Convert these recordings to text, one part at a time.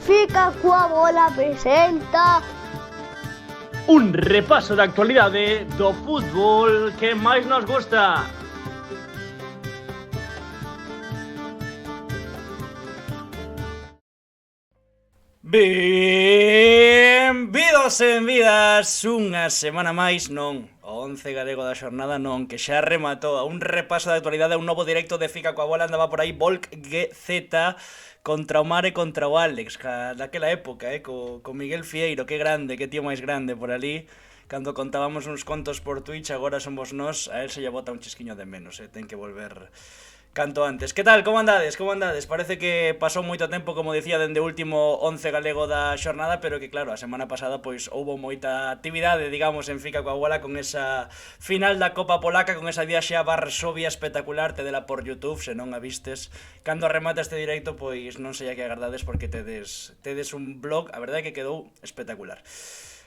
Fica coa bola presenta un repaso da actualidade do fútbol que máis nos gusta. Benvidos e benvidas unha semana máis, non, o 11 galego da xornada non, que xa rematou a un repaso da actualidade, a un novo directo de Fica coa bola. Andaba por aí Volk GZ contra o Mar e contra o Alex, daquela época, co Miguel Fieiro, que grande, que tío máis grande por ali. Cando contábamos uns contos por Twitch, agora somos nós, a él se lle bota un chisquiño de menos, ten que volver canto antes. Que tal? Como andades? Como andades? Parece que pasou moito tempo, como dicía, dende o último 11 galego da xornada, pero que claro, a semana pasada pois houbo moita actividade, digamos, en Fica coa bola, con esa final da Copa Polaca, con esa viaxe a Varsovia espectacular. Tedela por YouTube, se non a vistes. Cando remata este directo, pois non sei a que agardades, porque tedes un blog, a verdade é que quedou espectacular.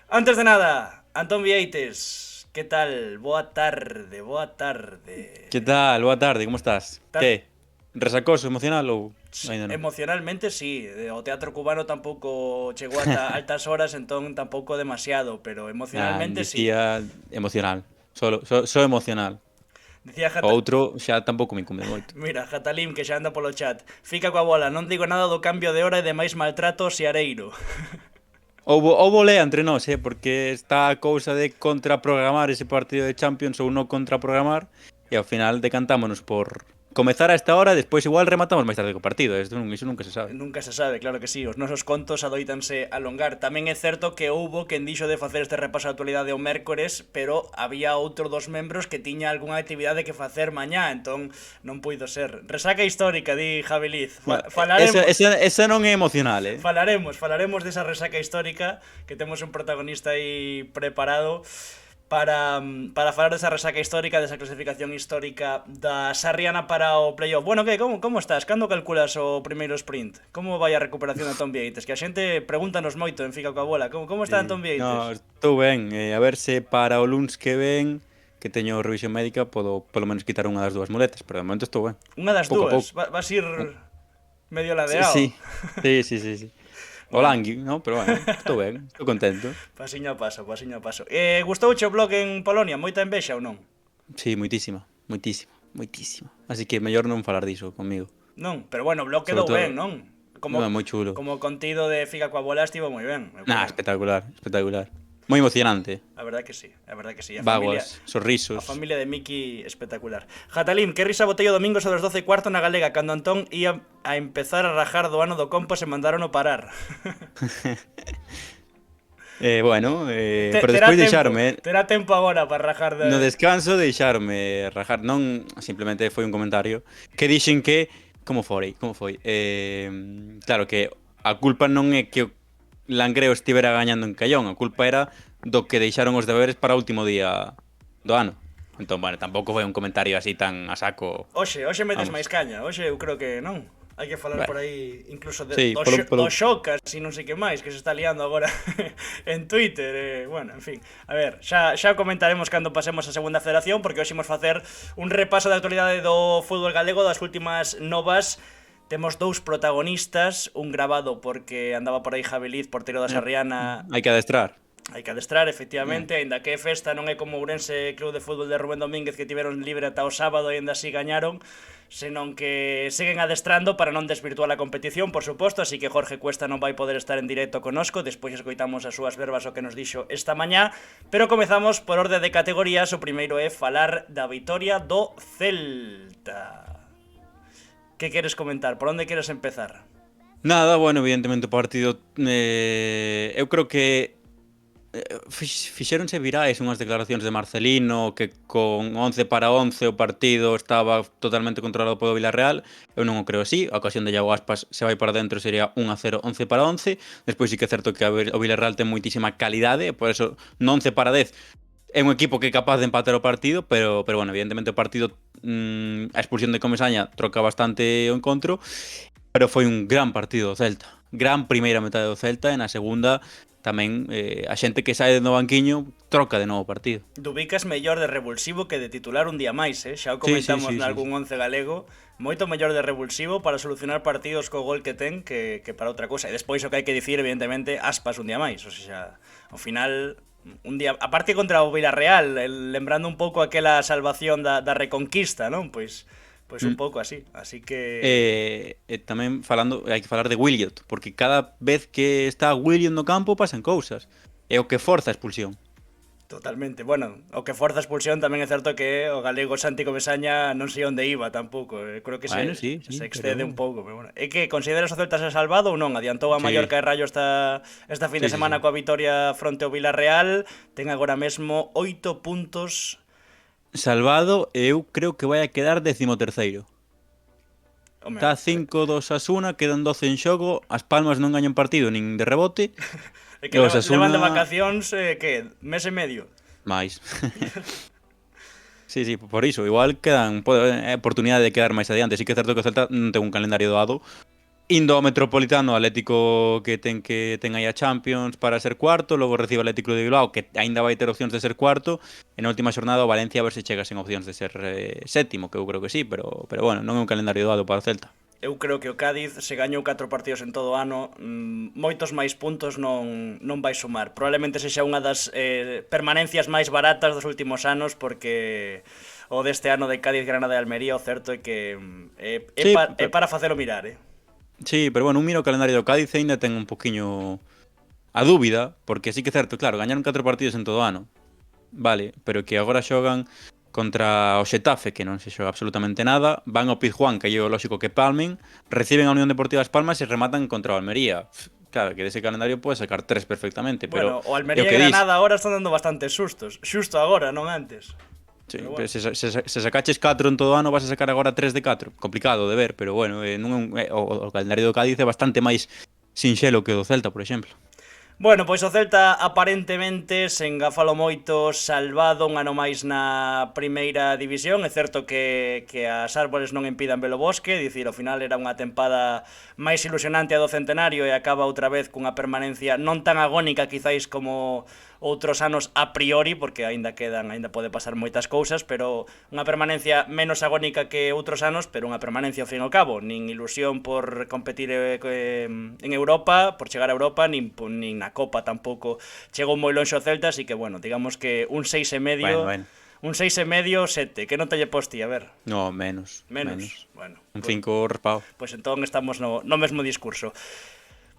Antes de nada, Antón Vieites, que tal? Boa tarde, boa tarde. Que tal? Boa tarde, como estás? Que? Resacoso emocional ou ainda non? Emocionalmente sí, o teatro cubano tampouco chegou ata altas horas, entón tampouco demasiado, pero emocionalmente sí. Dicía emocional, só emocional. Dicía O outro xa tampouco me incumbe moito. Mira, Jatalim, que xa anda polo chat. Fica coa bola, non digo nada do cambio de hora e de máis maltrato Seareiro. Houbo lea entre nós, porque está a cousa de contraprogramar ese partido de Champions ou non contraprogramar, e ao final decantámonos por comezar a esta hora, despois igual rematamos máis tarde co partido. Iso nunca se sabe. Nunca se sabe, claro que sí. Os nosos contos adoítanse alongar. Tamén é certo que houbo quen dixo de facer este repaso de actualidade o mércores, pero había outro dos membros que tiña algunha actividade que facer mañá, entón non puido ser. Resaca histórica, di Javi Liz. Falaremos. Esa non é emocional, Falaremos desa resaca histórica, que temos un protagonista aí preparado para falar desa resaca histórica, desa clasificación histórica da Sarriana para o playoff. Bueno, que, como estás? Cando calculas o primeiro sprint? Como vai a recuperación de Antón Vieites? Que a xente pregúntanos moito en Fica coa bola. Como está Antón Vieites? No, estou ben. A ver se para o luns que ven, que teño revisión médica, podo polo menos quitar unha das dúas muletas, pero de momento estou ben. Unha das dúas? Vas ir medio ladeado? Sí. O langui, non? Pero bueno, estou ben, estou contento. Pasiño a paso. Gustouche o blog en Polonia? Moita envexa ou non? Sí, moitísima. Así que mellor non falar diso comigo. Non, pero bueno, o blog quedou ben, non? Moi chulo. Como contido de Fica coa bola estivo moi ben. Espectacular. Moi emocionante. A verdade que sí. Vaguas, sorrisos. A familia de Miki espectacular. Jatalim, que risa botei o domingo sobre as 12:15 na Galega, cando Antón ia a empezar a rajar do ano do compas e mandaron o parar. Bueno, pero despois deixarme. Terá tempo agora para rajar No descanso deixarme rajar. Non, simplemente foi un comentario que dixen que como foi? Claro que a culpa non é que o Langreo estivera gañando en Callón, a culpa era do que deixaron os deberes para o último día do ano. Entón, bueno, tampouco foi un comentario así tan a saco. Hoxe metes máis caña, hoxe eu creo que non. Hai que falar por aí incluso do Xocas e non sei que máis, que se está liando agora en Twitter. Bueno, en fin, a ver, xa comentaremos cando pasemos a segunda federación, porque hoxe imos facer un repaso da actualidade do fútbol galego, das últimas novas. Temos dous protagonistas, un grabado porque andaba por aí Javi Liz, portero da Sarriana. Hai que adestrar, efectivamente, aínda que festa non é como Ourense Club de Fútbol de Rubén Domínguez, que tiveron libre ata o sábado e aínda así gañaron, senón que seguen adestrando para non desvirtuar a competición, por suposto, así que Jorge Cuesta non vai poder estar en directo conosco, despois escoitamos as súas verbas o que nos dixo esta mañá, pero comezamos por orde de categorías. O primeiro é falar da vitoria do Celta. Que queres comentar? Por onde queres empezar? Nada, bueno, evidentemente o partido eu creo que fixéronse virais unhas declaracións de Marcelino que con 11-11 o partido estaba totalmente controlado polo Villarreal. Eu non o creo así. A ocasión de Iago Aspas se vai para dentro sería 1-0, 11-11. Despois sí que é certo que o Villarreal ten moitísima calidade, por eso no 11-10 é un equipo que é capaz de empatar o partido, pero bueno, evidentemente o partido, a expulsión de Comesaña troca bastante o encontro, pero foi un gran partido do Celta. Gran primeira metade do Celta, e na segunda tamén a xente que sae no banquiño troca de novo partido. Dubicas mellor de revulsivo que de titular un día máis, xa o Sí, sí, comentamos sí, nalgún sí. once galego, moito mellor de revulsivo para solucionar partidos co gol que ten que para outra cousa. E despois o que hai que dicir, evidentemente, Aspas un día máis, o sea, ao final un día, aparte contra o Villarreal, lembrando un pouco aquela salvación da Reconquista, non? Pois un pouco así, así que Tamén hai que falar de Williot, porque cada vez que está Williot no campo pasan cousas. É o que forza a expulsión. totalmente. Bueno, o que forza a expulsión tamén é certo que o galego Santi Comesaña non sei onde iba tampouco. Creo que Bueno, se sí, excede pero... un pouco, pero bueno. É que consideras o Celta se salvado ou non? Adiantou a Sí. Mallorca e Rayo esta fin de Sí, sí, semana sí. coa vitoria fronte ao Villarreal. Ten agora mesmo 8 puntos. Salvado, eu creo que vai a quedar 13º. Home, Está 5-2 Asuna, quedan 12 en xogo, as Palmas non gañan partido nin de rebote. é que e o levan de Osasuna- vacacións, que mes e medio. máis. Sí, por iso, igual quedan oportunidade de quedar máis adiante. Sí que é certo que o Celta non ten un calendario doado. Indo ao Metropolitano, Atlético que ten aí a Champions para ser cuarto, logo recibe o Atlético de Bilbao, que aínda vai ter opcións de ser cuarto, e na última xornada o Valencia a ver se chega sen opcións de ser sétimo, que eu creo que sí, pero bueno, non é un calendario doado para o Celta. Eu creo que o Cádiz se gañou 4 partidos en todo o ano, moitos máis puntos non vai sumar. Probablemente sexa unha das permanencias máis baratas dos últimos anos, porque o deste ano de Cádiz, Granada e Almería, o certo é que Sí, é para facelo mirar, Sí, pero bueno, un miro o calendario do Cádiz e ainda ten un poquiño a dúbida, porque sí que é certo, claro, gañaron 4 partidos en todo o ano, vale, pero que agora xogan contra o Xetafe, que non se xoga absolutamente nada, van ao Pizjuán, que é o lógico que palmen, reciben a Unión Deportiva As Palmas e rematan contra o Almería. Claro, que dese calendario pode sacar 3 perfectamente, pero... Bueno, o Almería é e que dis. Granada agora están dando bastantes sustos. Xusto agora, non antes. Sí, Pero bueno. pero se sacaches 4 en todo o ano, vas a sacar agora 3 de 4. Complicado de ver, pero bueno, non é o calendario do Cádiz é bastante máis sinxelo que o do Celta, por exemplo. Bueno, pois o Celta aparentemente, sen gafalo moito, salvado un ano máis na primeira división. É certo que as árbores non impidan ver o bosque, dicir, ao final era unha tempada máis ilusionante a do centenario e acaba outra vez cunha permanencia non tan agónica quizáis como outros anos a priori, porque aínda pode pasar moitas cousas, pero unha permanencia menos agónica que outros anos, pero unha permanencia ao fin e ao cabo, nin ilusión por competir en Europa, por chegar a Europa, nin na Copa tampouco chegou moi lonxe o Celta, así que bueno, digamos que un 6,5, Bueno. un 6,5, 7, que non te lle posti, a ver. No, menos. Bueno, Un 5 raspado. pois entón estamos no mesmo discurso.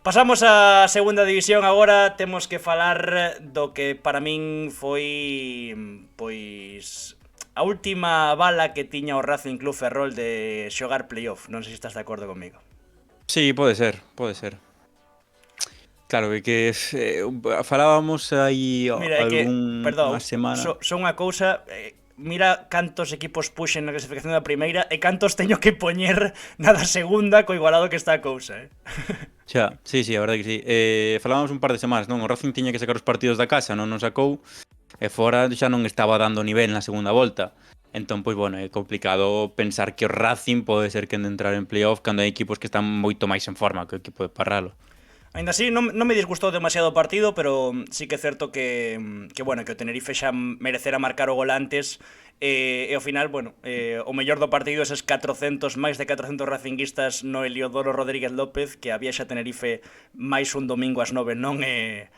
Pasamos á segunda división agora, temos que falar do que para min foi, pois, a última bala que tiña o Racing Club Ferrol de xogar playoff. Non sei se estás de acordo comigo. Sí, pode ser. Claro, que falábamos aí Mira, é que, perdón, unha semana. son unha cousa, mira cantos equipos puxen na clasificación da primeira e cantos teño que poñer na da segunda co igualado que está a cousa, Xa, sí, a verdade que sí. Falábamos un par de semanas, non? O Racing tiña que sacar os partidos da casa, non nos sacou, e fora xa non estaba dando nivel na segunda volta. Entón, pois, bueno, é complicado pensar que o Racing pode ser que de entrar en playoff cando hai equipos que están moito máis en forma que o equipo de Parralo. Ainda así, non me disgustou demasiado o partido, pero sí que é certo que bueno, que o Tenerife xa merecera marcar o gol antes, e ao final, bueno, o mellor do partido eses 400, máis de 400 racinguistas no Heliodoro Rodríguez López, que había xa Tenerife máis un domingo ás 9, non é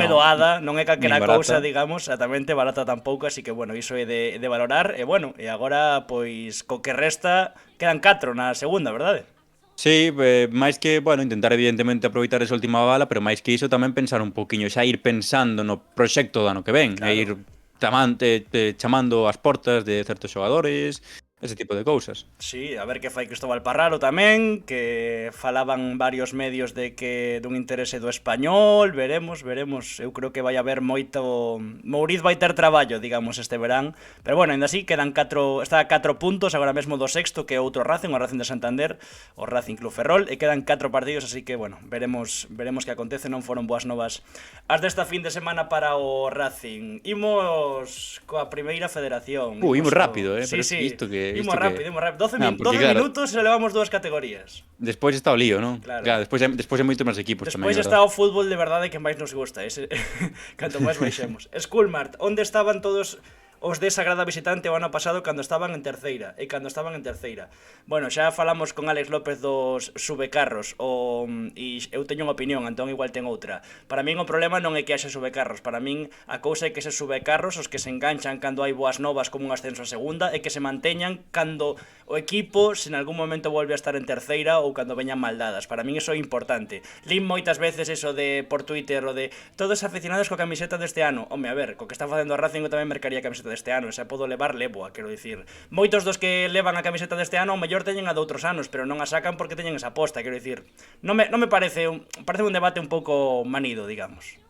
doada, non é calquera cousa, digamos, exatamente, barata tampouco, así que, bueno, iso é de valorar, e bueno, e agora, pois, co que resta, quedan 4 na segunda, verdade? Sí, máis que, bueno, intentar evidentemente aproveitar esa última bala, pero máis que iso tamén pensar un poquinho, xa ir pensando no proxecto do ano que ven, claro. E ir chamando as portas de certos xogadores, ese tipo de cousas. Sí, a ver que fai Cristóbal Parralo tamén, que falaban varios medios de que dun interese do español, veremos, eu creo que vai haber moito... Mouriz vai ter traballo, digamos, este verán, pero bueno, ainda así, está a 4 puntos, agora mesmo do sexto, que é outro Racing, o Racing de Santander, o Racing Club Ferrol, e quedan 4 partidos, así que, bueno, veremos que acontece, non foron boas novas as desta fin de semana para o Racing. Imos coa primeira federación. Imos rápido, Sí, pero sí. isto que Imos rápido, 12 porque, claro, minutos e levamos 2 categorías. Despois está o lío, non? Claro. Despois hai moitos máis equipos tamén, Despois está o fútbol de verdade que máis nos gusta, ese canto máis baixemos. Schoolmart, onde estaban todos os de Sagrada Visitante o ano pasado cando estaban en terceira? Bueno, xa falamos con Alex López dos subecarros e eu teño unha opinión, Antón igual ten outra. Para min o problema non é que haxe subecarros, para min a cousa é que se subecarros os que se enganchan cando hai boas novas como un ascenso a segunda e que se manteñan cando o equipo se en algún momento volve a estar en terceira ou cando veñan maldadas. Para min iso é importante. Lin moitas veces eso de por Twitter o de todos aficionados coa camiseta deste ano. Home, a ver, co que está facendo a Racing eu tamén mercaría a camiseta deste ano, xa podo levar, levoa, quero dicir. Moitos dos que levan a camiseta deste ano, o mellor teñen a doutros anos, pero non a sacan porque teñen esa aposta, quero dicir. Non me parece un debate un pouco manido, digamos.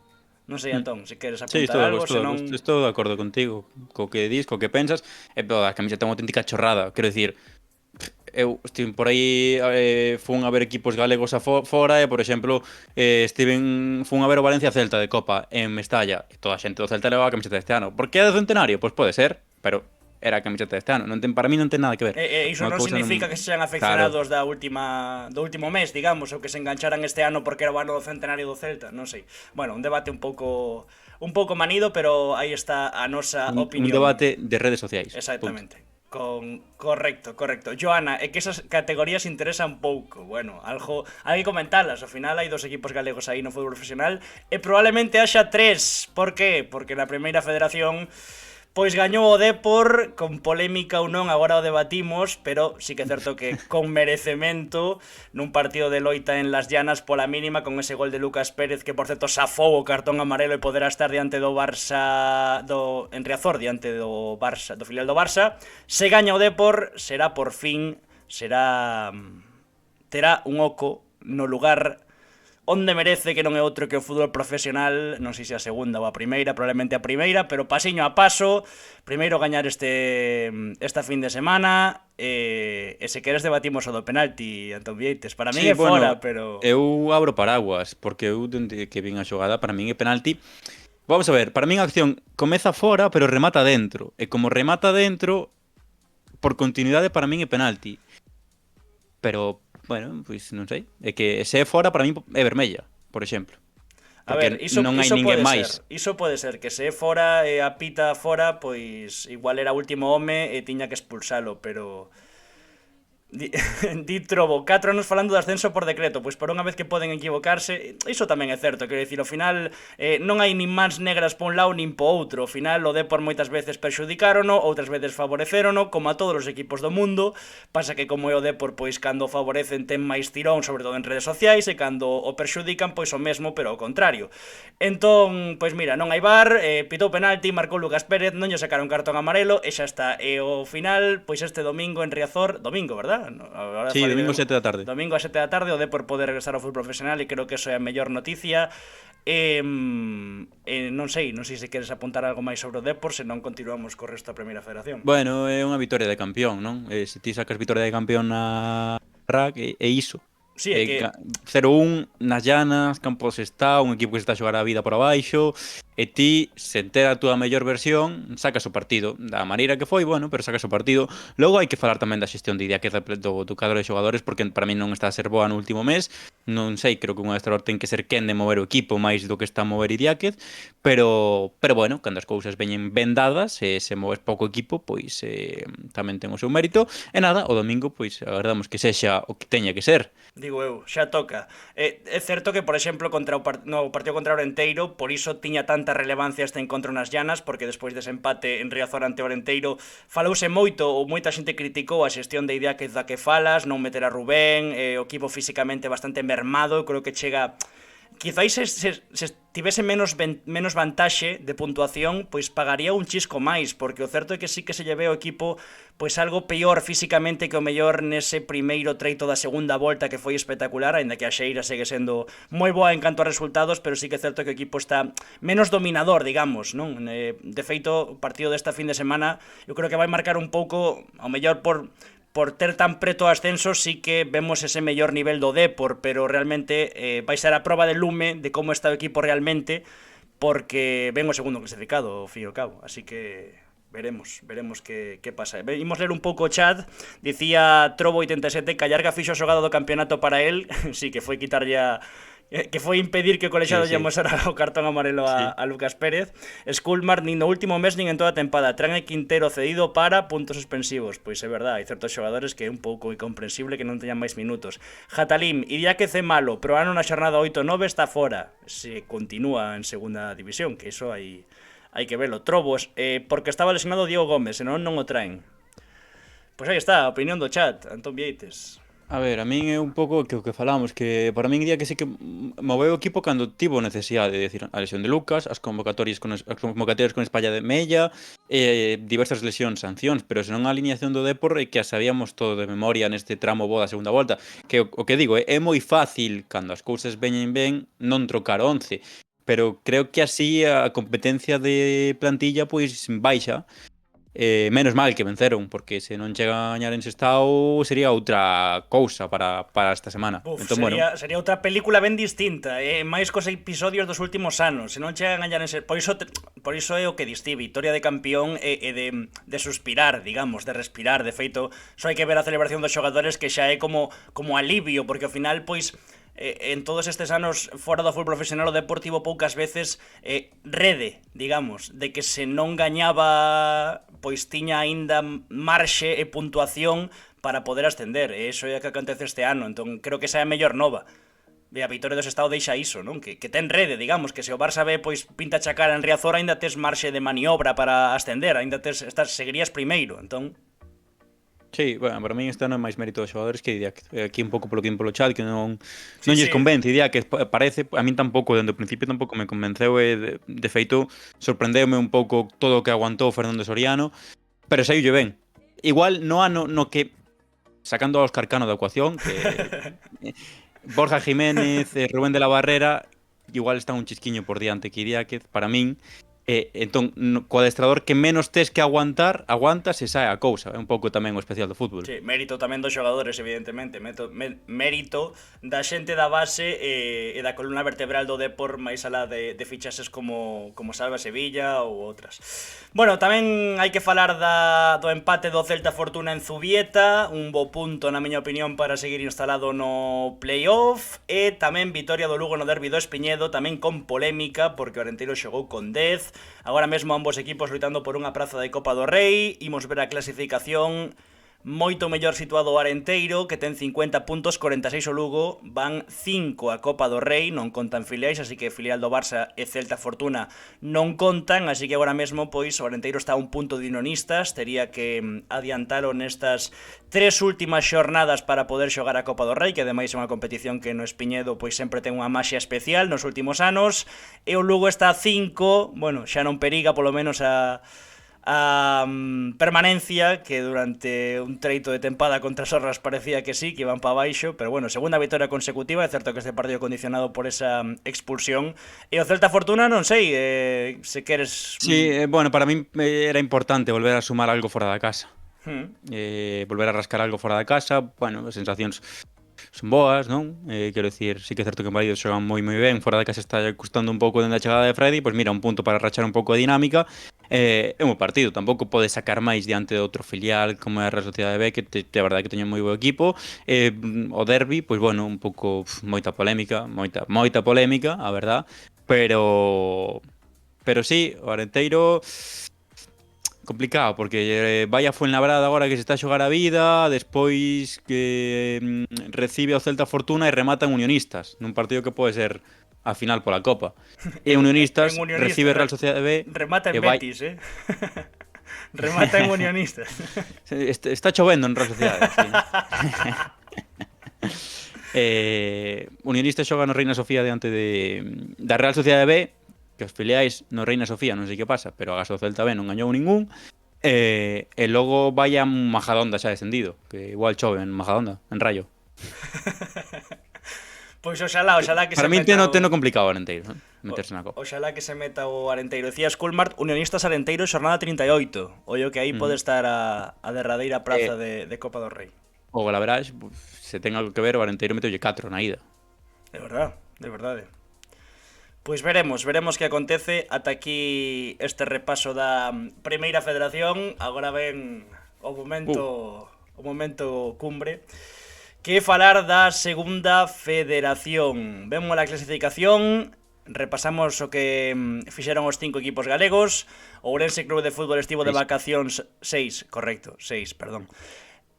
Non sei, Antón, se queres apuntar algo, senón... Estou de acordo contigo, co que dis, co que pensas, pero a camiseta é unha auténtica chorrada, quero dicir, eu estive por aí, fun a ver equipos galegos fora e, por exemplo, fun a ver o Valencia Celta de Copa en Mestalla e toda a xente do Celta levaba a camiseta deste ano. Por que é do centenario? Pois pode ser, pero era a camiseta deste ano. Para mí non ten nada que ver. Iso non significa que sean afeccionados do último mes, digamos, ou que se engancharan este ano porque era o ano do centenario do Celta, non sei. Bueno, un debate un pouco manido, pero aí está a nosa opinión. Un debate de redes sociais. Exactamente. Correcto. Joana, é que esas categorías interesan pouco. Bueno, algo hai que comentalas. Ao final hai 2 equipos galegos aí no fútbol profesional e probablemente haxa 3. Por qué? Porque na primeira federación pois gañou o Depor, con polémica ou non, agora o debatimos, pero sí que é certo que con merecemento nun partido de loita en Las Llanas pola mínima, con ese gol de Lucas Pérez que por certo safou o cartón amarelo e poderá estar diante do Barça en Riazor, diante do Barça, do filial do Barça. Se gaña o Depor, será por fin, terá un oco no lugar onde merece, que non é outro que o fútbol profesional, non sei se a segunda ou a primeira, probablemente a primeira, pero pasiño a paso, primeiro gañar esta fin de semana, e se queres debatimos o do penalti, Antón Vieites, para min é fora, pero... Eu abro paraguas, porque eu, dende que vin a xogada, para min é penalti. Vamos a ver, para min a acción comeza fora, pero remata dentro, e como remata dentro, por continuidade para min é penalti. Pero... bueno, pois non sei. É que se é fora, para mí é vermella, por exemplo. A ver, iso pode ser que se é fora e apita fora, pois igual era último home e tiña que expulsalo, pero... Di Trobo, 4 anos falando de ascenso por decreto, pois por unha vez que poden equivocarse, iso tamén é certo, quero dicir, ao final non hai nin mans negras por un lado nin po outro, ao final o Depor moitas veces perxudicárono, outras veces favorecérono, como a todos os equipos do mundo, pasa que como é o Depor, pois cando o favorecen ten máis tirón, sobre todo en redes sociais, e cando o perxudican, pois o mesmo, pero ao contrario. Entón, pois mira, non hai VAR, pitou penalti, marcou Lucas Pérez, non lle sacaron cartón amarelo, e xa está, e ao final, pois este domingo en Riazor, domingo, verdad? Sí, domingo 7 da tarde. Domingo a 7 da tarde o Depor pode regresar ao fútbol profesional e creo que eso é a mellor noticia. Non sei se queres apuntar algo máis sobre o Depor, se non continuamos co resto da primeira federación. Bueno, é unha vitoria de campeón, non? Se ti sacas vitoria de campeón na RAC, é iso. Sí, é que 0-1 nas Llanas, Campos está, un equipo que se está a xogar a vida por abaixo, e ti, se entera a túa mellor versión, sacas o partido. Da maneira que foi, bueno, pero sacas o partido. Logo hai que falar tamén da xestión de Idiáquez do cadro de xogadores, porque para mí non está a ser boa no último mes. Non sei, creo que un adestrador ten que ser quen de mover o equipo máis do que está a mover Idiáquez, pero bueno, cando as cousas veñen ben dadas, se moves pouco equipo, pois tamén ten o seu mérito. E nada, o domingo, pois agardamos que sexa o que teña que ser. Digo eu, xa toca. É certo que, por exemplo, no partido contra o Orenteiro, por iso tiña tanta relevancia este encontro nas Llanas, porque despois dese empate en Riazor ante o Orenteiro falouse moito, ou moita xente criticou a xestión de Idiáquez da que falas, non meter a Rubén, o equipo físicamente bastante mermado, creo que chega... Quizáis se tivese menos vantaxe de puntuación, pois pagaría un chisco máis, porque o certo é que sí que se lle ve o equipo pois algo peor físicamente que o mellor nese primeiro treito da segunda volta, que foi espectacular, aínda que a Xeira segue sendo moi boa en canto a resultados, pero sí que é certo que o equipo está menos dominador, digamos, non? De feito, o partido desta fin de semana eu creo que vai marcar un pouco, ao mellor por ter tan preto o ascenso, sí que vemos ese mellor nivel do Depor, pero realmente vai ser a proba de lume de como está o equipo realmente, porque ven o segundo clasificado, ao fin e ao cabo, así que veremos que pasa. Imos ler un pouco o chat. Dicía Trobo87 que a Llarga fixo a xogada do campeonato para él. Sí, que foi quitarlle que foi impedir que o colexiado lle amosara o cartón amarelo a Lucas Pérez. Skullmart nin no último mes nin en toda a tempada. Tran e Quintero cedido para puntos suspensivos. Pois é verdade, hai certos xogadores que é un pouco incomprensible que non teñan máis minutos. Jatalim, iría que ce malo, pero ano na xornada 8-9 está fora. Se continúa en segunda división, que iso hai que velo. Trobos, porque estaba lesionado Diego Gómez, senón non o traen. Pois aí está, a opinión do chat, Antón Vieites. A ver, a min é un pouco que o que falamos, que para min diría que sí que moveu o equipo cando tivo necesidade, de decir, a lesión de Lucas, as convocatorias con Espalla de Mella, diversas lesións, sancións, pero senón a alineación do Depor que a sabíamos todo de memoria neste tramo bo da segunda volta, que o que digo, é moi fácil cando as cousas veñen ben non trocar 11, pero creo que así a competencia de plantilla pois baixa. Menos mal que venceron, porque se non chegan a gañar en Sestao sería outra cousa para esta semana. Entón, sería outra película ben distinta, máis cos episodios dos últimos anos. Se non chegan a gañar en Sestao, por iso é o que distí, victoria de campeón e de suspirar, digamos, de respirar. De feito, só hai que ver a celebración dos xogadores, que xa é como alivio, porque ao final, pois, en todos estes anos fora do fútbol profesional o Deportivo poucas veces rede, digamos, de que se non gañaba pois tiña aínda marxe e puntuación para poder ascender, e iso é o que acontece este ano. Entón creo que esa é a mellor nova. E a vitória do Sestao deixa iso, non? Que ten rede, digamos, que se o Barça ve pois pinta chacar en Riazor, aínda tes marxe de maniobra para ascender, aínda seguirías primeiro, entón. Sí, bueno, para min este ano é máis mérito dos xogadores que diría que aquí un pouco polo que polo chat que non lles convence, diría que parece, a min tampouco, dende o principio tampouco me convenceu e de feito sorprendeume un pouco todo o que aguantou Fernando Soriano, pero saíulle ben. Igual no ano no que, sacando a Óscar Cano da ecuación, que Borja Jiménez, Rubén de la Barrera, igual está un chisquiño por diante que diría que para min entón, co adestrador que menos tes que aguantas e sae a cousa. É un pouco tamén o especial do fútbol. Sí, mérito tamén dos xogadores, evidentemente. Mérito da xente da base e da columna vertebral do Depor, máis alá de fichases como Salva Sevilla ou outras. Bueno, tamén hai que falar do empate do Celta Fortuna en Zubieta, un bo punto, na miña opinión, para seguir instalado no playoff, e tamén vitoria do Lugo no derbi do Espiñedo, tamén con polémica, porque o Arenteiro xogou con 10. Agora mesmo ambos equipos loitando por unha praza de Copa do Rei. Imos ver a clasificación. Moito mellor situado o Arenteiro, que ten 50 puntos, 46 o Lugo, van 5 a Copa do Rei, non contan filiais, así que filial do Barça e Celta Fortuna non contan, así que agora mesmo pois o Arenteiro está a un punto de Unionistas, tería que adiantalo nestas 3 últimas xornadas para poder xogar a Copa do Rei, que ademais é unha competición que no Espiñedo pois sempre ten unha maxia especial nos últimos anos, e o Lugo está a 5, bueno, xa non periga polo menos a permanencia, que durante un treito de tempada contra Sorras parecía que sí, que iban para baixo, pero bueno, segunda vitória consecutiva. É certo que este partido condicionado por esa expulsión, e o Celta Fortuna non sei, se queres... Sí, bueno, para min era importante volver a sumar algo fora da casa, volver a rascar algo fora da casa. Bueno, as sensacións son boas, non? Quero dicir, sí que é certo que en Valladolid xogan moi ben, fora da casa está custando un pouco dende a chegada de Freddy, pois mira, un punto para rachar un pouco a dinámica. É un partido, tampouco pode sacar máis diante de outro filial como é a Real Sociedade B, que é verdade que teñen moi bo equipo. O derbi, pois bueno, un pouco moita polémica, moita polémica, a verdad, pero sí, o Arenteiro complicado, porque vai a Fuenlabrada agora que se está a xogar a vida, despois que recibe ao Celta Fortuna e remata en Unionistas, nun partido que pode ser a final pola Copa. E Unionistas recibe Real Sociedade B. Remata en Betis, remata en Unionistas. Está chovendo en Real Sociedade, sí. Unionistas xoga no Reina Sofía diante da Real Sociedade B, que os filiais no Reina Sofía non sei que pasa, pero agás o Celta B non gañou ningún, e logo vai a Majadonda xa descendido, que igual chove en Majadonda, en Rayo. Pois oxalá que para se meta... Para min teno complicado o Arenteiro, meterse na Copa. Oxalá que se meta o Arenteiro. Decía Skullmart, Unionistas Arenteiro, xornada 38. Ollo que aí pode estar a derradeira praza de Copa do Rei. O Galaverage, se ten algo que ver, o Arenteiro meteulle 4 na ida. De verdade. Pois veremos que acontece. Ata aquí este repaso da Primeira Federación. Agora ven o momento cumbre, que é falar da Segunda Federación. Vemos a clasificación, repasamos o que fixeron os 5 equipos galegos. O Ourense Club de Fútbol estivo de vacacións 6, perdón.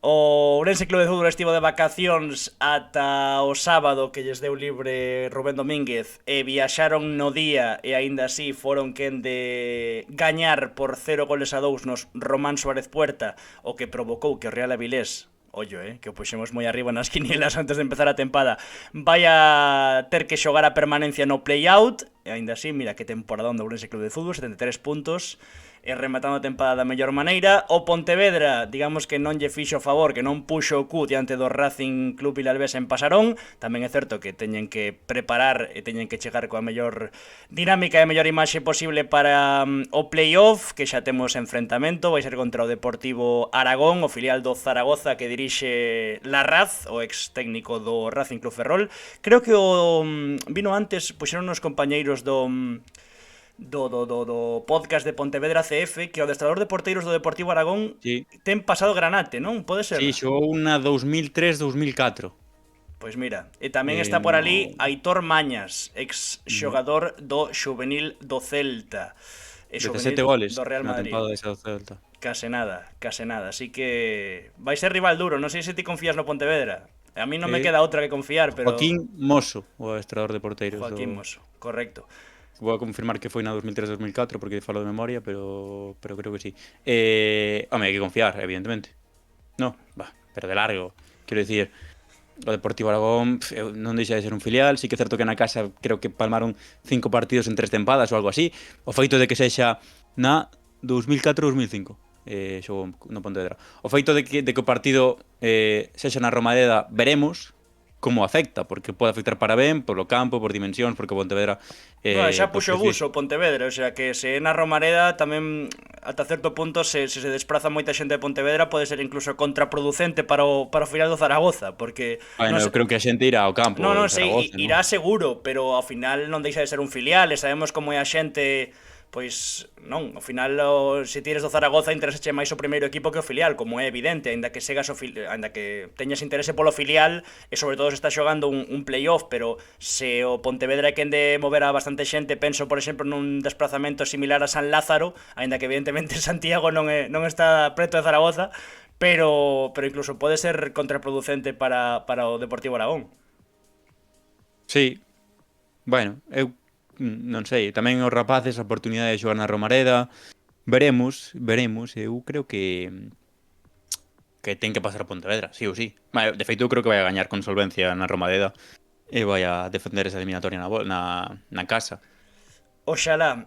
O Ourense Club de Fútbol estivo de vacacións ata o sábado, que lles deu libre Rubén Domínguez, e viaxaron no día e aínda así foron quen de gañar por 0-2 nos Román Suárez Puerta, o que provocou que o Real Avilés, que o puxemos moi arriba nas quinielas antes de empezar a tempada, vai a ter que xogar a permanencia no play-out, e aínda así, mira que temporadón do Ourense Club de Fútbol, 73 puntos, e rematando a tempada da mellor maneira. O Pontevedra, digamos que non lle fixo favor, que non puxo o cu diante do Racing Club Vilalbés en Pasarón. Tamén é certo que teñen que preparar e teñen que chegar coa mellor dinámica e a mellor imaxe posible para o playoff, que xa temos enfrentamento, vai ser contra o Deportivo Aragón, o filial do Zaragoza que dirixe Larraz, o ex técnico do Racing Club Ferrol. Creo que o vino antes, puxeron os compañeiros do podcast de Pontevedra CF, que o adestrador de porteiros do Deportivo Aragón ten pasado granate, non? Pode ser? Sí, xogou unha 2003-2004. Pois mira, e tamén está por ali Aitor Mañas, ex xogador do xuvenil do Celta, e 17 goles do Real Madrid. Na tempada desa do Celta. Case nada, así que vai ser rival duro. Non sei se ti confías no Pontevedra. A mí non me queda outra que confiar, pero Joaquín Moso, o adestrador de porteiros. Joaquín Moso, correcto. Vou a confirmar que foi na 2003-2004 porque falo de memoria, pero creo que sí. Home, hai que confiar, evidentemente. No, pero de largo. Quero dicir, o Deportivo Aragón non deixa de ser un filial. Sí que é certo que na casa creo que palmaron 5 partidos en 3 tempadas ou algo así. O feito de que sexa na 2004-2005 xogou no Pontevedra. O feito de que o partido sexa na Romareda, veremos como afecta, porque pode afectar para ben, polo campo, por dimensións, porque o Pontevedra... xa puxo bus o Pontevedra, o sea que se na Romareda tamén ata certo punto se despraza moita xente de Pontevedra pode ser incluso contraproducente para o final do Zaragoza, porque... eu creo que a xente irá ao campo. Non, irá seguro, pero ao final non deixa de ser un filial, e sabemos como é a xente... Pois non, ao final se tires do Zaragoza interesache máis o primeiro equipo que o filial, como é evidente, aínda que teñas interese polo filial e sobre todo se está xogando un playoff, pero se o Pontevedra é quen de mover a bastante xente, penso, por exemplo, nun desplazamento similar a San Lázaro, aínda que evidentemente Santiago non está preto de Zaragoza, pero incluso pode ser contraproducente para o Deportivo Aragón. Sí, bueno, eu non sei, tamén os rapaces a oportunidade de xogar na Romareda, veremos, eu creo que ten que pasar a Pontevedra, sí ou sí. De feito, eu creo que vai a gañar con solvencia na Romareda e vai a defender esa eliminatoria na casa. Oxalá.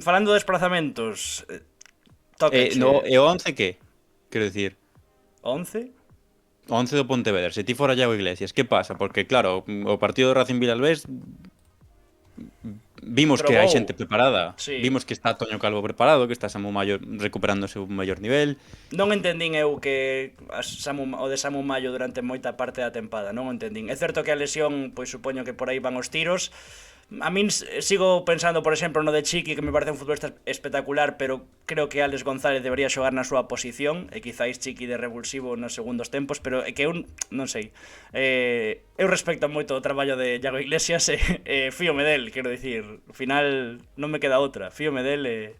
Falando de desplazamentos, e o 11 que? Quero dicir, 11? 11 do Pontevedra. Se ti fora Iago Iglesias, que pasa? Porque claro, o partido do Racing Vilalbés vimos que hai xente preparada, vimos que está Toño Calvo preparado, que está Samu Mayo recuperando o seu mellor nivel. Non entendín eu que o de Samu Mayo durante moita parte da tempada, non o entendín. É certo que a lesión, pois supoño que por aí van os tiros. A min sigo pensando, por exemplo, no de Chiqui, que me parece un futbolista espectacular, pero creo que Álex González debería xogar na súa posición, e quizáis Chiqui de revulsivo nos segundos tempos, pero é que eu non sei. Eu respecto moito o traballo de Iago Iglesias e fíome del, quero dicir, ao final non me queda outra, fíome del e...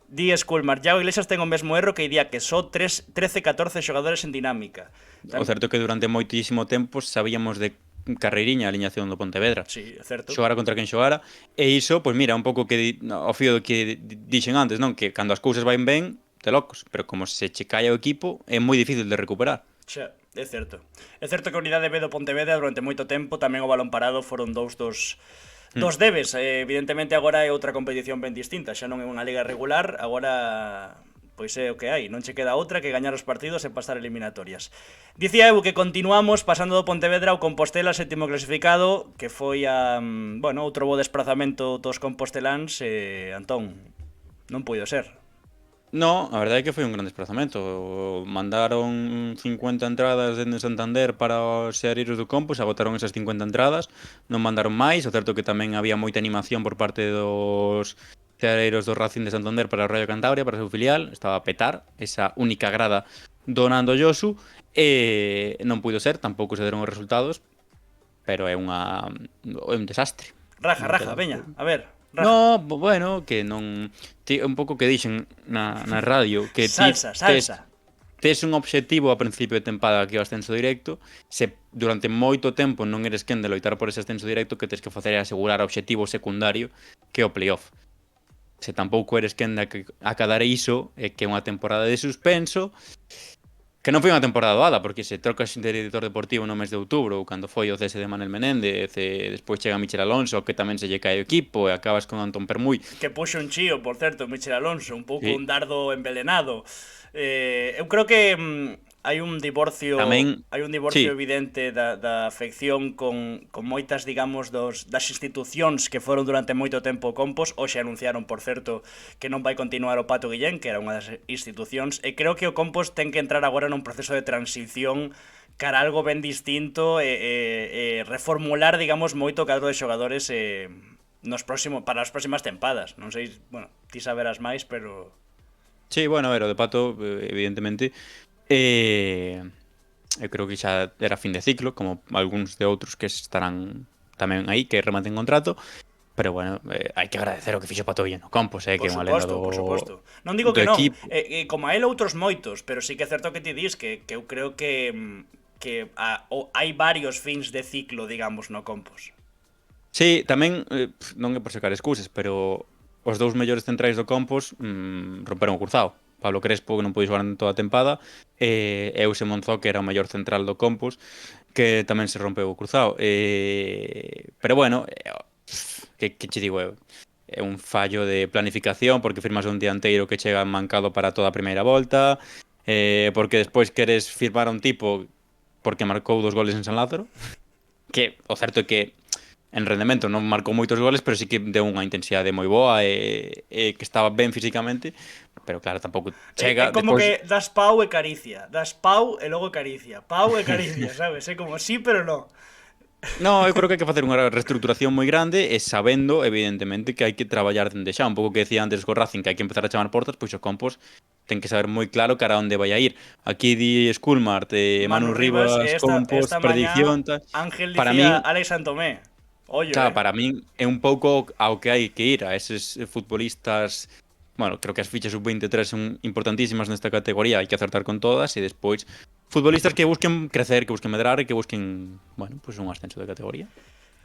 Di Skulmar, Iago Iglesias ten o mesmo erro que día que só 13-14 xogadores en dinámica. O certo é que durante moitísimo tempo sabíamos de carreiriña a aliñación do Pontevedra. Sí, é certo. Xogara contra quen xogara. E iso, pois mira, un pouco que ao fío do que dixen antes, non? Que cando as cousas van ben, te locos. Pero como se che cae o equipo, é moi difícil de recuperar. Xa, é certo. É certo que a unidade B do Pontevedra durante moito tempo, tamén o balón parado, foron dous debes. Evidentemente agora é outra competición ben distinta. Xa non é unha liga regular, agora... Pois é o que hai, non che queda outra que gañar os partidos e pasar eliminatorias. Dicía eu que continuamos pasando do Pontevedra ao Compostela, sétimo clasificado, que foi outro bo desprazamento dos composteláns, Antón, non puido ser. No, a verdade é que foi un gran desplazamento. Mandaron 50 entradas dende Santander para os seareiros do Compos, agotaron esas 50 entradas, non mandaron máis, o certo que tamén había moita animación por parte dos seareiros do Racing de Santander para o Rayo Cantabria, para o seu filial, estaba a petar esa única grada donando Josu, e non puido ser, tampouco se deron os resultados, pero é un desastre. Raja, Non raja, queda veña, outro. a ver, raja. No, bueno, que non... Un pouco que dixen na radio, que ti Salsa, salsa. tes un obxectivo a principio de tempada que é o ascenso directo, se durante moito tempo non eres quen de loitar por ese ascenso directo, que tes que facer é asegurar o obxectivo secundario, que é o playoff. Se tampouco eres quen de acadar iso, é que é unha temporada de suspenso, que non foi unha temporada doada, porque se trocas de director deportivo no mes de outubro, cando foi o cese de Manel Menéndez, e despois chega Michel Alonso, que tamén se lle cae o equipo, e acabas con Antón Permuy. Que puxo un chío, por certo, Michel Alonso, un pouco Sí. un dardo envenenado. Eu creo que hai un divorcio Tamén, sí, evidente da afección con moitas, digamos, das institucións que foron durante moito tempo Compos. Hoxe anunciaron, por certo, que non vai continuar o Pato Guillén, que era unha das institucións, e creo que o Compos ten que entrar agora nun proceso de transición cara a algo ben distinto e reformular, digamos, moito o cadro de xogadores para as próximas tempadas. Non sei, bueno, ti saberás máis, pero... sí, bueno, a ver, o de Pato, evidentemente, eu creo que xa era fin de ciclo, como algúns de outros que estarán tamén aí, que rematen contrato, pero bueno, hai que agradecer o que fixo Pato Villa no Compos, que é unha lenda Por suposto. Non digo do que non, equipo. como a él outros moitos, pero sí que é certo que ti dis que eu creo que hai varios fins de ciclo, digamos, no Compos. Sí, tamén, non é por sacar excusas, pero os dous mellores centrais do Compos romperon o cruzado. Pablo Crespo, que non pode xogar en toda a tempada, e Euse Monzó, que era o mellor central do Compos, que tamén se rompeu o cruzado. Pero bueno, que che digo eu? É un fallo de planificación, porque firmas un dianteiro que chega mancado para toda a primeira volta, porque despois queres firmar a un tipo porque marcou 2 goles en San Lázaro, que o certo é que en rendemento non marcou moitos goles, pero sí que deu unha intensidade moi boa e que estaba ben físicamente, pero claro, tampouco chega. É como despois... que das pau e caricia, das pau e logo caricia, pau e caricia, sabes? É como sí, pero non. No, eu creo que hai que facer unha reestructuración moi grande e sabendo, evidentemente, que hai que traballar dende xa. Un pouco que decía antes co Racing, que hai que empezar a chamar portas, pois o Compos ten que saber moi claro cara a onde vai a ir. Aquí di Skulmart, Manu Rivas, Compos, esta predicción, mañá tal. Ángel Para dicía min, Alex Santomé. Ollo, claro, para min é un pouco ao que hai que ir, a eses futbolistas. Bueno, creo que as fichas sub-23 son importantísimas nesta categoría, hai que acertar con todas e despois futbolistas que busquen crecer, que busquen medrar e que busquen, bueno, pues un ascenso de categoría.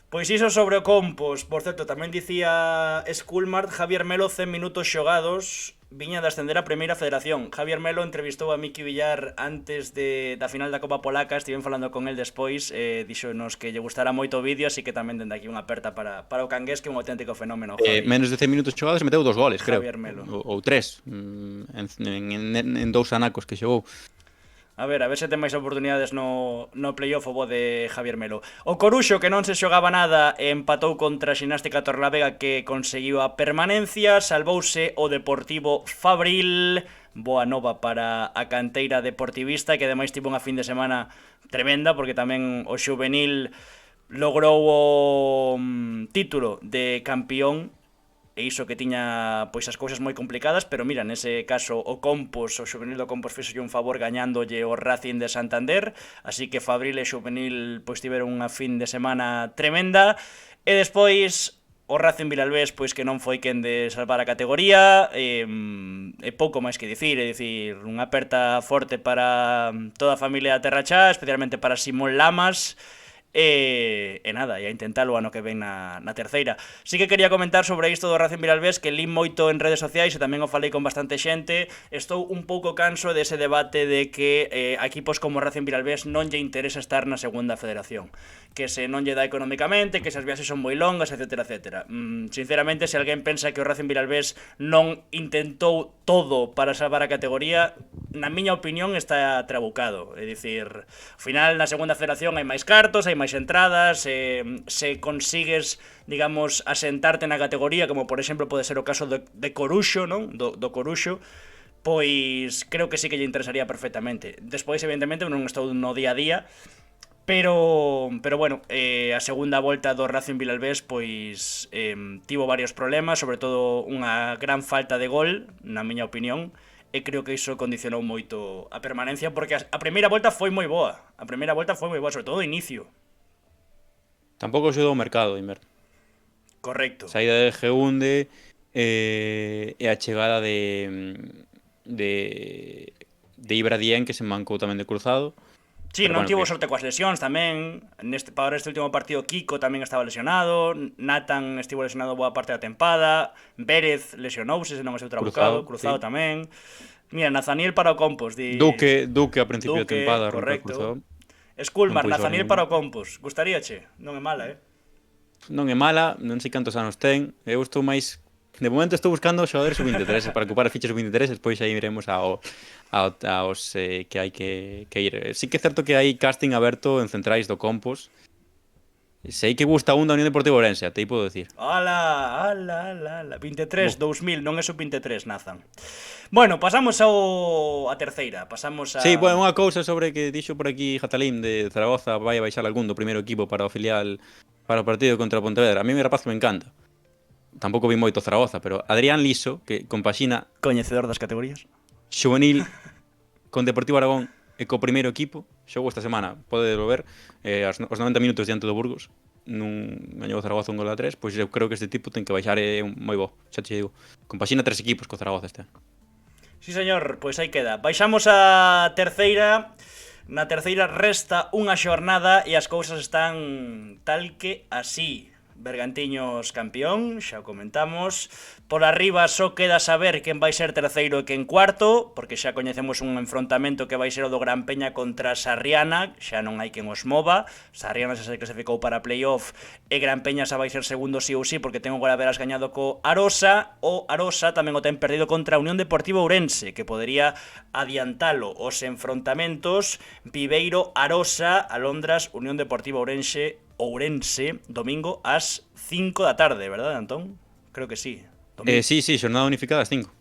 Pois iso sobre o Compos. Por certo, tamén dicía Skulmart, Javier Melo 100 minutos xogados, viña de ascender a Primeira Federación. Javier Melo entrevistou a Miki Villar antes da final da Copa Polaca, estiven falando con el despois, dixonos que lle gustara moito o vídeo, así que tamén dende aquí unha aperta para o Cangués, que é un auténtico fenómeno. Menos de 100 minutos xogados e meteu 2 goles, creo. Javier Melo. Ou 3, en 2 anacos que xogou. A ver se ten máis oportunidades no playoff o bo de Javier Melo. O Coruxo, que non se xogaba nada, empatou contra a Ximnástica Torrelavega, que conseguiu a permanencia. Salvouse o Deportivo Fabril. Boa nova para a canteira deportivista, que ademais tivo unha fin de semana tremenda, porque tamén o xuvenil logrou o título de campeón, e iso que tiña pois as cousas moi complicadas, pero mira, nese caso o Compos, o xuvenil do Compos fixolle un favor gañándolle o Racing de Santander, así que Fabril e xuvenil pois tiveron unha fin de semana tremenda, e despois o Racing Vilalbés pois que non foi quen de salvar a categoría, e pouco máis que dicir, é dicir, unha aperta forte para toda a familia da Terrachá, especialmente para Simón Lamas. E nada, e a intentalo ano que ven na terceira. Sí que quería comentar sobre isto do Racing Vilalbés, que li moito en redes sociais e tamén o falei con bastante xente. Estou un pouco canso dese debate de que a equipos como Racing Vilalbés non lle interesa estar na segunda federación, que se non lle dá económicamente, que se as viaxes son moi longas, etcétera, etcétera. Sinceramente, se alguén pensa que o Racing Vilalbés non intentou todo para salvar a categoría, na miña opinión está trabucado. É dicir, ao final na segunda federación hai máis cartos, hai máis entradas, se consigues, digamos, asentarte na categoría, como por exemplo pode ser o caso de Coruxo, non? Do Coruxo, pois creo que sí que lle interesaría perfectamente. Despois, evidentemente, non estou no día a día, pero bueno, a segunda volta do Racing Vilalbés pois tivo varios problemas, sobre todo unha gran falta de gol, na miña opinión, e creo que iso condicionou moito a permanencia, porque a primeira volta foi moi boa. A primeira volta foi moi boa, sobre todo o inicio. Tampouco axudou o mercado de inverno. Correcto. Saída de Geunde e a chegada de Ibra Dién, que se mancou tamén de cruzado. Sí, Pero non bueno, tivo que- sorte coas lesións tamén. Para este último partido Kiko tamén estaba lesionado, Nathan estivo lesionado boa parte da tempada, Vérez lesionouse, se non é seu trabucado, Cruzado sí. tamén. Mira, Nazaniel para o Compos di... Duque a principio de Duque, tempada arranca correcto. cruzado. Esculmar, Non puido Nazaniel xogar para o Compos. Gustaríache? Non é mala, Non é mala, non sei cantos anos ten. Eu estou máis... De momento estou buscando xogadores sub-23 para ocupar as fichas sub-23, despois aí iremos aos que hai que ir. Sí que é certo que hai casting aberto en centrais do Compos. Sei que gusta un da Unión Deportiva Ourense, te podo decir. Ala. 23, 2000, non é sub-23, Nazan. Bueno, pasamos a terceira. Pasamos a... Sí, bueno, unha cousa sobre que dixo por aquí Jatalín de Zaragoza vai a baixar algún do primeiro equipo para o filial para o partido contra o Pontevedra. A mí me rapaz que me encanta. Tampouco vi moito Zaragoza, pero Adrián Liso, que compaxina Coñecedor das categorías. xuvenil con Deportivo Aragón e co primeiro equipo, xogo esta semana, podedelo ver, aos 90 minutos diante do Burgos, gañou o Zaragoza 1-3, pois eu creo que este tipo ten que baixar moi bo, xa te digo. Compaxina 3 equipos co Zaragoza este ano. Sí, señor, pois aí queda. Baixamos a terceira. Na terceira resta unha xornada e as cousas están tal que así. Bergantiños campeón, xa o comentamos. Por arriba só queda saber quen vai ser terceiro e quen cuarto, porque xa coñecemos un enfrontamento que vai ser o do Gran Peña contra Sarriana, xa non hai quen os mova. Sarriana xa se clasificou para playoff e Gran Peña xa vai ser segundo sí ou sí, porque ten o Golaveras gañado co Arosa. O Arosa tamén o ten perdido contra a Unión Deportiva Ourense, que podería adiantalo os enfrontamentos. Viveiro, Arosa, Alondras, Unión Deportiva Ourense, domingo ás 5 da tarde, verdade, Antón? Creo que sí. Sí, xornada unificada ás 5.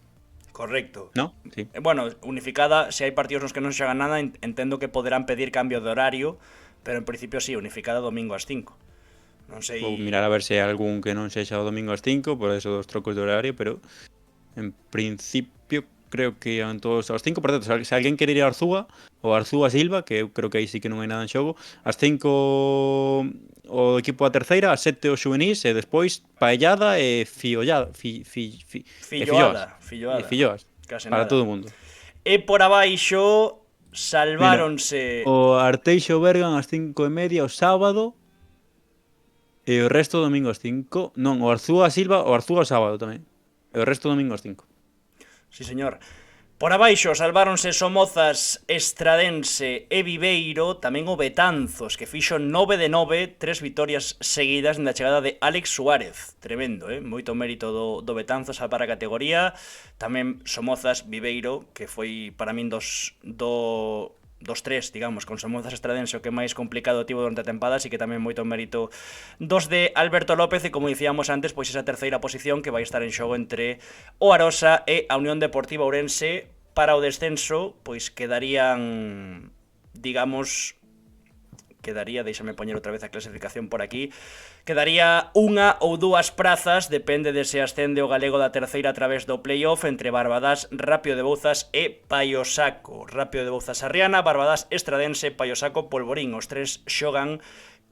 Correcto. ¿No? Sí. Bueno, unificada, se hai partidos nos que non se xogan nada, entendo que poderán pedir cambio de horario, pero en principio sí, unificada domingo ás 5. Non sei... Vou mirar a ver se hai algún que non sexa o domingo ás 5, por eso dos trocos de horario, pero en principio creo que en todos aos 5, por certo, se alguén quere ir a Arzúa, ou Arzúa Silva, que eu creo que aí sí que non hai nada en xogo, ás 5 o equipo a terceira, ás 7 o xuvenís, e despois paellada e filloada, Filloada. filloas, Case para nada. todo o mundo. E por abaixo salváronse... O Arteixo Bergan ás 5:30 o sábado, e o resto o domingo ás 5. Non, o Arzúa Silva, o Arzúa o sábado tamén. E o resto o domingo ás 5. Sí, señor. Por abaixo salváronse Somozas, Estradense e Viveiro, tamén o Betanzos, que fixo 9 de 9, 3 vitorias seguidas na chegada de Álex Suárez. Tremendo, moito mérito do Betanzos a para a categoría. Tamén Somozas, Viveiro, que foi para min dos tres, digamos, con Somozas Estradense o que máis complicado tivo durante a tempada, así que tamén moito mérito dos de Alberto López, e como dicíamos antes, pois esa terceira posición que vai estar en xogo entre o Arosa e a Unión Deportiva Ourense. Para o descenso, pois quedarían, digamos, deixame poñer outra vez a clasificación por aquí, quedaría unha ou dúas prazas, depende de se ascende o galego da terceira a través do playoff, entre Barbadás, Rapio de Bouzas e Paiosaco. Rapio de Bouzas Sarriana, Barbadás Estradense, Paiosaco Polvorín. Os tres xogan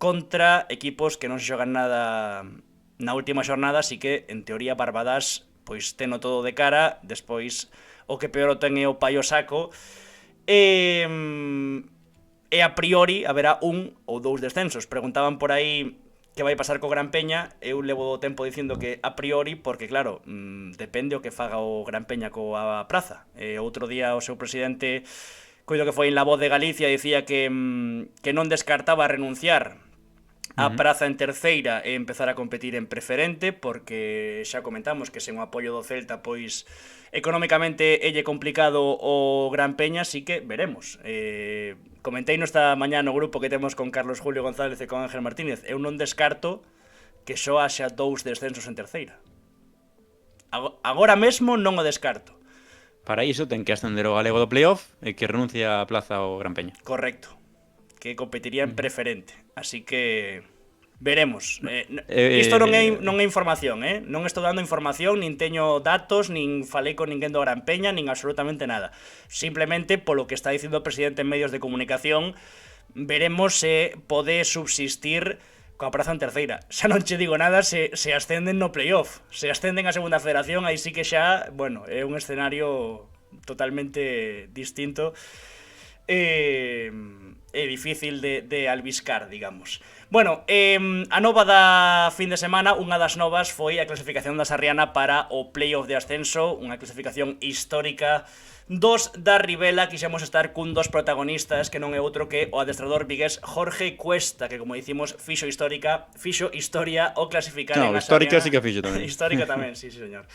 contra equipos que non se xogan nada na última xornada, así que, en teoría, Barbadás pois teno todo de cara, despois o que peor o ten é o Paiosaco, e a priori haberá un ou dous descensos. Preguntaban por aí que vai pasar co Gran Peña, eu levo tempo dicindo que a priori, porque claro, depende o que faga o Gran Peña coa praza. Outro día o seu presidente, coido que foi en La Voz de Galicia, dicía que non descartaba renunciar a praza en terceira e empezar a competir en preferente, porque xa comentamos que sen o apoio do Celta, pois económicamente é complicado o Gran Peña, así que veremos. Comentei esta mañá no grupo que temos con Carlos Julio González e con Ángel Martínez, eu non descarto que só haxa 2 descensos en terceira. Agora mesmo non o descarto, Para iso ten que ascender o galego do playoff e que renuncia a plaza ao Gran Peña. Correcto. Que competiría en preferente. Así que veremos. Isto non é información, non estou dando información, nin teño datos, nin falei con ninguén do Gran Peña, nin absolutamente nada. Simplemente, polo que está dicindo o presidente en medios de comunicación, veremos se pode subsistir coa praza en terceira. Xa non che digo nada se ascenden no playoff. Se ascenden a segunda federación, aí sí que xa, bueno, é un escenario totalmente distinto e difícil de albiscar, digamos. Bueno, a nova da fin de semana, unha das novas foi a clasificación da Sarriana para o playoff de ascenso, unha clasificación histórica dos da Ribela. Quixemos estar cun dos protagonistas que non é outro que o adestrador vigués Jorge Cuesta, que como dicimos fixo historia o clasificar en a histórica Sarriana. Sí que fixo tamén. Histórica tamén, sí, señor.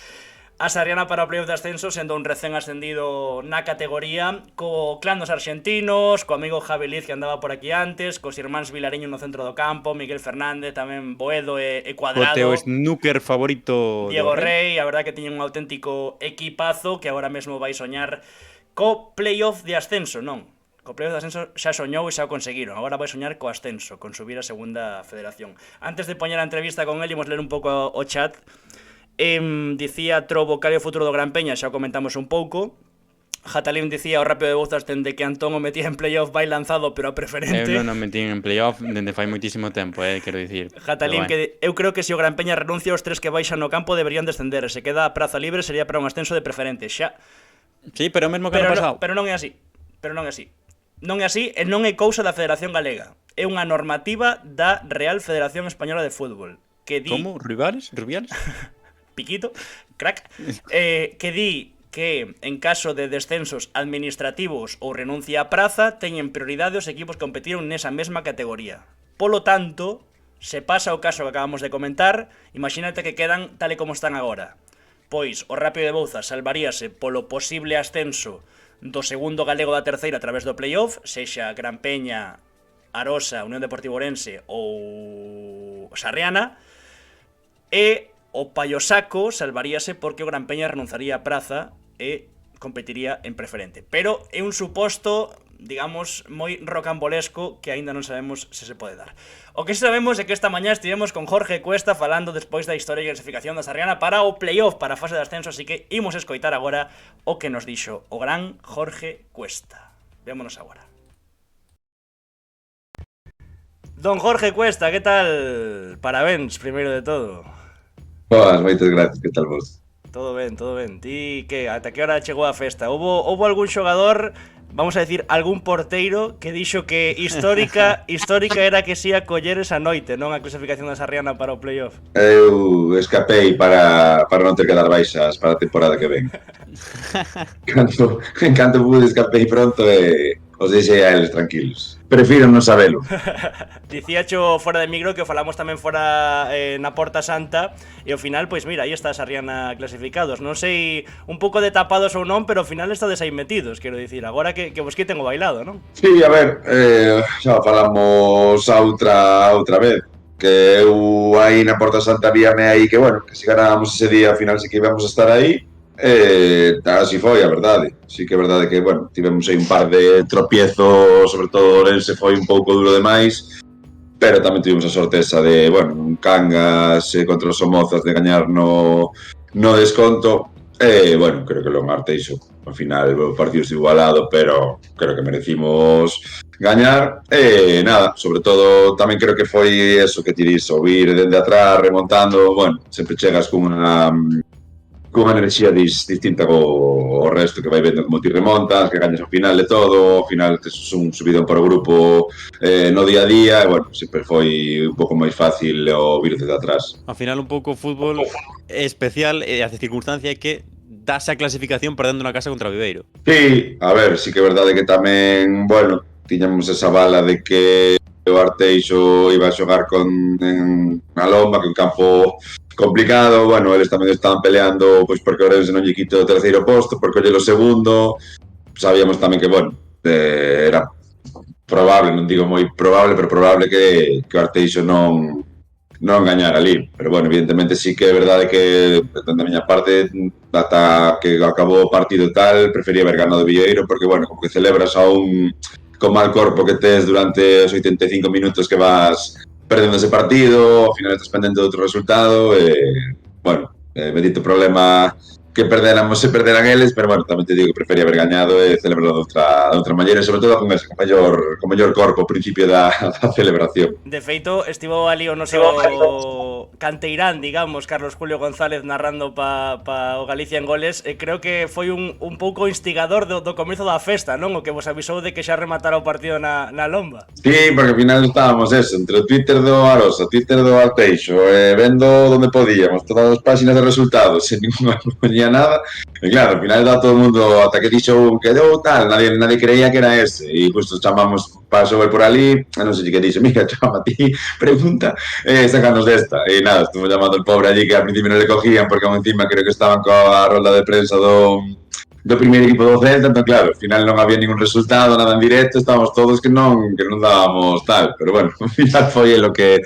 A Sarriana para o playoff de ascenso, sendo un recén ascendido na categoría, co clan dos argentinos, co amigo Javi Liz que andaba por aquí antes, cos irmáns Vilariño no centro do campo, Miguel Fernández, tamén Boedo e Cuadrado. O teu snooker favorito Diego Rey, a verdad que tiña un auténtico equipazo que agora mesmo vai soñar co playoff de ascenso, non? Co playoff de ascenso xa soñou e xa o conseguiron. Agora vai soñar co ascenso, con subir a segunda federación. Antes de poñer a entrevista con él, imos ler un pouco o chat. Dicía Trobo Calio futuro do Gran Peña, xa o comentamos un pouco. Jatalim dicía o Rápido de Bouzas dende que Antón o metía en playoff vai lanzado pero a preferente. Eu non metí en playoff dende fai moitísimo tempo, quero dicir. Jatalim que eu creo que se o Gran Peña renuncia aos tres que baixan no campo deberían descender. Se queda a praza libre sería para un ascenso de preferente, xa. Sí, pero mesmo que ano pasado. Pero non é así. Non é así e non é cousa da Federación Galega. É unha normativa da Real Federación Española de Fútbol que di... Como? Rubiales? Piquito, crack, que di que en caso de descensos administrativos ou renuncia a praza teñen prioridade os equipos que competiron nesa mesma categoría. Polo tanto, se pasa o caso que acabamos de comentar, imagínate que quedan tal e como están agora. Pois o Rápido de Bouzas salvaríase polo posible ascenso do segundo galego da terceira a través do playoff, sexa Gran Peña, Arosa, Unión Deportiva Ourense ou Sarriana, e o Paiosaco salvaríase porque o Gran Peña renunciaría a praza e competiría en preferente. Pero é un suposto, digamos, moi rocambolesco que aínda non sabemos se se pode dar. O que sabemos é que esta mañá estivemos con Jorge Cuesta falando despois da historia e clasificación da Sarriana para o playoff, para a fase de ascenso, así que imos escoitar agora o que nos dixo o gran Jorge Cuesta. Vémonos agora. Don Jorge Cuesta, que tal? Parabéns, primeiro de todo. Boas, moitas gracias, que tal vos? Todo ben. Ti que ata que hora chegou a festa? Houbo algún xogador, vamos a decir, algún porteiro que dixo que histórica era que si a coller esa noite, non a clasificación da Sarriana para o playoff? Eu escapei para non ter que dar baixas para a temporada que ven. Canto pude escapei pronto e os deixei a eles tranquilos. Prefiro non sabelo. Dicíacho fora de micro que o falamos tamén fora na Porta Santa e ao final, pois mira, aí está a Sarriana clasificados. Non sei un pouco de tapados ou non, pero ao final estades aí metidos, quero dicir, agora que vos quiten o bailado, non? Sí, a ver, xa falamos outra vez. Que eu aí na Porta Santa víame aí que, bueno, que se ganábamos ese día, ao final sí que íbamos a estar aí. Así foi, a verdade. Sí que é verdade que, bueno, tivemos aí un par de tropiezos, sobre todo Ourense foi un pouco duro demais, pero tamén tivemos a sorte esa de, bueno, un Cangas contra os Somozas de gañar no desconto. Bueno, creo que lo Arteixo, ao final o partido estivo igualado, pero creo que merecimos gañar. Nada, sobre todo tamén creo que foi eso que ti dis, o vir dende atrás remontando, bueno, sempre chegas cunha enerxía distinta co resto que vai vendo como ti remontas, que gañas ao final de todo, ao final tes un subidón para o grupo no día a día, e, bueno, sempre foi un pouco máis fácil o vir desde atrás. Ao final un pouco o fútbol é especial e a circunstancia é que dase a clasificación perdendo na casa contra o Viveiro. Sí, a ver, sí que é verdade que tamén, bueno, tiñamos esa bala de que o Arteixo iba a xogar en a Lomba, que é un campo complicado, bueno, eles tamén estaban peleando pois porque o Ourense non lle quito o terceiro posto, porque lle o segundo. Sabíamos tamén que, bueno, era probable, non digo moi probable, pero probable que o Arteixo non non gañar ali. Pero bueno, evidentemente sí que é verdade que da miña parte ata que acabou o partido e tal, prefería haber ganado Vieiro porque bueno, como que celebras a un co mal corpo que tes durante os 85 minutos que vas perdendo ese partido, ao final estás pendente de outro resultado bueno, bendito problema que perderamos se perderan eles, pero bueno, tamén te digo que prefería haber gañado e celebrado de outra maneira, sobre todo con ese, con mellor corpo ao principio da celebración. De feito, estivo ali o noso canteirán, digamos, Carlos Julio González narrando pa o Galicia en goles, e creo que foi un pouco instigador do comezo da festa, non? O que vos avisou de que xa rematara o partido na lomba. Sí, porque ao final estábamos eso, entre o Twitter do Arosa, o Twitter do Alteixo, vendo onde podíamos, todas as páxinas de resultados, sen ninguna ponía nada, e claro, ao final dá todo o mundo, ata que dixo un quedou tal, nadie creía que era ese, e justo chamamos, pasou el por ali, non sei que dixo, mira, chama ti, pregunta, sacanos desta, e nada, estuvo llamando el pobre allí que al principio non le cogían, porque encima creo que estaban coa rolda de prensa do primeiro equipo do Celta, entón claro, ao final non había ningún resultado, nada en directo, estábamos todos que non dábamos tal, pero bueno, ao final foi o que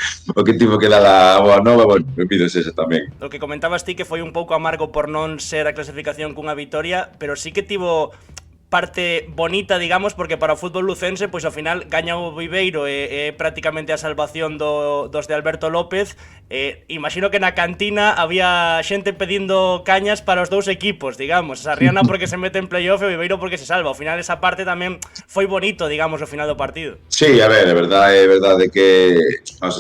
tivo que dar a boa nova, bueno, pides ese tamén. O que comentabas ti que foi un pouco amargo por non ser a clasificación cunha vitoria, pero sí que tivo parte bonita, digamos, porque para o fútbol lucense, pois ao final gaña o Viveiro e prácticamente a salvación dos de Alberto López. Imagino que na cantina había xente pedindo cañas para os dous equipos, digamos, a Rihanna porque se mete en playoff e o Viveiro porque se salva. Ao final esa parte tamén foi bonito, digamos, ao final do partido. Sí, a ver, é verdade que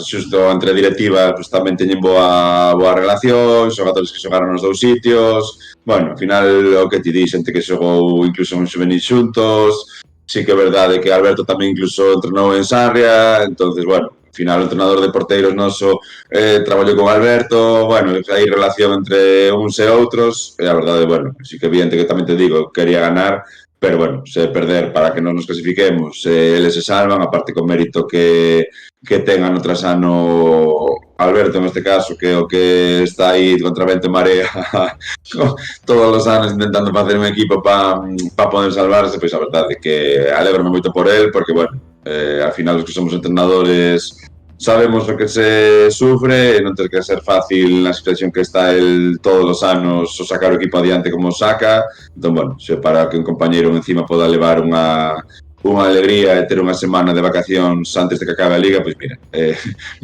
xusto entre a directiva pues, tamén teñen boa relación, xogadores que xogaron nos dous sitios. Bueno, ao final o que ti di, xente que xogou incluso en xuvenil xuntos, sí que é verdade que Alberto tamén incluso entrenou en Sarria, entonces, bueno, ao final o entrenador de porteiros noso traballou con Alberto, bueno, hai relación entre uns e outros, e a verdade, bueno, sí que é evidente que tamén te digo, quería ganar, pero bueno, se perder para que non nos clasifiquemos, eles se salvan, aparte con mérito que ten ano tras ano Alberto neste caso, que o que está aí contra vento e marea todos os anos intentando facer un equipo para poder salvarse, pois a verdade é que alégrome moito por el, porque bueno, al final os que somos entrenadores sabemos o que se sufre e non ten que ser fácil na situación que está el todos os anos o sacar o equipo adiante como o saca. Entón, bueno, se para que un compañeiro encima poda levar unha alegría e ter unha semana de vacacións antes de que acabe a Liga, pois mira,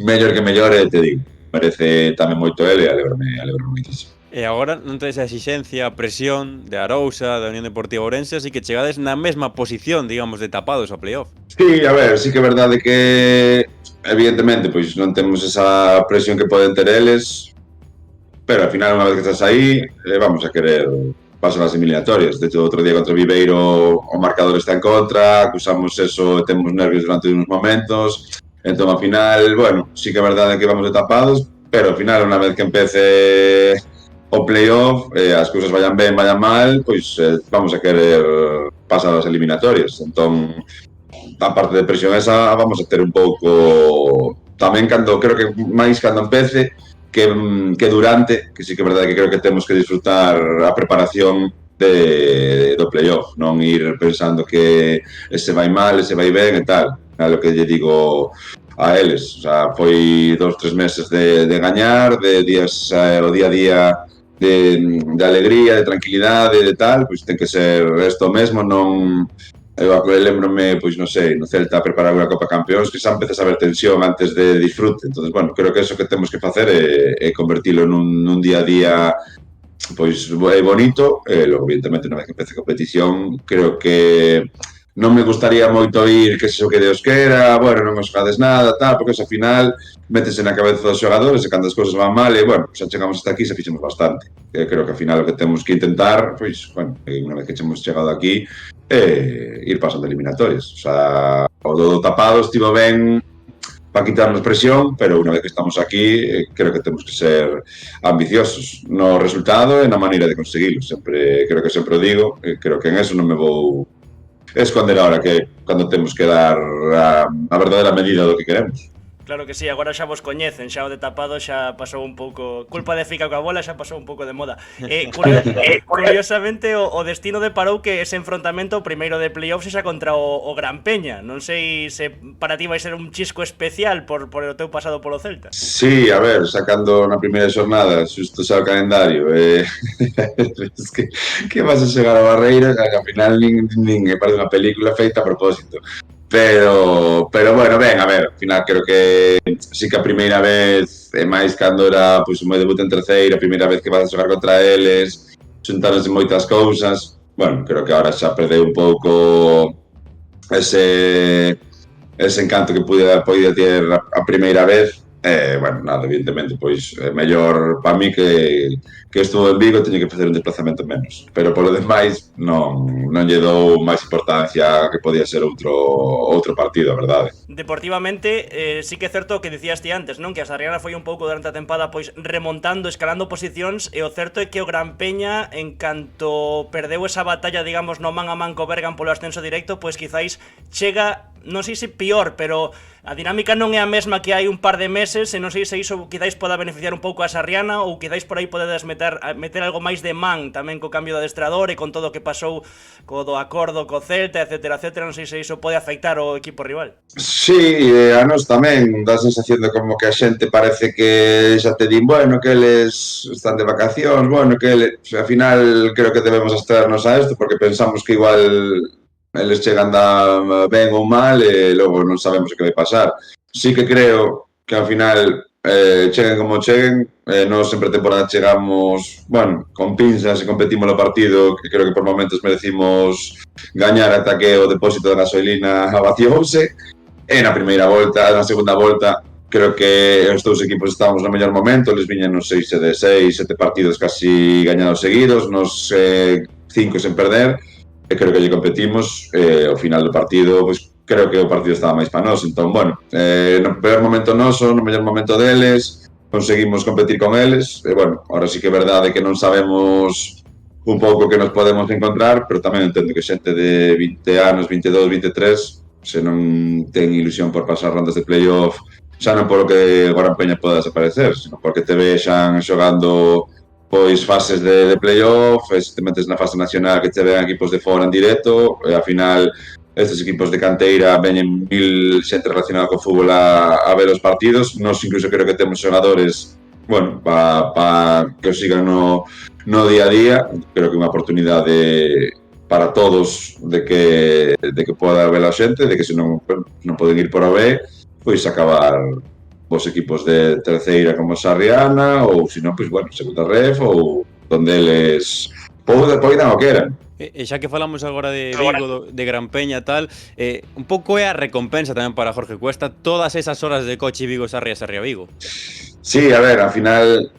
mellor que mellor, te digo, merece tamén moito ele e alegrome moitísimo. E agora non tedes a exixencia, a presión de Arousa, da Unión Deportiva Ourense, así que chegades na mesma posición, digamos, de tapados ao playoff. Sí, a ver, sí que é verdade que evidentemente pois non temos esa presión que poden ter eles, pero ao final unha vez que estás aí vamos a querer pasar as eliminatorias. De hecho, outro día contra o Viveiro o marcador está en contra, acusamos eso e temos nervios durante uns momentos, entón ao final, bueno, sí que é verdade que vamos de tapados, pero ao final unha vez que empece o playoff, as cousas vayan ben, vayan mal, pois vamos a querer pasar as eliminatorias. Entón, a parte de presión esa, vamos a ter un pouco tamén cando, creo que máis cando empece que durante, que sí que é verdade que creo que temos que disfrutar a preparación do playoff, non ir pensando que ese vai mal, ese vai ben e tal. É o que lle digo a eles, o sea, foi 2-3 meses de gañar, de días, o día a día de alegría, de tranquilidade, de tal, pois ten que ser isto mesmo, non... Eu lembrome, pois non sei, no Celta a preparar unha Copa Campeóns que xa empezas a ver tensión antes de disfrute. Entonces, bueno, creo que eso que temos que facer é convertilo nun día a día pois bonito, e logo, evidentemente, unha vez que empece a competición, creo que non me gustaría moito ir que se o que Deus quera, bueno, non os jades nada, tal, porque ao final métese na cabeza dos xogadores e cando as cousas van mal, e bueno, xa chegamos hasta aquí, xa fixemos bastante. Creo que ao final o que temos que intentar, pois, bueno, unha vez que hemos chegado aquí, ir pasando eliminatorias. O sea, o do tapado estivo ben para quitarnos presión, pero unha vez que estamos aquí, creo que temos que ser ambiciosos no resultado e na maneira de conseguilo. Creo que sempre o digo, creo que en eso non me vou esconder ahora, que cando temos que dar a verdadeira medida do que queremos. Claro que sí, agora xa vos coñecen, xa o de tapado xa pasou un pouco, culpa de Fica coa bola xa pasou un pouco de moda. Curiosamente o destino deparou que ese enfrontamento o primeiro de playoffs xa contra o Gran Peña. Non sei se para ti vai ser un chisco especial por o teu pasado polo Celta. Sí, a ver, sacando na primeira xornada, xusto xa o calendario, es que vas a chegar a Barreira, que ao final nin parece unha película feita a propósito. Pero bueno, ben, a ver, ao final creo que sí que a primeira vez, e máis cando era pois, o meu debut en terceira, a primeira vez que vas a xogar contra eles, xuntáronse moitas cousas. Bueno, creo que agora xa perdeu un pouco ese encanto que podía ter a primeira vez. Bueno, nada, evidentemente, pois é mellor para mí que estuvo en Vigo, teño que facer un desplazamento menos. Pero polo demais, non lle dou máis importancia que podía ser outro partido, a verdade. Deportivamente, sí que é certo o que dicías ti antes, non? Que a Sarriana foi un pouco durante a tempada pois remontando, escalando posicións, e o certo é que o Gran Peña, en canto perdeu esa batalla, digamos, no man a man co Bergan polo ascenso directo, pois quizáis chega, non sei se pior, pero a dinámica non é a mesma que hai un par de meses, e non sei se iso quizáis poda beneficiar un pouco a Sarriana, ou quizáis por aí podedes meter algo máis de man tamén co cambio de adestrador e con todo o que pasou co do acordo co Celta, etcétera, etcétera. Non sei se iso pode afectar ao equipo rival. Sí, a nós tamén dá a sensación de como que a xente parece que xa te din, bueno, que eles están de vacacións, bueno, que eles, ao final creo que debemos estarnos a isto porque pensamos que igual eles chegan ben ou mal e logo non sabemos o que vai pasar. Sí que creo que ao final cheguen como cheguen, nós en pretemporada chegamos, bueno, con pinzas e competimos no partido que creo que por momentos merecimos gañar ata que o depósito de gasolina vaciouse. E na primeira volta, na segunda volta, creo que os dous equipos estábamos no mellor momento, eles viñan nos 7 partidos casi gañados seguidos, nos 5 sen perder, e creo que lle competimos, ao final do partido, pois creo que o partido estaba máis para nós, entón, bueno, no peor momento noso, no mellor momento deles, conseguimos competir con eles, e bueno, ahora sí que é verdade que non sabemos un pouco que nos podemos encontrar, pero tamén entendo que xente de 20 anos, 22, 23, se non ten ilusión por pasar rondas de playoff, xa non polo que Gran Peña poda desaparecer, sino porque te vexan xogando pois fases de playoff, e se te metes na fase nacional que te vean equipos de fora en directo, e ao final estes equipos de canteira veñen mil xente relacionada co fútbol a ver os partidos. Nos incluso creo que temos xogadores, bueno, para que os sigan no día a día. Creo que é unha oportunidade para todos de que poda ver a xente, de que se non poden ir por a B, pois acabar os equipos de terceira como Sarriana, ou se non, pois, bueno, segunda ref, ou donde eles poidan o que eran. E xa que falamos agora de Vigo, de Gran Peña e tal, un pouco é a recompensa tamén para Jorge Cuesta todas esas horas de coche Vigo-Sarria-Sarria-Vigo. Sí, a ver, ao final,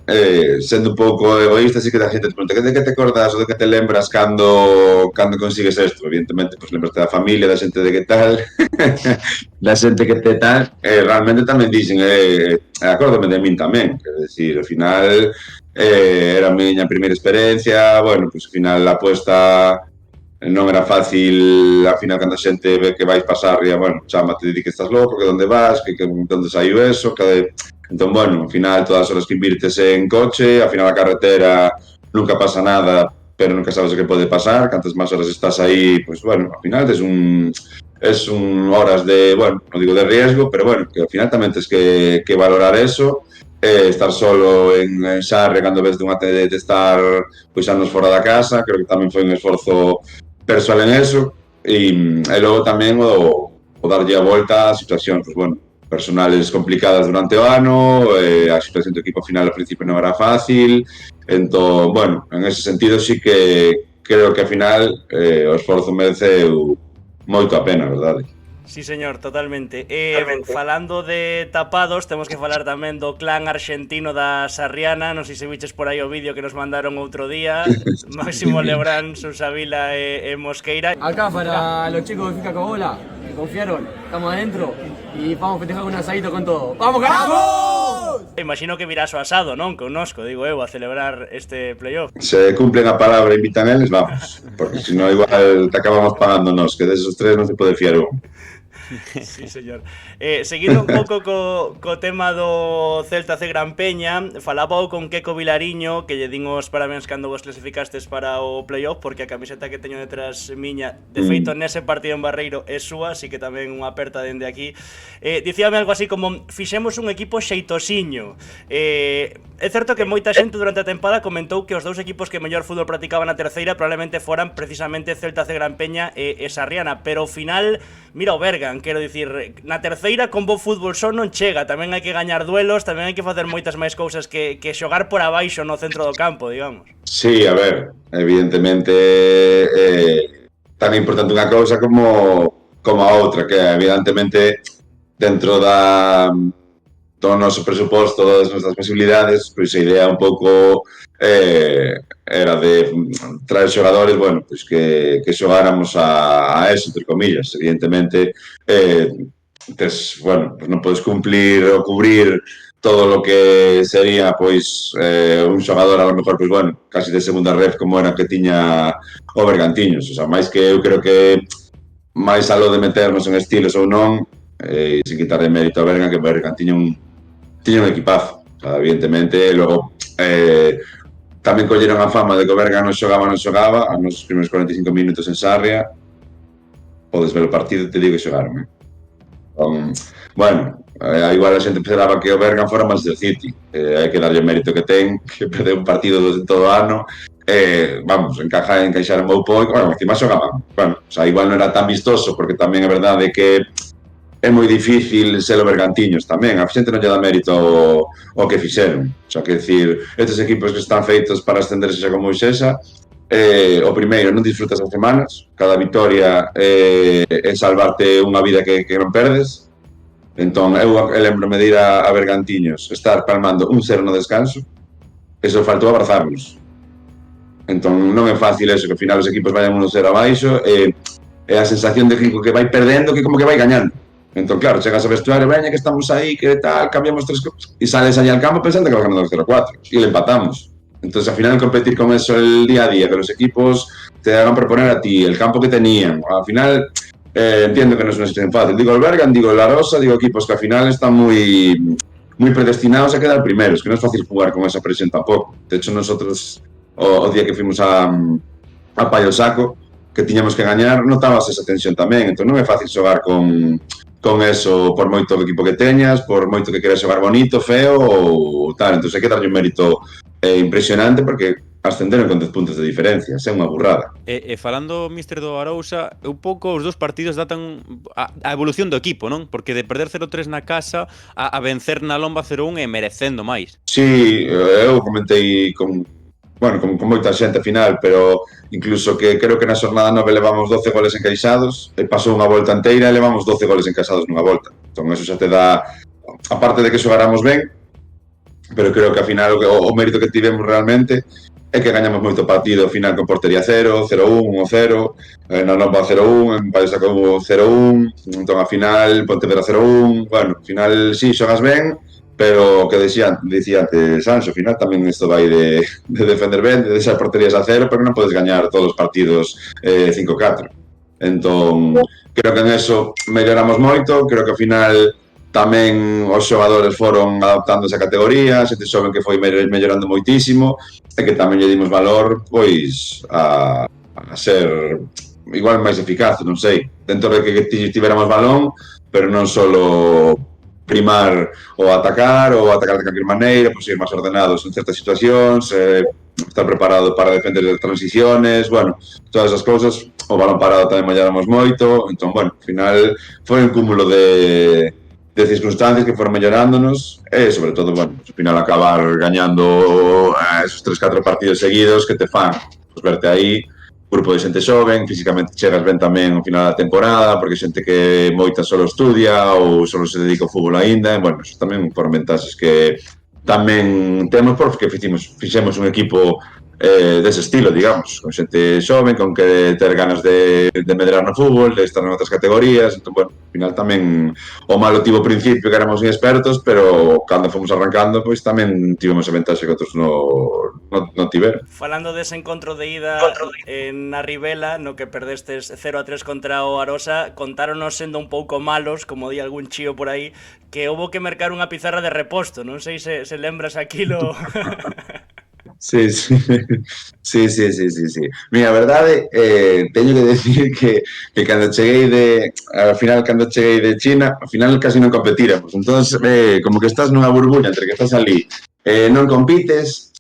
sendo un pouco egoísta, sí que a xente te pregunta de que te acordas ou de que te lembras cando consigues isto. Evidentemente, pues, lembraste da familia, da xente de que tal, da xente que te tal, realmente tamén dixen, acórdame de min tamén, quer decir, ao final era a miña primeira experiencia, bueno, pues ao final a apuesta non era fácil, ao final cando a xente ve que vais pasar, bueno, chámate, di que estás loco, que onde vas, que onde saiu eso, entón, bueno, ao final todas as horas que invirtes en coche, ao final a carretera nunca pasa nada, pero nunca sabes o que pode pasar, cantas máis horas estás aí, pues bueno, ao final es horas de, bueno, non digo de riesgo, pero bueno, que ao final tamén tens que valorar eso, estar solo en Sarre cando ves de estar pois anos fora da casa, creo que tamén foi un esforzo persoal en eso, e logo tamén o darlle a volta a situacións, pues bueno, personales complicadas durante o ano, a situación do equipo final ao principio non era fácil, entón, bueno, en ese sentido sí que creo que ao final o esforzo mereceu moito a pena, verdade? Sí, señor, totalmente. Falando de tapados, temos que falar tamén do clan argentino da Sarriana. Non sei se viches por aí o vídeo que nos mandaron outro día. Máximo Lebrán, Susavila e Mosqueira. Acá para los chicos de Fica Cobola, que confiaron, estamos adentro y vamos a festejar un asadito con todo. ¡Vamos, carajo! Imagino que virás o asado, non? Connosco, digo eu, a celebrar este playoff. Se cumplen a palabra e invitan eles, vamos. Porque se non igual te acabamos pagándonos, que desos tres non se pode fiar un. Sí, señor. Seguindo un pouco co tema do Celta C Gran Peña, falaba con Queco Vilariño, que lle din os parabéns cando vos clasificastes para o playoff, porque a camiseta que teño detrás miña, de feito nese partido en Barreiro, é súa, así que tamén unha aperta dende aquí. Dicíame algo así como, fixemos un equipo xeitosiño. É certo que moita xente durante a tempada comentou que os dous equipos que mellor fútbol practicaban na terceira probablemente foran precisamente Celta C Gran Peña e Sarriana, pero ao final, mira o Bergan, quero dicir, na terceira con bo fútbol só non chega, tamén hai que gañar duelos, tamén hai que facer moitas máis cousas que xogar por abaixo no centro do campo, digamos. Sí, a ver, evidentemente tan importante unha cousa como a outra, que evidentemente dentro do noso presuposto, das nosas posibilidades, pois a idea un pouco era de traer xogadores, bueno, pois que xogáramos a eso, entre comillas. Evidentemente, bueno, pues non podes cumplir ou cubrir todo lo que sería, pois, un xogador a lo mejor, pois, bueno, casi de segunda ref como era que tiña o Bergantiños. O sea, máis que eu creo que máis algo de meternos en estilos ou non, sin quitar de mérito a Bergan, que Bergan tiña un equipazo. O sea, evidentemente, logo tamén colleron a fama de que o Bergan non xogaba a nos primeiros 45 minutos en Sarria. Podes ver o partido e te digo que xogaron, bueno, igual a xente esperaba que o Bergan fora Manchester City, hai que darlle o mérito que ten, que perdeu un partido de todo o ano, vamos, encaixar en Moupó e, bueno, encima xogaban, bueno, o sea, igual non era tan vistoso, porque tamén é verdade que é moi difícil ser o Bergantiños tamén, a xente non lle dá mérito ao que fixeron, o sea, que decir, estes equipos que están feitos para ascenderse xa como Xesa, o primeiro, non disfrutas as semanas, cada vitoria é salvarte unha vida que non perdes. Entón, eu lembro-me de ir a Bergantiños, estar palmando un 0 no descanso, e só faltou abrazarnos. Entón, non é fácil eso, que ao final os equipos vayan 1-0 abaixo, e a sensación de que vai perdendo, que como que vai gañando. Entón, claro, chegas ao vestuario, veña que estamos aí, que tal, cambiamos 3 cosas, e sales aí al campo pensando que vas ganando 0-4, e le empatamos. Entonces, al final, competir con eso el día a día, que los equipos te hagan proponer a ti, el campo que tenían, al final, entiendo que no es una situación fácil. Digo el Bergan, digo la Rosa, digo equipos que al final están muy predestinados a quedar primeros, que no es fácil jugar con esa presión tampoco. De hecho, nosotros, o día que fuimos a Paio Saco, que tiñamos que gañar, notabas esa tensión tamén. Entón, non é fácil xogar con eso, por moito equipo que teñas, por moito que queres xogar bonito, feo ou tal. Entón, hai que darlle un mérito impresionante, porque ascenderon con 10 puntos de diferencia, é unha burrada. Falando, mister, do Arousa, un pouco os dos partidos datan a evolución do equipo, non? Porque de perder 0-3 na casa a vencer na Lomba 0-1 e merecendo máis. Sí, eu comentei con moita xente final, pero incluso que creo que na xornada 9 levamos 12 goles encaixados, e pasou unha volta inteira e levamos 12 goles encaixados nunha volta. Entón, eso xa te dá, aparte de que xogáramos ben, pero creo que ao final o mérito que tivemos realmente é que gañamos moito partido ao final con portería 0, 0-1, 1-0, na Nova 0-1, en Paio Saco 0-1, entón ao final Pontevedra 0-1, bueno, ao final sí, xogas ben, pero o que dicía antes Sancho, ao final tamén isto vai de defender ben, de deixar porterías a 0, pero non podes gañar todos os partidos 5-4. Entón, creo que en eso melloramos moito, creo que ao final tamén os xogadores foron adaptando esa categoría, a xente xoven que foi mellorando moitísimo, e que tamén lle dimos valor, pois, a ser igual máis eficaz, non sei, dentro de que tivéramos balón, pero non solo primar ou atacar de calquer maneira, pois ir máis ordenados en certas situacións, estar preparado para defender transiciones, bueno, todas as cousas, o balón parado tamén melloramos moito, entón, bueno, ao final foi un cúmulo de circunstancias que foron mellorándonos e, sobre todo, bueno, ao final acabar gañando esos 3-4 partidos seguidos que te fan pues, verte aí, grupo de xente xoven, físicamente chegas ben tamén ao final da temporada, porque xente que moita solo estudia ou solo se dedica ao fútbol aínda, e, bueno, eso tamén foron ventaxes que tamén temos porque fixemos un equipo dese estilo, digamos, con xente xoven, con que ter ganas de medrar no fútbol, de estar en outras categorías. Entón, bueno, ao final tamén o malo tivo ao principio que éramos inexpertos, pero cando fomos arrancando, pois tamén tivemos a ventaxe que outros non tiveron. Falando dese encontro de ida na Ribela, no que perdestes 0-3 contra o Arosa, contáronos sendo un pouco malos, como di algún chío por aí, que houbo que mercar unha pizarra de reposto. Non sei se lembras aquilo. Sí. Mira, a verdade, teño que decir que cando cheguei cando cheguei de China, ao final casi non competíramos. Entón, como que estás nunha burbulla entre que estás ali, non compites,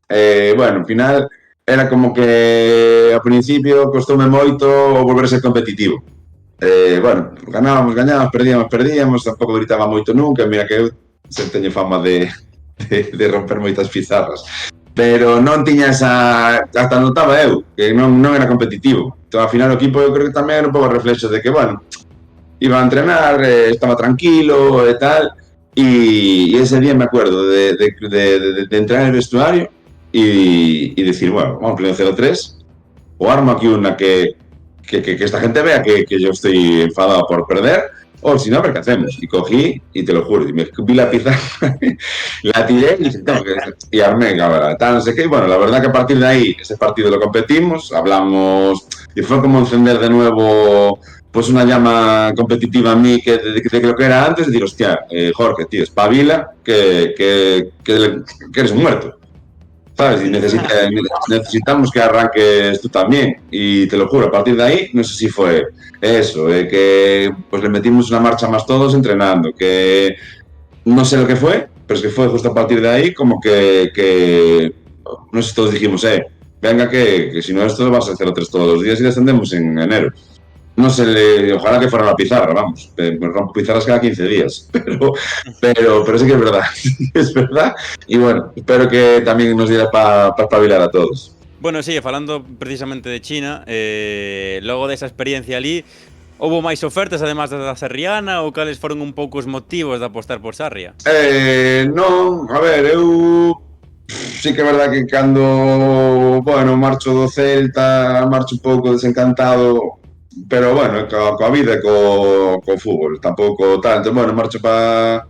bueno, ao final era como que ao principio costoume moito volver a ser competitivo. Bueno, ganábamos, perdíamos, tampouco gritaba moito nunca, mira que eu teño fama de romper moitas pizarras. Pero non tiña esa... Hasta notaba eu, que non era competitivo. Entón, ao final, o equipo eu creo que tamén era un pouco reflexo de que, bueno, iba a entrenar, estaba tranquilo e tal, e ese día me acuerdo de entrar en el vestuario e decir, bueno, vamos a poner 0-3, o armo aquí una que esta gente vea que yo estoy enfadado por perder, o si no, a ver qué hacemos. Y cogí, y te lo juro, y me vi la pizarra, la tiré y dije, tengo que... Y armé, cabrón, tal, no sé qué. Y bueno, la verdad que a partir de ahí, ese partido lo competimos, hablamos, y fue como encender de nuevo pues una llama competitiva en mí de lo que era antes, de decir, hostia, Jorge, tío, espabila, que eres un muerto. ¿Sabes? Y necesitamos que arranques tú también. Y te lo juro, a partir de ahí, no sé si fue eso, que pues le metimos una marcha más todos entrenando, que no sé lo que fue, pero es que fue justo a partir de ahí como que no sé, todos dijimos, venga que si no esto vas a hacer 0-3 todos los días y descendemos en enero. No sé, ojalá que fuera la pizarra, vamos, me rompo pizarras cada 15 días, pero sí que es verdad, es verdad, y bueno, espero que también nos diera para espabilar a todos. Bueno, sí, falando precisamente de China, logo desa experiencia ali, houbo máis ofertas además da Sarriana ou cales foron un pouco os motivos de apostar por Sarria? Non, a ver, eu sí que é verdad que cando, bueno, marcho do Celta, marcho un pouco desencantado, pero bueno, coa vida e co fútbol, tampouco tal. Entón, bueno, marcho pa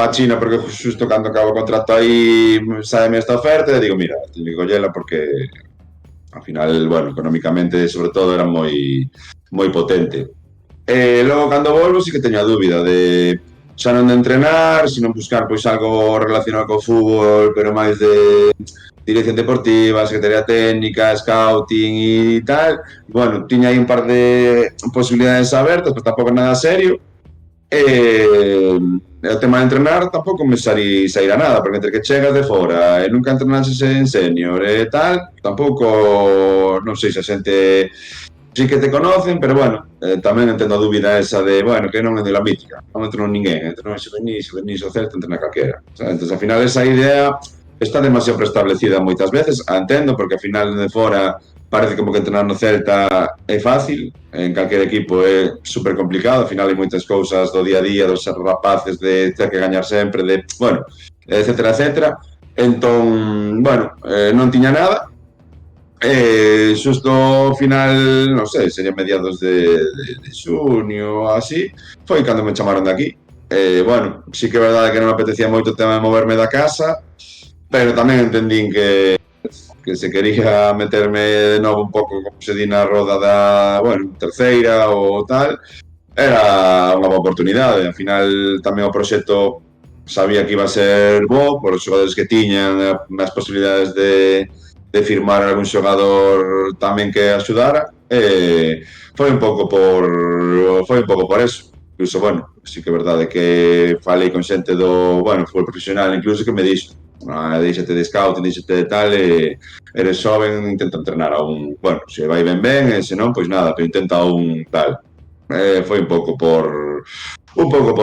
China porque xusto cando acabo o contrato aí saeme esta oferta e digo, mira, teño que collela porque ao final, bueno, económicamente sobre todo era moi potente. Logo cando volvo sí que teño a dúbida de xa non de entrenar, sino buscar pois algo relacionado co fútbol, pero máis de dirección deportiva, secretaría técnica, scouting e tal. Bueno, tiña aí un par de posibilidades abertas, pero tampouco nada serio. O tema de entrenar tampouco me sairá nada, porque entre que chegas de fora e nunca entrenases en senior e tal, tampouco, non sei se a xente sí que te conocen, pero bueno, tamén entendo a dúbida esa de, bueno, que non é de la mítica, non entrenou ninguén, entrenou en Xuvenís o Celta, entrena calquera. O sea, entón, ao final, esa idea está demasiado preestablecida moitas veces, a entendo, porque ao final de fora parece como que entrenar no Celta é fácil, en calquer equipo é super complicado, ao final hai moitas cousas do día a día, dos rapaces, de ter que gañar sempre, de, bueno, etcétera, etcétera. Entón, bueno, non tiña nada, xusto ao final, non sei, sería mediados de xunio ou así, foi cando me chamaron de aquí. Bueno, sí que é verdade que non me apetecía moito o tema de moverme da casa, pero tamén entendín que se quería meterme de novo un pouco, como se di na roda da, bueno, terceira ou tal, era unha boa oportunidade. Ao final tamén o proxecto sabía que iba a ser bo, por os xogadores que tiñan, as posibilidades de firmar algún xogador tamén que axudara, foi un pouco por eso. Incluso, bueno, sí que é verdade que falei con xente do, bueno, fútbol profesional, incluso que me dixo, deixate de scouting, deixate de tal, eres xoven, intenta entrenar a un, bueno, se vai ben, e se non, pois nada, pero intenta a un tal. Foi un pouco por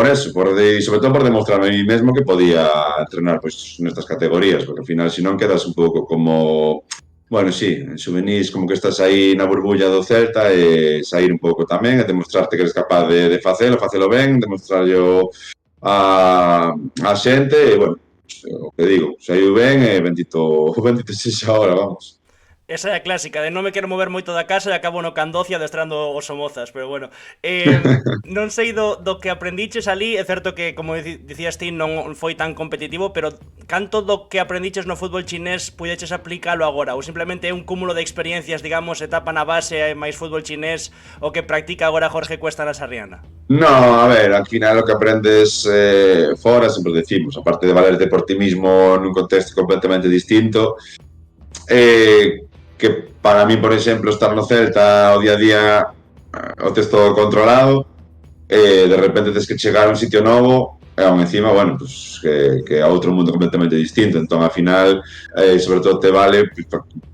eso, e sobre todo por demostrarme a mí mesmo que podía entrenar pois nestas categorías, porque ao final, se non, quedas un pouco como, bueno, sí, en xuvenís como que estás aí na burbulla do Celta e sair un pouco tamén e demostrarte que eres capaz de facelo ben, demostrarlo a xente e, bueno, o que digo, saiu ben e bendito sexa ahora, vamos. Esa é a clásica, de non me quero mover moito da casa e acabo no Candocia adestrando os Somozas, pero bueno. Non sei do que aprendiches ali, é certo que, como dicías ti, non foi tan competitivo, pero canto do que aprendiches no fútbol chinés puideches aplicalo agora? Ou simplemente é un cúmulo de experiencias, digamos, etapa na base e máis fútbol chinés o que practica agora Jorge Cuesta na Sarriana? No, a ver, al final lo que aprendes fora, sempre decimos, aparte de valerte por ti mismo nun contexto completamente distinto, que para mí, por exemplo, estar no Celta o día a día o tes todo controlado, de repente tens que chegar a un sitio novo e aún encima, bueno, pues que a outro mundo completamente distinto. Entón, ao final, sobre todo te vale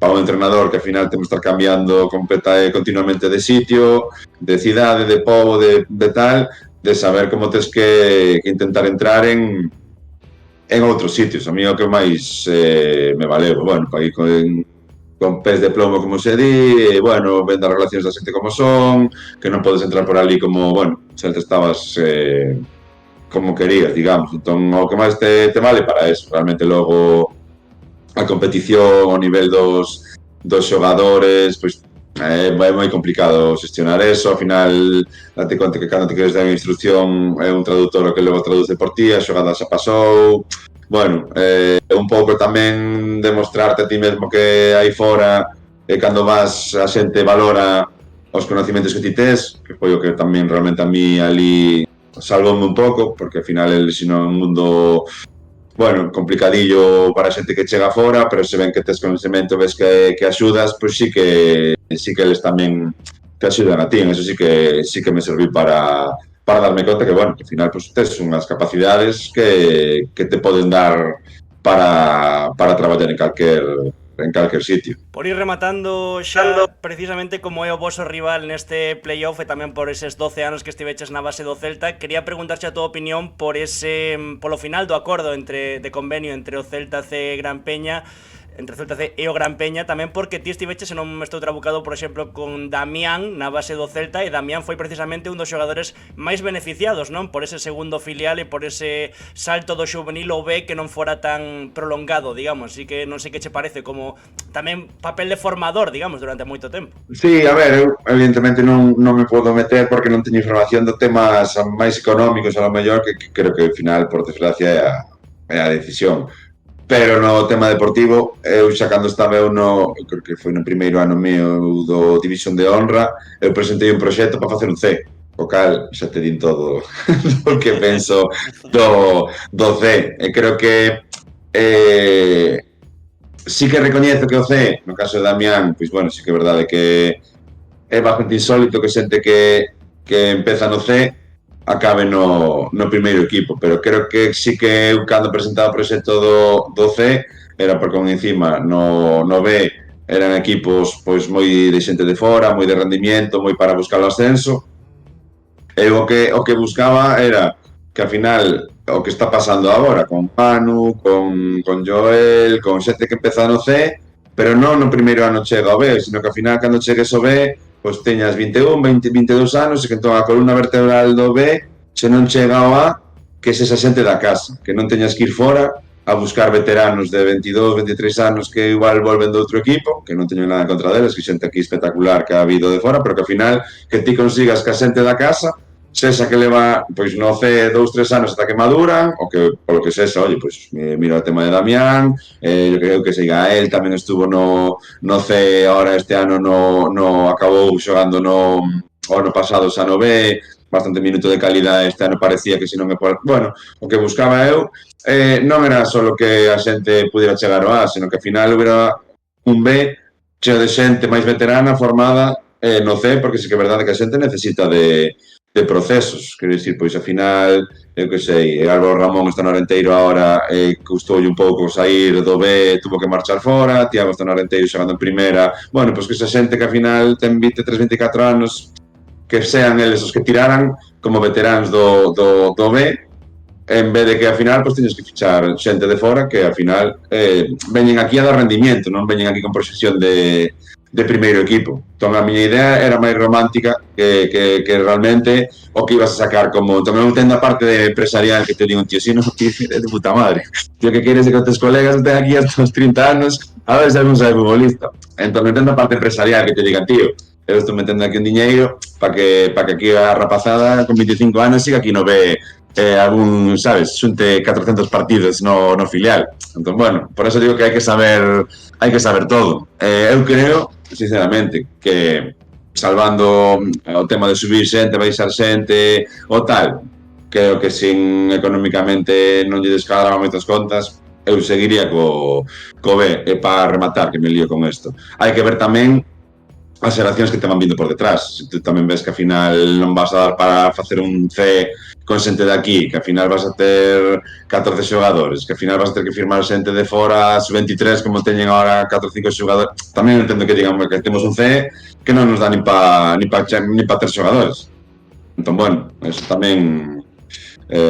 para un entrenador que ao final temos que estar cambiando continuamente de sitio, de cidade, de pobo, de tal, de saber como tens que intentar entrar en outros sitios. A mí o que máis me valeu, bueno, para ir con pés de plomo, como se di, bueno, vendo as relacións da xente como son, que non podes entrar por ali como, bueno, se te estabas como querías, digamos. Entón, o que máis te vale para eso. Realmente, logo, a competición, o nivel dos xogadores, pois, é moi complicado gestionar eso. Ao final, date conta que cando te queres dar unha instrucción é un traductor o que logo traduce por ti, a xogada xa pasou. Bueno, un pouco tamén demostrarte a ti mesmo que aí fora, cando vas, a xente valora os conocimentos que ti tes, que foi o que tamén realmente a mí ali salvoume un pouco, porque ao final sino un mundo, bueno, complicadillo para a xente que chega fora, pero se ven que tes conhecimento, ves que axudas, pois sí que eles tamén te axudan a ti. En eso sí que me serví para darme conta que, bueno, que ao final pues, tes unhas capacidades que te poden dar para traballar en calquer sitio. Por ir rematando xa precisamente como é o voso rival neste playoff e tamén por eses 12 anos que estiveches na base do Celta, quería preguntarche a tua opinión polo final do acordo de convenio entre o Celta C e Gran Peña, entre Celta C e o Gran Peña, tamén porque ti estiveches, se non me estou trabucado, por exemplo, con Damián na base do Celta, e Damián foi precisamente un dos xogadores máis beneficiados, non? Por ese segundo filial e por ese salto do xuvenil ao B que non fora tan prolongado, digamos. Así que non sei que che parece como tamén papel de formador, digamos, durante moito tempo. Sí, a ver, eu evidentemente non me podo meter porque non teño información de temas máis económicos, a lo mellor, que creo que ao final, por desgracia, é a decisión. Pero no tema deportivo, eu xa cando estaba creo que foi no primeiro ano meu do División de Honra, eu presentei un proxecto para facer un C, o cal xa te din todo o que penso do C. E creo que sí que recoñezo que o C, no caso de Damián, pois bueno, sí que é verdade que é bastante insólito que xente que empeza no C acabe no primeiro equipo, pero creo que sí que eu cando presentaba o proxecto do C era porque encima no B eran equipos pois moi de xente de fora, moi de rendimiento, moi para buscar o ascenso, e o que buscaba era que ao final o que está pasando agora con Manu, con Joel, con xente que empeza no C, pero non no primeiro ano chega ao B, sino que ao final cando chegues ao B pois teñas 21, 20, 22 anos e que entón a columna vertebral do B se non chega ao A, que é esa xente da casa, que non teñas que ir fora a buscar veteranos de 22, 23 anos que igual volven de outro equipo, que non teño nada contra deles, que xente aquí espectacular que ha habido de fora, pero que ao final que ti consigas que a xente da casa sexa que leva, pois no C 2-3 anos ata que maduran, ou que, polo que sexa, oye, pois mira o tema de Damián, eu creo que siga él, tamén estuvo no C, ahora este ano no acabou xogando no ano pasado xa no B, bastante minuto de calidad, este ano parecía que se non é por... Bueno, o que buscaba eu non era só que a xente pudiera chegar ao A, senón que ao final hubiera un B cheo de xente máis veterana, formada no C, porque sí que é verdade que a xente necesita de procesos, quero dicir, pois ao final, eu que sei, Álvaro Ramón está no Arenteiro agora, custoulle un pouco sair do B, tuvo que marchar fora, Tiago está no Arenteiro xogando en primeira, bueno, pois que esa xente que ao final ten 23, 24 anos, que sean eles os que tiraran como veteranos do B, en vez de que ao final pois teñes que fichar xente de fora que ao final veñen aquí a dar rendimiento, non veñen aquí con proxección de de primeiro equipo. Entón, a miña idea era máis romántica que realmente o que ibas a sacar como... Entón, eu entendo a parte de empresarial que te digo, tío, si non, tío, é de puta madre. Tío, que queres que os teus colegas estén aquí hasta os 30 anos a ver se algún sabe futbolista. Entón, entendo a parte empresarial que te digan, tío, eu estou metendo aquí un diñeiro para que aquí a rapazada con 25 anos siga aquí no ve algún, sabes, xunte 400 partidos no filial. Entón, bueno, por eso digo que hai que saber todo. Eu creo, sinceramente, que salvando o tema de subir xente, baixar xente, o tal, creo que sin económicamente non lle descadraba moitas contas, eu seguiría co B. E para rematar, que me lío con isto, hai que ver tamén as xeracións que te van vindo por detrás. Se tú tamén ves que ao final non vas a dar para facer un C con xente de aquí, que ao final vas a ter 14 xogadores, que ao final vas a ter que firmar xente de fora, sub-23, como teñen agora 4 ou 5 xogadores. Tamén entendo que digan que temos un C que non nos dá ni pa 3 xogadores. Entón, bueno, eso tamén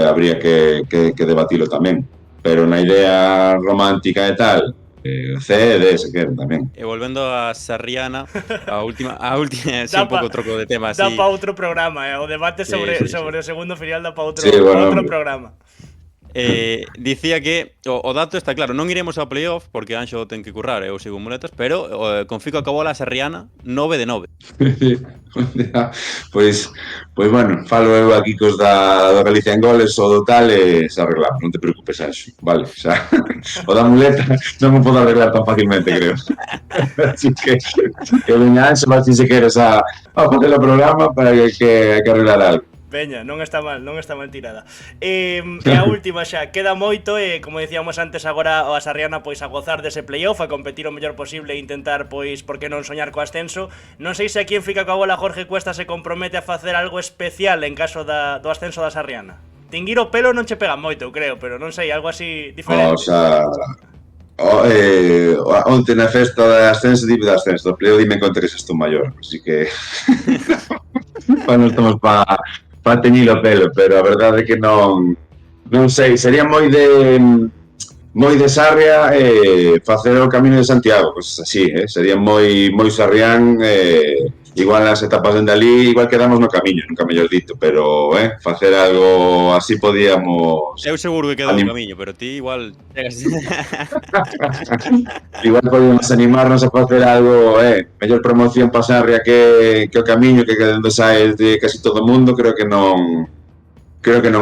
habría que debatilo tamén. Pero na idea romántica e tal, C e D se queren tamén. E volvendo a Sarriana, a última sí, Da un pouco pa- troco de tema así. Dá para outro programa, o debate Sí, sobre, sí, sí. sobre o segundo filial dá para outro, Sí, bueno, outro hombre. programa. Dicía que o dato está claro, non iremos ao playoff porque Anxo ten que currar, eu sigo muletas, pero con Fico acabou a Sarriana 9 de 9. Pois bueno, falo eu aquí cos da Galicia en goles ou do tal e se arreglamos, non te preocupes, Anxo, vale, xa. O da muleta non me podo arreglar tan facilmente, creo. Así que veña Anxo, vas si se queres a facer o programa para que hai que arreglar algo. Veña, non está mal tirada. E a última xa, queda moito e, como dicíamos antes, agora o Sarriana pois a gozar dese playoff, a competir o mellor posible e intentar, pois, por que non soñar co ascenso. Non sei se aquí en Fica coa Bola Jorge Cuesta se compromete a facer algo especial en caso do ascenso da Sarriana. Tinguir o pelo non che pega moito, eu creo, pero non sei, algo así diferente. O sea, onte na festa de ascenso, dime de ascenso, do pleo dime con tres tú maior, así que non estamos pa teñir o pelo, pero a verdade é que non sei, sería moi de Sarria facer o Camino de Santiago, pues así, sería moi sarrián, igual nas etapas dende ali, igual quedamos no camiño, nunca mellor dito, pero facer algo así podíamos... Eu seguro que quedou o camiño, pero ti igual Igual podíamos animarnos a facer algo, mellor promoción para Sarria que o camiño, que onde sae de casi todo o mundo, creo que non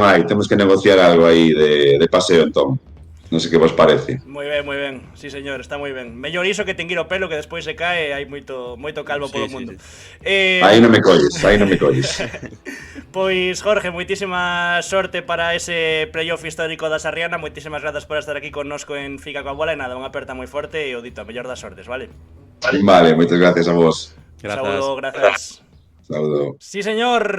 hai, temos que negociar algo aí de paseo entón. Non sei que vos parece. Moi ben, sí señor, está moi ben. Mellor iso que tinguir o pelo que despois se cae, hai moito calvo polo mundo. Aí non me colles. Pois Jorge, moitísima sorte para ese playoff histórico da Sarriana. Moitísimas grazas por estar aquí connosco en Fica coa Bola. E nada, unha aperta moi forte e o dito, a mellor das sortes, vale? Vale, moitas gracias a vos. Saúdo, grazas. Saúdo. Sí señor.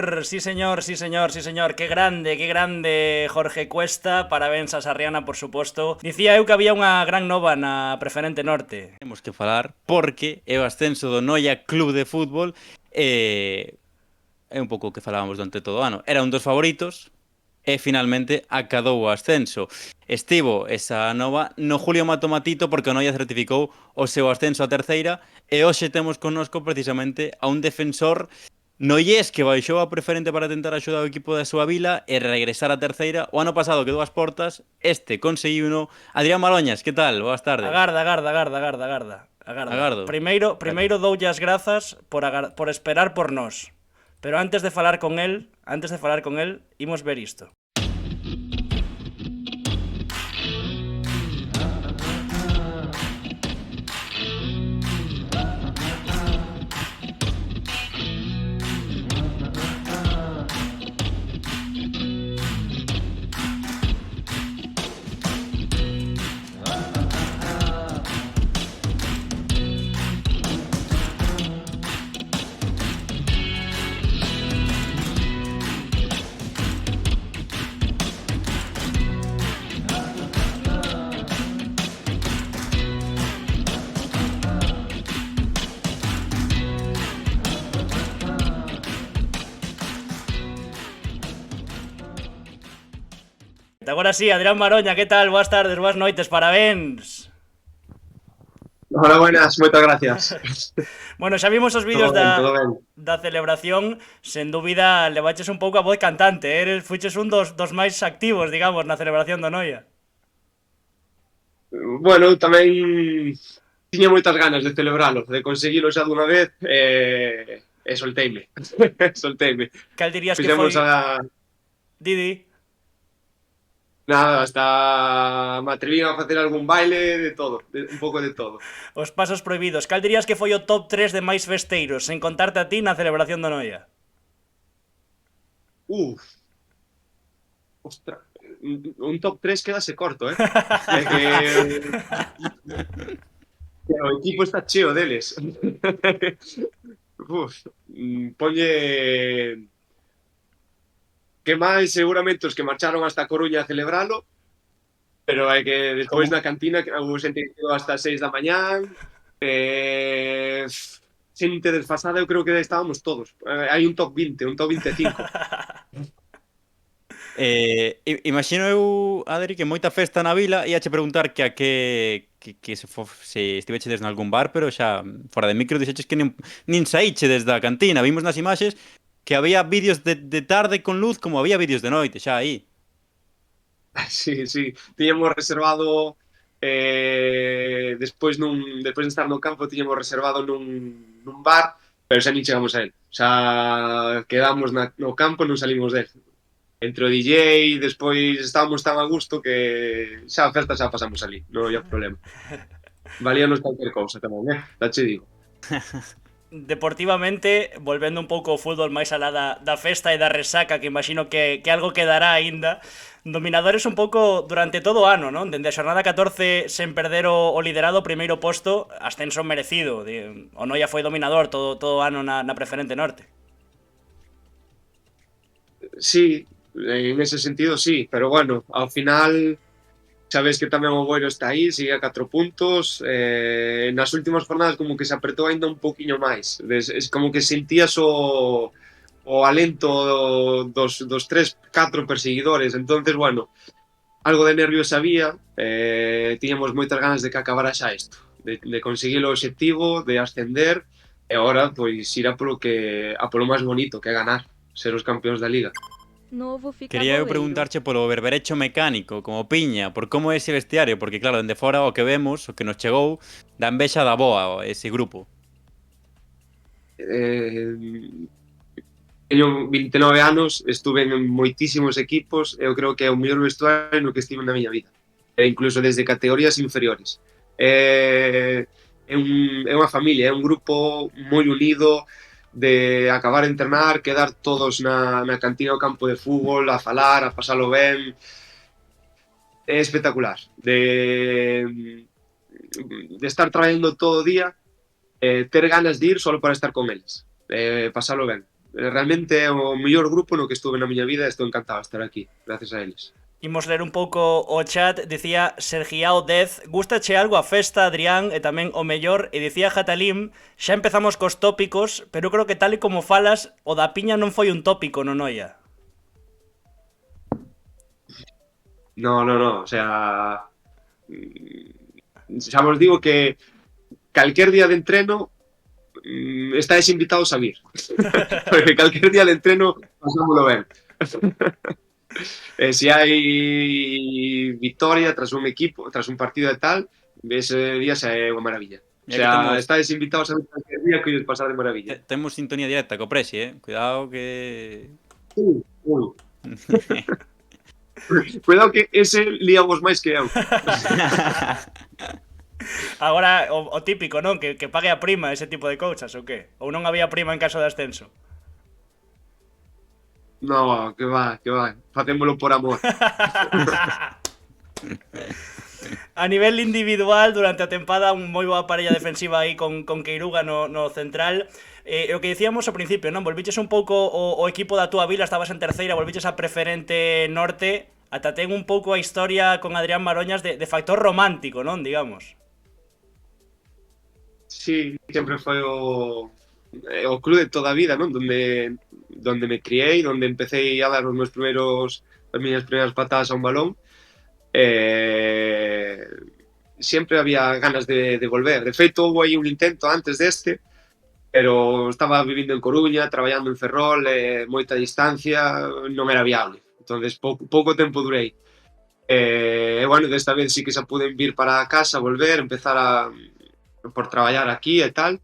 Qué grande Jorge Cuesta. Parabéns a Sarriana, por suposto. Dicía eu que había unha gran nova na Preferente Norte. temos que falar porque é o ascenso do Noia Club de Fútbol é un pouco o que falábamos durante todo o ano. Era un dos favoritos e finalmente acadou o ascenso. Estivo esa nova no Julio Matomatito porque o Noia certificou o seu ascenso a terceira e hoxe temos connosco precisamente a un defensor noiés que baixou a Preferente para tentar axudar o equipo da súa vila e regresar a terceira. O ano pasado quedou ás portas, conseguiuno. Adrián Maroñas, que tal? Boas tardes. Agarda. Agardo. Primeiro doulle as grazas por esperar por nós. Pero antes de falar con él, imos ver isto. Agora sí, Adrián Maroña, que tal? Boas tardes, boas noites, parabéns. Hola, buenas, moitas gracias. Bueno, xa vimos os vídeos Todo ben. da celebración, sen dúbida levaches un pouco a voz cantante, fuches un dos máis activos, digamos, na celebración do Noia. Bueno, tamén tiña moitas ganas de celebralo, de conseguilo xa dunha vez, e solteime. Solteime. Cal dirías que foi... Fixemos a... Didi, Nada, hasta me atrevín a facer algún baile, de todo, un pouco de todo. os pasos prohibidos. Cal dirías que foi o top 3 de máis festeiros, sen contarte a ti na celebración do Noia? Uf, ostra, un top 3 quedase corto, É que o equipo está cheo deles. Uf, ponlle... Que máis seguramente os que marcharon hasta a Coruña a celebralo, pero é que despois na cantina houve xente que quedou hasta as 6 da mañán, xente desfasada, eu creo que estábamos todos. Hai un top 20, un top 25. Imagino eu, Adri, que moita festa na vila, ia che preguntar que a que se estivechedes nalgún bar, pero xa fora de micro dixeches que nin saíche desde a cantina. Vimos nas imaxes que había vídeos de tarde con luz como había vídeos de noite, xa aí. Sí, sí, tiñamos reservado despois de estar no campo tiñamos reservado nun bar, pero xa nin chegamos a él. Xa quedamos no campo e non salimos del. Entre o DJ, despois estábamos tan a gusto que xa a festa xa pasamos ali, non había problema. Valíanos calquer cousa tamén, xa che digo. Deportivamente, volvendo un pouco ao fútbol máis alá da festa e da resaca, que imagino que algo quedará aínda, dominadores un pouco durante todo o ano, non? Dende a xornada 14 sen perder o liderado, o primeiro posto, ascenso merecido. O Noia foi dominador todo o ano na preferente norte. Sí, en ese sentido sí, pero bueno, ao final sabes que tamén o Boiro está aí, sigue a 4 puntos, nas últimas jornadas como que se apretou ainda un poquinho máis, es como que sentías o alento dos 3-4 perseguidores, entonces bueno, algo de nervios había, tiñamos moitas ganas de que acabara xa isto, de conseguir o obxectivo, de ascender, e agora pois ir a polo máis bonito, que é ganar, ser os campeóns da Liga. Novo fica Quería eu goleiro. preguntarche polo berberecho mecánico, como piña, por como é ese vestiario, porque claro, dende fora o que vemos, o que nos chegou, da envexa da boa ese grupo. Teño 29 anos, estuve en moitísimos equipos, eu creo que é o mellor vestuario no que estive na miña vida, e incluso desde categorías inferiores. É unha familia, é un grupo moi unido, de acabar de entrenar, quedar todos na cantina do campo de fútbol, a falar, a pasalo ben. É espectacular. De estar traballando todo o día, ter ganas de ir solo para estar con eles, pasalo ben. Realmente é o mellor grupo no que estuve na miña vida e estou encantado de estar aquí, gracias a eles. Imos ler un pouco o chat, dicía Sergiao Dez, gustache algo a festa, Adrián, e tamén o mellor, e dicía Jatalim, xa empezamos cos tópicos, pero creo que tal e como falas, o da piña non foi un tópico no Noia. No, o sea, xa vos digo que calquer día de entreno estáis invitados a vir. Porque calquer día de entreno pasámoslo ben. Se hai victoria tras un equipo, tras un partido e tal, ese día xa é unha maravilla. O sea, estáis invitados a ver calquer día que ides pasar de maravilla. Temos sintonía directa co Presi, Cuidado que... Cuidado que ese lía vos máis que eu. Agora, o típico, non? Que pague a prima ese tipo de cousas, ou que? Ou non había prima en caso de ascenso? No, que va. Facémolo por amor. A nivel individual, durante a tempada, un moi boa parella defensiva aí con Queiruga no central. O que dicíamos ao principio, non? Volviches un pouco o equipo da túa vila, estabas en terceira, volviches a preferente norte, ata ten un pouco a historia con Adrián Maroñas de factor romántico, non? Digamos. Sí, sempre foi o club de toda a vida, non? Donde me criei, donde empecé a dar as miñas primeiras patadas a un balón. sempre había ganas de volver. De feito, houve aí un intento antes deste, pero estaba vivindo en Coruña, traballando en Ferrol, moita distancia, non era viable. Entonces, pouco tempo durei. E, bueno, desta vez sí que xa puden vir para casa, volver, empezar por traballar aquí e tal.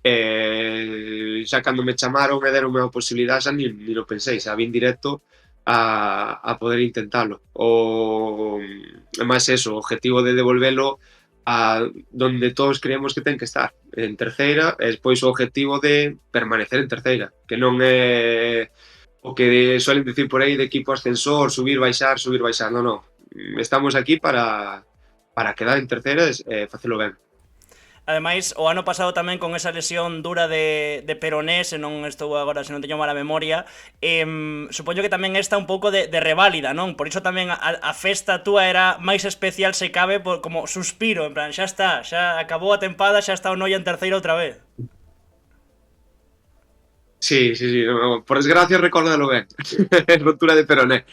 Xa cando me chamaron e deronme a posibilidade, xa ni lo pensei, xa vin directo a poder intentalo. Máis eso, o objetivo de devolvelo a donde todos creemos que ten que estar, en terceira, e despois o objetivo de permanecer en terceira, que non é o que suelen decir por aí de equipo ascensor, subir, baixar, non. Estamos aquí para quedar en terceira e facelo ben. Ademais, o ano pasado tamén con esa lesión dura de peroné, se non estou agora, se non teño mala memoria, supoño que tamén esta un pouco de reválida, non? Por iso tamén a festa túa era máis especial se cabe, como suspiro, en plan, xa está, xa acabou a tempada, xa está o Noia en terceira outra vez. Sí, por desgracia recórdalo ben. Rotura de peroné.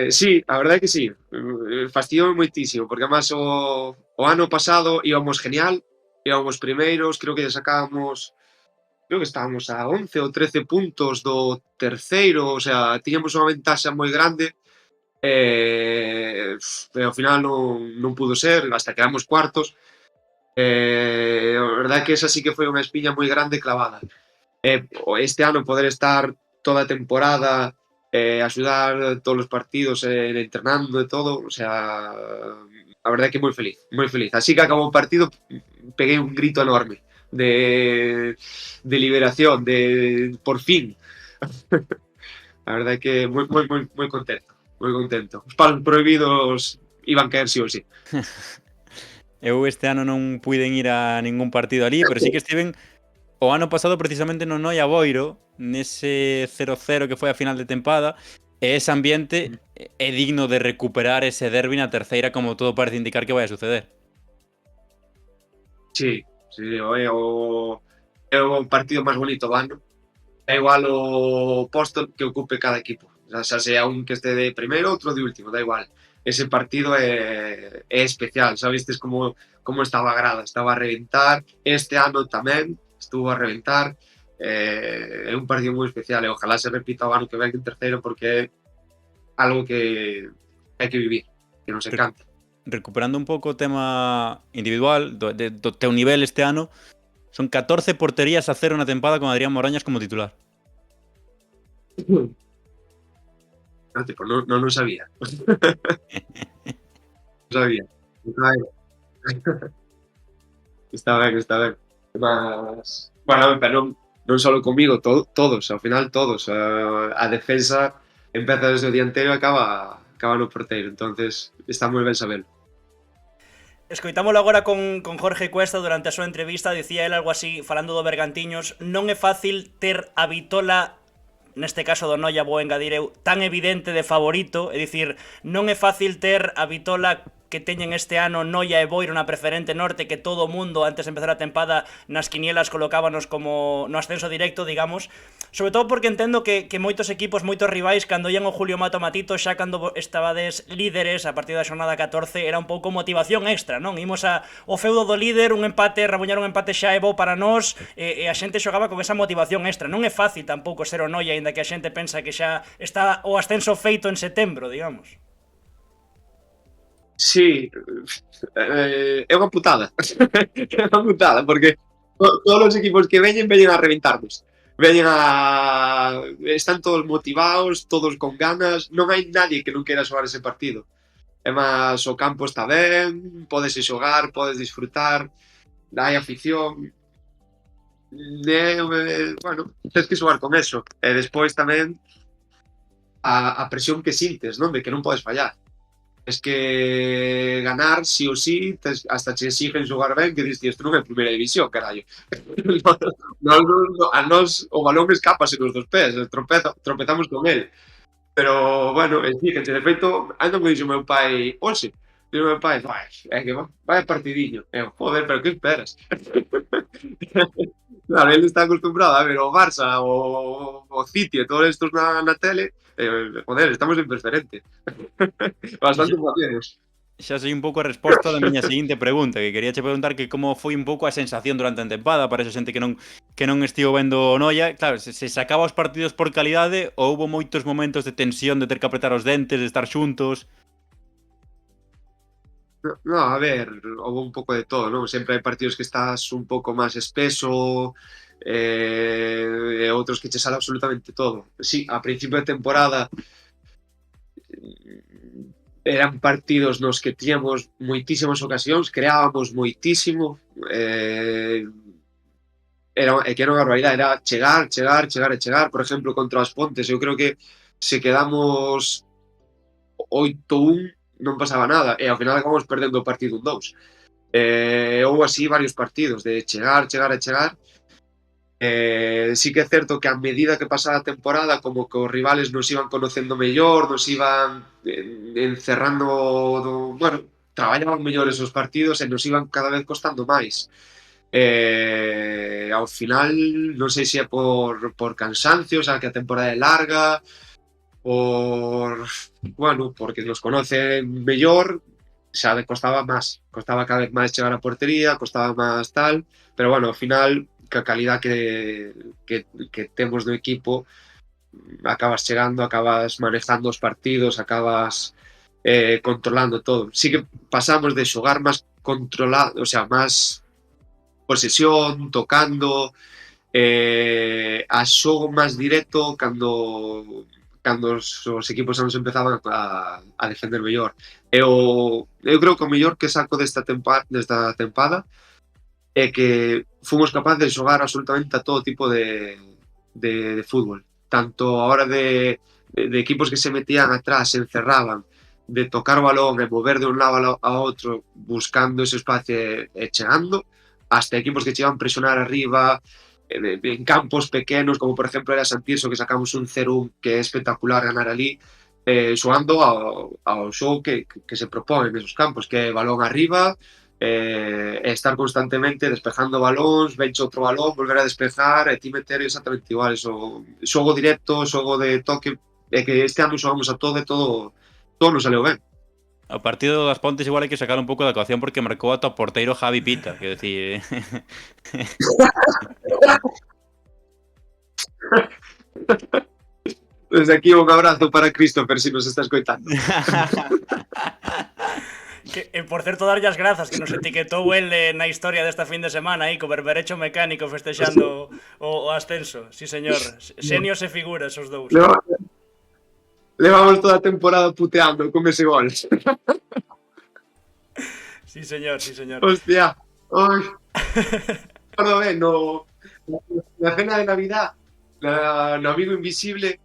Sí, a verdade é que sí. Fastidioume moitísimo, porque además o ano pasado íbamos genial, íbamos primeiros, creo que estábamos a 11 ou 13 puntos do terceiro, o sea, tiñamos unha ventaxa moi grande, pero ao final non pudo ser, hasta quedamos cuartos. A verdade é que esa sí que foi unha espiña moi grande clavada. Este ano poder estar toda a temporada, axudar todos os partidos, entrenando e todo, o sea, a verdade é que moi feliz, moi feliz. Así que acabou o partido, peguei un grito enorme de liberación, de por fin. A verdade é que moi contento, moi contento. Os palos prohibidos iban caer sí ou sí. Eu este ano non puiden ir a ningún partido ali, pero sí que estiven o ano pasado precisamente no Noia Boiro, nese 0-0 que foi a final de tempada, e ese ambiente é digno de recuperar ese derbi na terceira, como todo parece indicar que vai a suceder. Sí, é o partido máis bonito do ano. É igual o posto que ocupe cada equipo. Xa sea un que este de primeiro, outro de último, da igual. Ese partido é especial, xa vistes como estaba a grada, estaba a reventar. Este ano tamén estuvo a reventar. É un partido moi especial e ojalá se repita o ano que ven en terceiro, porque é algo que hai que vivir, que nos encanta. Recuperando un pouco o tema individual do teu nivel este ano, son 14 porterías a 0 na tempada con Adrián Morañas como titular. Non sabía. Non sabía. Está ben. Mas, bueno, pero non só comigo, todos, ao final todos. A defensa empeza desde o dianteiro e acaba no porteiro, entonces está moi ben sabelo. Escoitámolo agora con Jorge Cuesta durante a súa entrevista, dicía el algo así, falando do Bergantiños: non é fácil ter a vitola, neste caso do Noia, vou engadir eu, tan evidente de favorito, é dicir, non é fácil ter a vitola que teñen este ano Noia e Boiro na preferente norte, que todo o mundo antes de empezar a tempada nas quinielas colocábanos como no ascenso directo, digamos, sobre todo porque entendo que moitos equipos, moitos rivais, cando ian o Julio Mato Matito, xa cando estabades líderes a partir da xornada 14, era un pouco motivación extra, non? Imos o feudo do líder, un empate, rabuñar un empate xa é bo para nós, e a xente xogaba con esa motivación extra. Non é fácil tampouco ser o Noia, aínda que a xente pensa que xa está o ascenso feito en setembro, digamos. Sí, é unha putada. É unha putada, porque todos os equipos que veñen a reventarnos. Están todos motivados, todos con ganas, non hai nadie que non queira xogar ese partido. É máis, o campo está ben, podes xogar, podes disfrutar, hai afición. Bueno, tens que xogar con eso. E despois tamén a presión que sintes, non? De que non podes fallar. Es que ganar sí ou sí, hasta che exigen xogar ben, que diste, isto non é primeira división, carallo. A nos o balón escápase nos dos pés, tropezamos con el. Pero, bueno, exígense. De feito, ainda me dixo meu pai, hoxe, dixo meu pai, é que vai partidiño. Joder, pero que esperas? Claro, ele está acostumbrado a ver o Barça, o City e todos estos na tele. Joder, estamos en preferente. Bastante patientes. xa sei un pouco a resposta da miña seguinte pregunta, que quería che preguntar que como foi un pouco a sensación durante a tempada para esa xente que non estivo vendo o Noia. Claro, se sacaba os partidos por calidade ou houbo moitos momentos de tensión, de ter que apretar os dentes, de estar xuntos? No, a ver, houve un pouco de todo, non? Sempre hai partidos que estás un pouco máis espeso, e outros que che sale absolutamente todo. Sí, a principio de temporada eran partidos nos que tiñamos moitísimas ocasións, creábamos moitísimo, que era unha barbaridade, era chegar. Por exemplo, contra as Pontes, eu creo que se quedamos 8-1 non pasaba nada, e ao final acabamos perdendo o partido 1-2. Houve así varios partidos de chegar. Sí que é certo que a medida que pasaba a temporada, como que os rivales nos iban conocendo mellor, nos iban encerrando, bueno, traballaban mellor esos partidos e nos iban cada vez costando máis. Ao final, non sei se é por cansancio, o sea, que a temporada é larga, porque nos conocen mellor, xa costaba cada vez máis chegar á portería, costaba máis tal, pero bueno, ao final, que a calidad que temos do equipo, acabas chegando, acabas manejando os partidos, acabas controlando todo. Sí que pasamos de xogar máis controlado, o sea, máis posesión, tocando, a xogo máis directo cando os equipos nos empezaban a defender mellor. Eu creo que o mellor que saco desta tempada é que fomos capaces de xogar absolutamente a todo tipo de fútbol. Tanto a hora de equipos que se metían atrás, se encerraban, de tocar o balón e mover de un lado a outro buscando ese espacio e chegando, hasta equipos que chegaban a presionar arriba, en campos pequenos, como por exemplo era San Tirso, que sacamos un 0-1, que é espectacular ganar ali, xogando ao xogo que se propón en esos campos, que é balón arriba, estar constantemente despejando balóns, venche outro balón, volver a despejar e ti meter exactamente igual. Eso, xogo directo, xogo de toque, e que este ano xogamos a todo e todo nos saleu ben. O partido das Pontes igual hai que sacar un pouco da ecuación porque marcou a top porteiro Javi Pita, quero dicir... Desde aquí un abrazo para Christopher, se nos está escoitando. Por certo, darlle as grazas que nos etiquetou el na historia desta fin de semana aí co berberecho mecánico festexando o ascenso. Sí, señor. Xenios e figuras os dous. Levamos toda a temporada puteando con ese gol. Sí, señor. Hostia. Ai. Recordo ben, na cena de Navidad, no Amigo Invisible,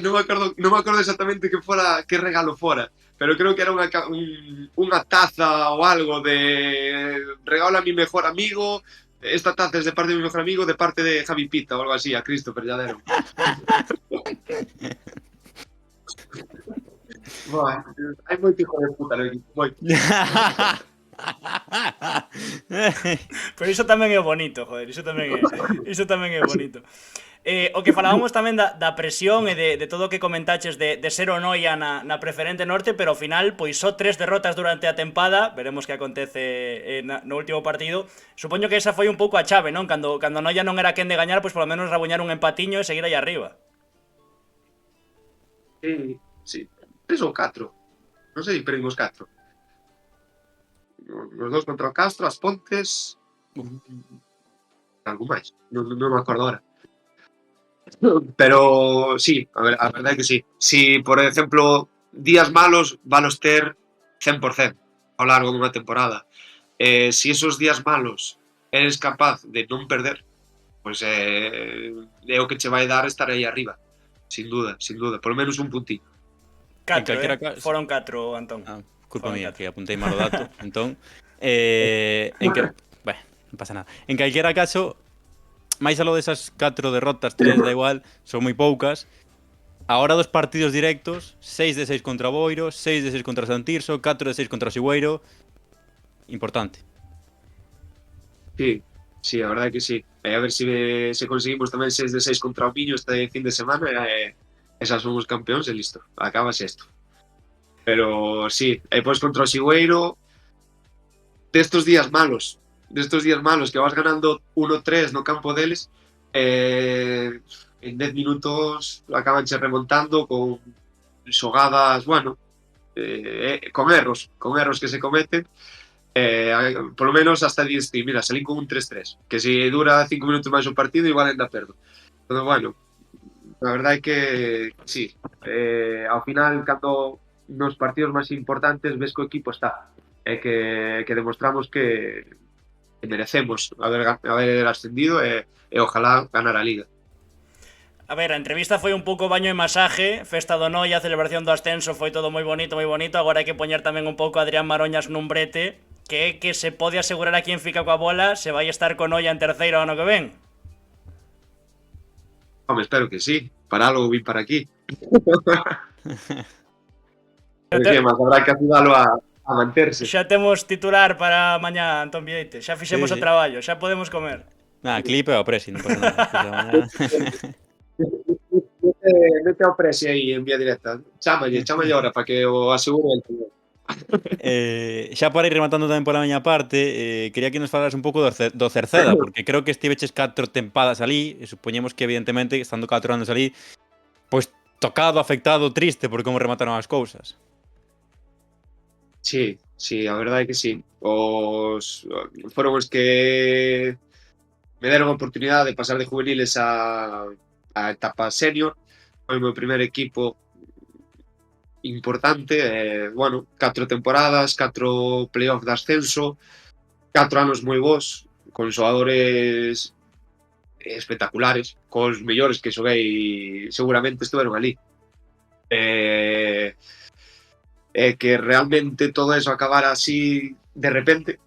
non me acordo exactamente que regalo fora, pero creo que era unha taza ou algo de regalo a mi mejor amigo, esta taza es de parte de mi mejor amigo, de parte de Javi Pita ou algo así, a Christopher ya deron. Hai moito hijo de puta no equipo, moito. Pero iso tamén é bonito, joder, iso tamén é bonito. O que falábamos tamén da presión e de todo o que comentaches de ser o Noia na preferente norte, pero ao final, pois só 3 derrotas durante a tempada, veremos que acontece no último partido. Supoño que esa foi un pouco a chave, non? Cando Noia non era quen de gañar, pois polo menos rabuñar un empatiño e seguir aí arriba. Sí, 3 ou 4. Non sei, perdimos 4. Os dous contra o Castro, as Pontes, algo máis, non me acordo ahora. Pero sí, a verdade é que sí. Si, por exemplo, días malos valos ter 100% ao largo dunha temporada. Si esos días malos eres capaz de non perder, pois é o que che vai dar estar aí arriba. Sin duda, por lo menos un puntín. 4, foron 4, Antón. Culpa mía, que apuntei mal o dato. Entón, non pasa nada. En calquera caso, máis aló desas 4 derrotas, 3 da igual, son moi poucas. A hora dos partidos directos, 6 de 6 contra Boiro, 6 de 6 contra San Tirso, 4 de 6 contra Sigüeiro. Importante. Sí, a verdade que sí. A ver se conseguimos tamén 6 de 6 contra o Miño este fin de semana, e xa somos campeóns e listo. Acaba sexto. Pero sí, e pois contra o Sigüeiro, destos días malos que vas ganando 1-3 no campo deles, en 10 minutos acabanche remontando con xogadas, bueno, con erros que se cometen. Por lo menos hasta diste, mira, salín con un 3-3, que se dura 5 minutos máis o partido igual ainda perdo. Pero bueno, a verdade é que sí, ao final cando nos partidos máis importantes ves que o equipo está que demostramos que merecemos haber ascendido e ojalá ganar a Liga. A ver, a entrevista foi un pouco baño e masaje, festa do Noia, celebración do ascenso, foi todo moi bonito, agora hai que poñer tamén un pouco a Adrián Maroñas nun brete, que se pode asegurar a quen fica coa bola se vai estar con Noia en terceiro ano que ven. Home, espero que sí, para algo vim para aquí. Que máis, habrá que axudalo a manterse. Xa temos titular para mañá, Antón Vieite, xa fixemos Sí. o traballo, xa podemos comer. Clipe ao presi, non pasa nada. Mete ao presi aí en vía directa. Chámalle ahora para que o asegure el primeiro. Xa para ir rematando tamén pola miña parte, quería que nos falaras un pouco do Cerceda, porque creo que estiveches 4 tempadas ali, e supoñemos que evidentemente, estando 4 anos ali, pois tocado, afectado, triste por como remataron as cousas. Sí, a verdade é que sí. Foron os que me deron a oportunidade de pasar de juveniles a etapa senior. Foi o meu primer equipo importante, bueno, 4 temporadas, 4 playoff de ascenso, 4 anos moi bons, con xogadores espectaculares, cos mellores que xoguei seguramente estuveron ali. Que realmente todo eso acabara así de repente,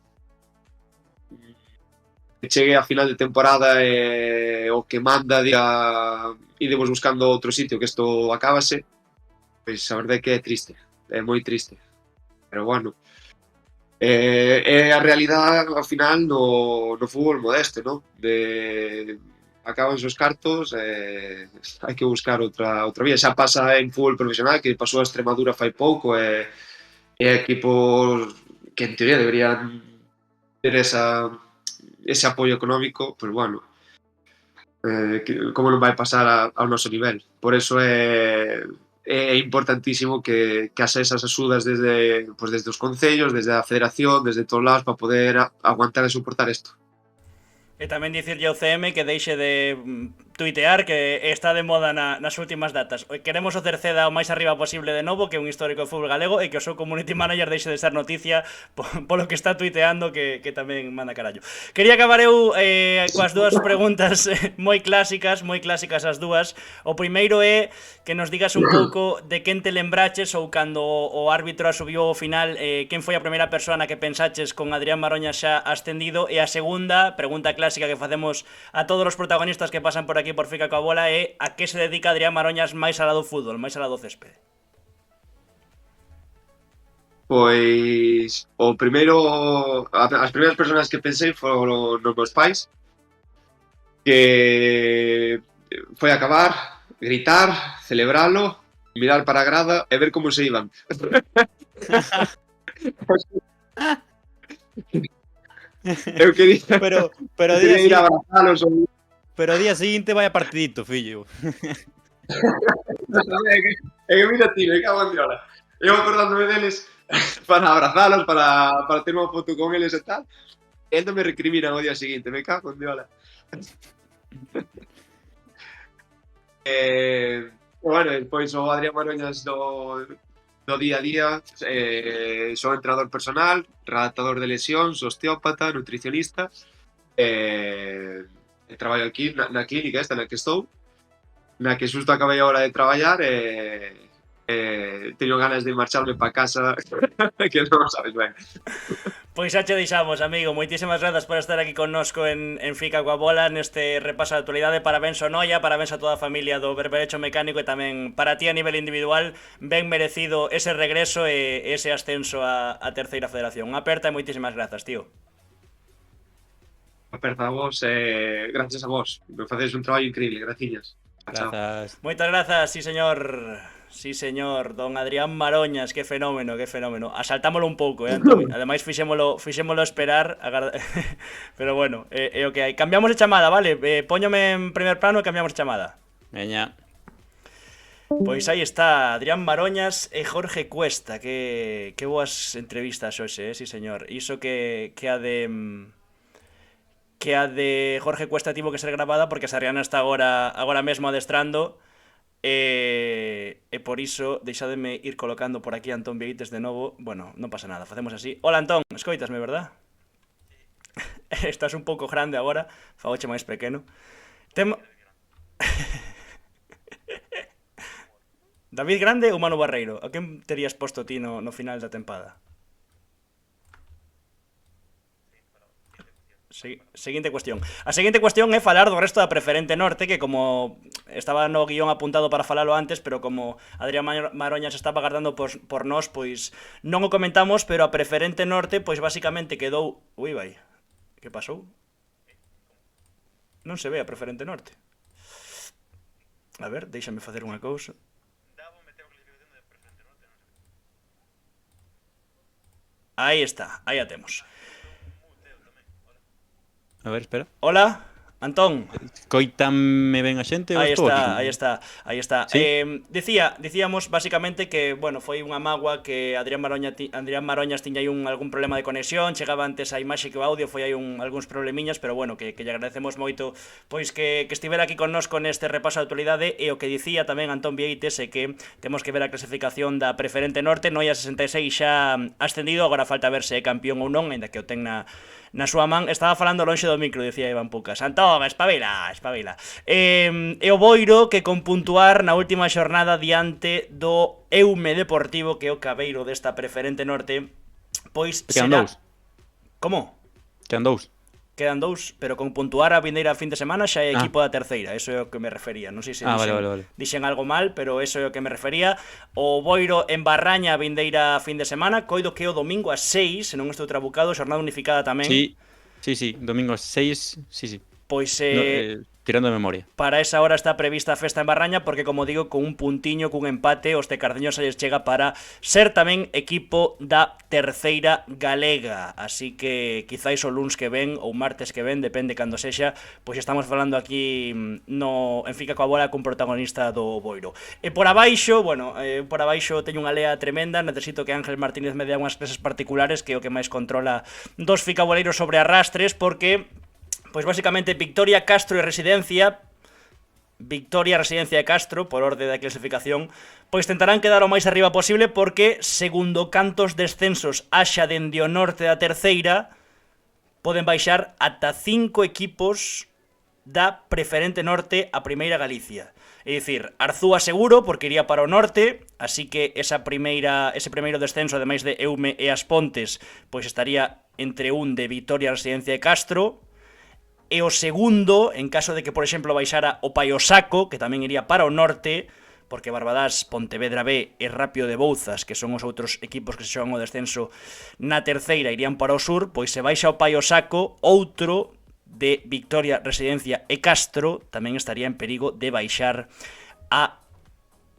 cheguei a final de temporada e o que manda diga idemos buscando outro sitio que isto acabase, pois a verdade é que é triste, é moi triste, pero bueno, é a realidade ao final no fútbol modesto, non? Acaban os cartos hai que buscar outra vía. Xa pasa en fútbol profesional, que pasou a Extremadura fai pouco e equipos que en teoría deberían ter ese apoio económico, pues bueno, como non vai pasar ao noso nivel. Por eso é importantísimo que haxa esas axudas desde os concellos, desde a federación, desde todos lados, para poder aguantar e soportar isto. E tamén dicirlle ao CM que deixe de tuitear, que está de moda nas últimas datas. Queremos o Cerceda o máis arriba posible de novo, que é un histórico de fútbol galego, e que o seu community manager deixe de ser noticia polo que está tuiteando, que tamén manda carallo. Quería acabar eu coas dúas preguntas moi clásicas as dúas. O primeiro é que nos digas un pouco de quen te lembraches, ou cando o árbitro asubiu ao final, quen foi a primeira persona que pensaches con Adrián Maroñas xa ascendido, e a segunda, pregunta clásica que facemos a todos os protagonistas que pasan por aquí por Fica coa Bola, é a que se dedica Adrián Maroñas máis alá do fútbol, máis alá do céspede. Pois as primeiras persoas que pensei foron os meus pais, que foi acabar, gritar, celebralo, mirar para a grada e ver como se iban. Eu quería Pero ir a abrazalos. Pero o día seguinte vai a partidito, fillo. É que mira ti, me cago en diola. Eu acordándome deles para abrazalos, para ter unha foto con eles e tal. E non me recriminan o día seguinte, me cago en diola. Bueno, pois o Adrián Maroñas do día a día, sou entrenador personal, redactador de lesións, osteópata, nutricionista, traballo aquí na clínica esta na que estou, na que xusto acabei a hora de traballar e teño ganas de marcharme para casa que non sabes ben. Pois xa che deixamos, amigo. Moitísimas grazas por estar aquí connosco en Fica coa Bola neste repaso de actualidade. Parabéns ao Noia, parabéns a toda a familia do Berberecho Mecánico, e tamén para ti a nivel individual, ben merecido ese regreso e ese ascenso a terceira federación. Unha aperta e moitísimas grazas, tío. Aperta a vos, gracias a vos. Me facedes un traballo increíble, graciñas. Grazas. Moitas grazas, sí señor. Sí, señor, don Adrián Maroñas, que fenómeno, que fenómeno. Asaltámolo un pouco, Antoni. Ademais, fixémolo esperar, pero bueno, é o que hai. Cambiamos de chamada, vale? Póñome en primer plano e cambiamos de chamada. Veña. Pois aí está, Adrián Maroñas e Jorge Cuesta. Que boas entrevistas hoxe, sí, señor. Iso que a de Jorge Cuesta tivo que ser grabada porque Sarriana está agora mesmo adestrando. E por iso deixademe ir colocando por aquí a Antón Vieites de novo. Bueno, non pasa nada, facemos así. Hola Antón, escoitasme, verdad? Estás un pouco grande agora, fagoche máis pequeno. David Grande ou Manu Barreiro? A quen terías posto ti no final da tempada? Seguinte cuestión. A seguinte cuestión é falar do resto da Preferente Norte, que como estaba no guión apuntado para falalo antes, pero como Adrián Maroñas estaba agardando por nós, pois non o comentamos, pero a Preferente Norte, pois basicamente quedou... Ui, vai. Que pasou? Non se ve a Preferente Norte. A ver, déixame facer unha cousa. Aí está, aí a temos. A ver, espera. Hola, Antón. Coítame ben a xente ou estou aquí? Aí está. ¿Sí? Dicíamos basicamente que, bueno, foi unha mágoa que Adrián Maroñas tiña aí algún problema de conexión, chegaba antes a imaxe que o audio, foi aí algúns problemiñas, pero bueno, que lle agradecemos moito pois que estivera aquí connosco neste repaso de actualidade. E o que dicía tamén Antón Vieites é que temos que ver a clasificación da Preferente Norte. Noi a 66 xa ascendido, agora falta ver se é campeón ou non, aínda que o ten na súa man. Estaba falando lonxe do micro, dicía Iván Pucas. Antón, espabila. E o Boiro que con puntuar na última xornada diante do Eume Deportivo, que é o cabeiro desta Preferente Norte, pois Quedan dous. Como? Quedan 2, pero con puntuar a vindeira fin de semana xa é equipo da terceira, eso é o que me refería. Non sei se vale. dixen algo mal, pero eso é o que me refería. O Boiro en Barraña a vindeira fin de semana, coido que o domingo a 6, se non estou trabucado, xornada unificada tamén. Sí, domingo a 6, sí. Pois tirando de memoria. Para esa hora está prevista a festa en Barraña, porque como digo, con un puntiño, cun empate, os tecardeños se lles chega para ser tamén equipo da terceira galega. Así que quizáis o luns que ven ou martes que ven, depende cando sexa, pois estamos falando aquí en Fica coa Bola cun protagonista do Boiro. E por abaixo teño unha lea tremenda, necesito que Ángel Martínez me dea unhas clases particulares, que é o que máis controla dos ficaboleiros sobre arrastres, porque pois basicamente Victoria, Castro e Residencia de Castro, por orde da clasificación, pois tentarán quedar o máis arriba posible, porque segundo cantos descensos haxa dende o norte da terceira, poden baixar ata 5 equipos da Preferente Norte a Primeira Galicia. É dicir, Arzúa seguro, porque iría para o norte, así que ese primeiro descenso, ademais de Eume e As Pontes, pois estaría entre un de Victoria, Residencia de Castro, e o segundo, en caso de que, por exemplo, baixara o Paio Saco, que tamén iría para o norte, porque Barbadás, Pontevedra B e Rápido de Bouzas, que son os outros equipos que se xogan o descenso na terceira, irían para o sur, pois se baixa o Paio Saco, outro de Victoria, Residencia e Castro tamén estaría en perigo de baixar a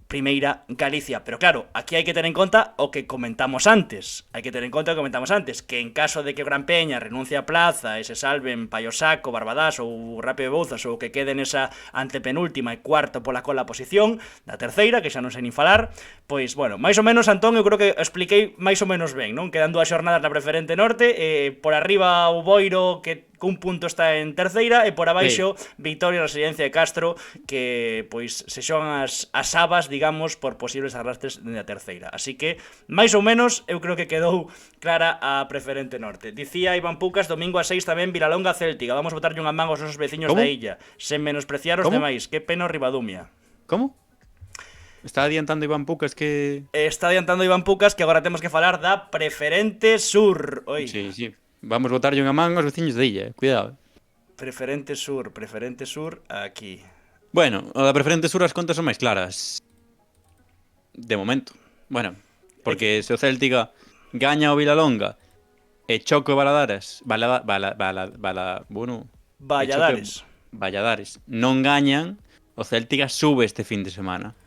Primeira Galicia. Pero claro, aquí hai que ter en conta o que comentamos antes. Que en caso de que o Gran Peña renuncie a plaza e se salven Paio Saco, Barbadás ou Rápido de Bouzas, ou que quede nesa antepenúltima e cuarto pola cola posición da terceira, que xa non sei nin falar, pois, bueno, máis ou menos, Antón, eu creo que expliquei máis ou menos ben, non? Quedan 2 xornadas na Preferente Norte, por arriba o Boiro, que cun punto está en terceira, e por abaixo Victoria, Residencia de Castro, que pois se xogan as habas, digamos, por posibles arrastres dende a terceira. Así que, máis ou menos, eu creo que quedou clara a Preferente Norte. Dicía Iván Pucas, domingo a 6 tamén Vilalonga Céltica. Vamos botarlle unha man aos nosos veciños da illa, sen menospreciar os demais. Que pena o Ribadumia. Como? Está adiantando Iván Pucas que agora temos que falar da Preferente Sur. Oi. Sí. Vamos botarlle unha man aos veciños da illa, cuidado. Preferente Sur, aquí. Bueno, o da Preferente Sur as contas son máis claras. De momento. Bueno, porque se o Céltica gaña o Vilalonga e choca o Valladares, Valladares non gañan, o Céltica sube este fin de semana.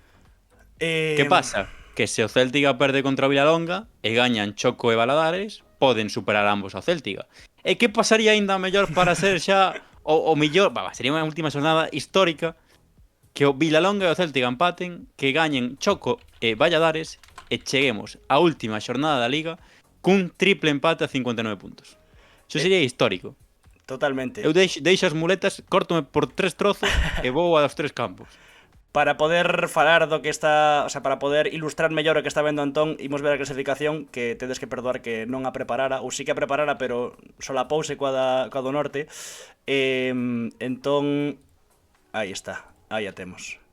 Que pasa? Que se o Céltiga perde contra o Vilalonga e gañan Choco e Valadares, poden superar ambos ao Céltiga. E que pasaría aínda mellor para ser xa o mellor, sería unha última xornada histórica que o Vilalonga e o Céltiga empaten, que gañen Choco e Valladares e cheguemos á última xornada da Liga cun triple empate a 59 puntos. Iso sería histórico. Totalmente. Eu deixo as muletas, córtome por 3 trozos e vou aos 3 campos. Para poder falar do que está, o sea, para poder ilustrar mellor o que está vendo Antón, imos ver a clasificación, que tedes que perdoar que non a preparara, ou sí que a preparara, pero solapouse coa do norte. Entón, aí está, aí a temos.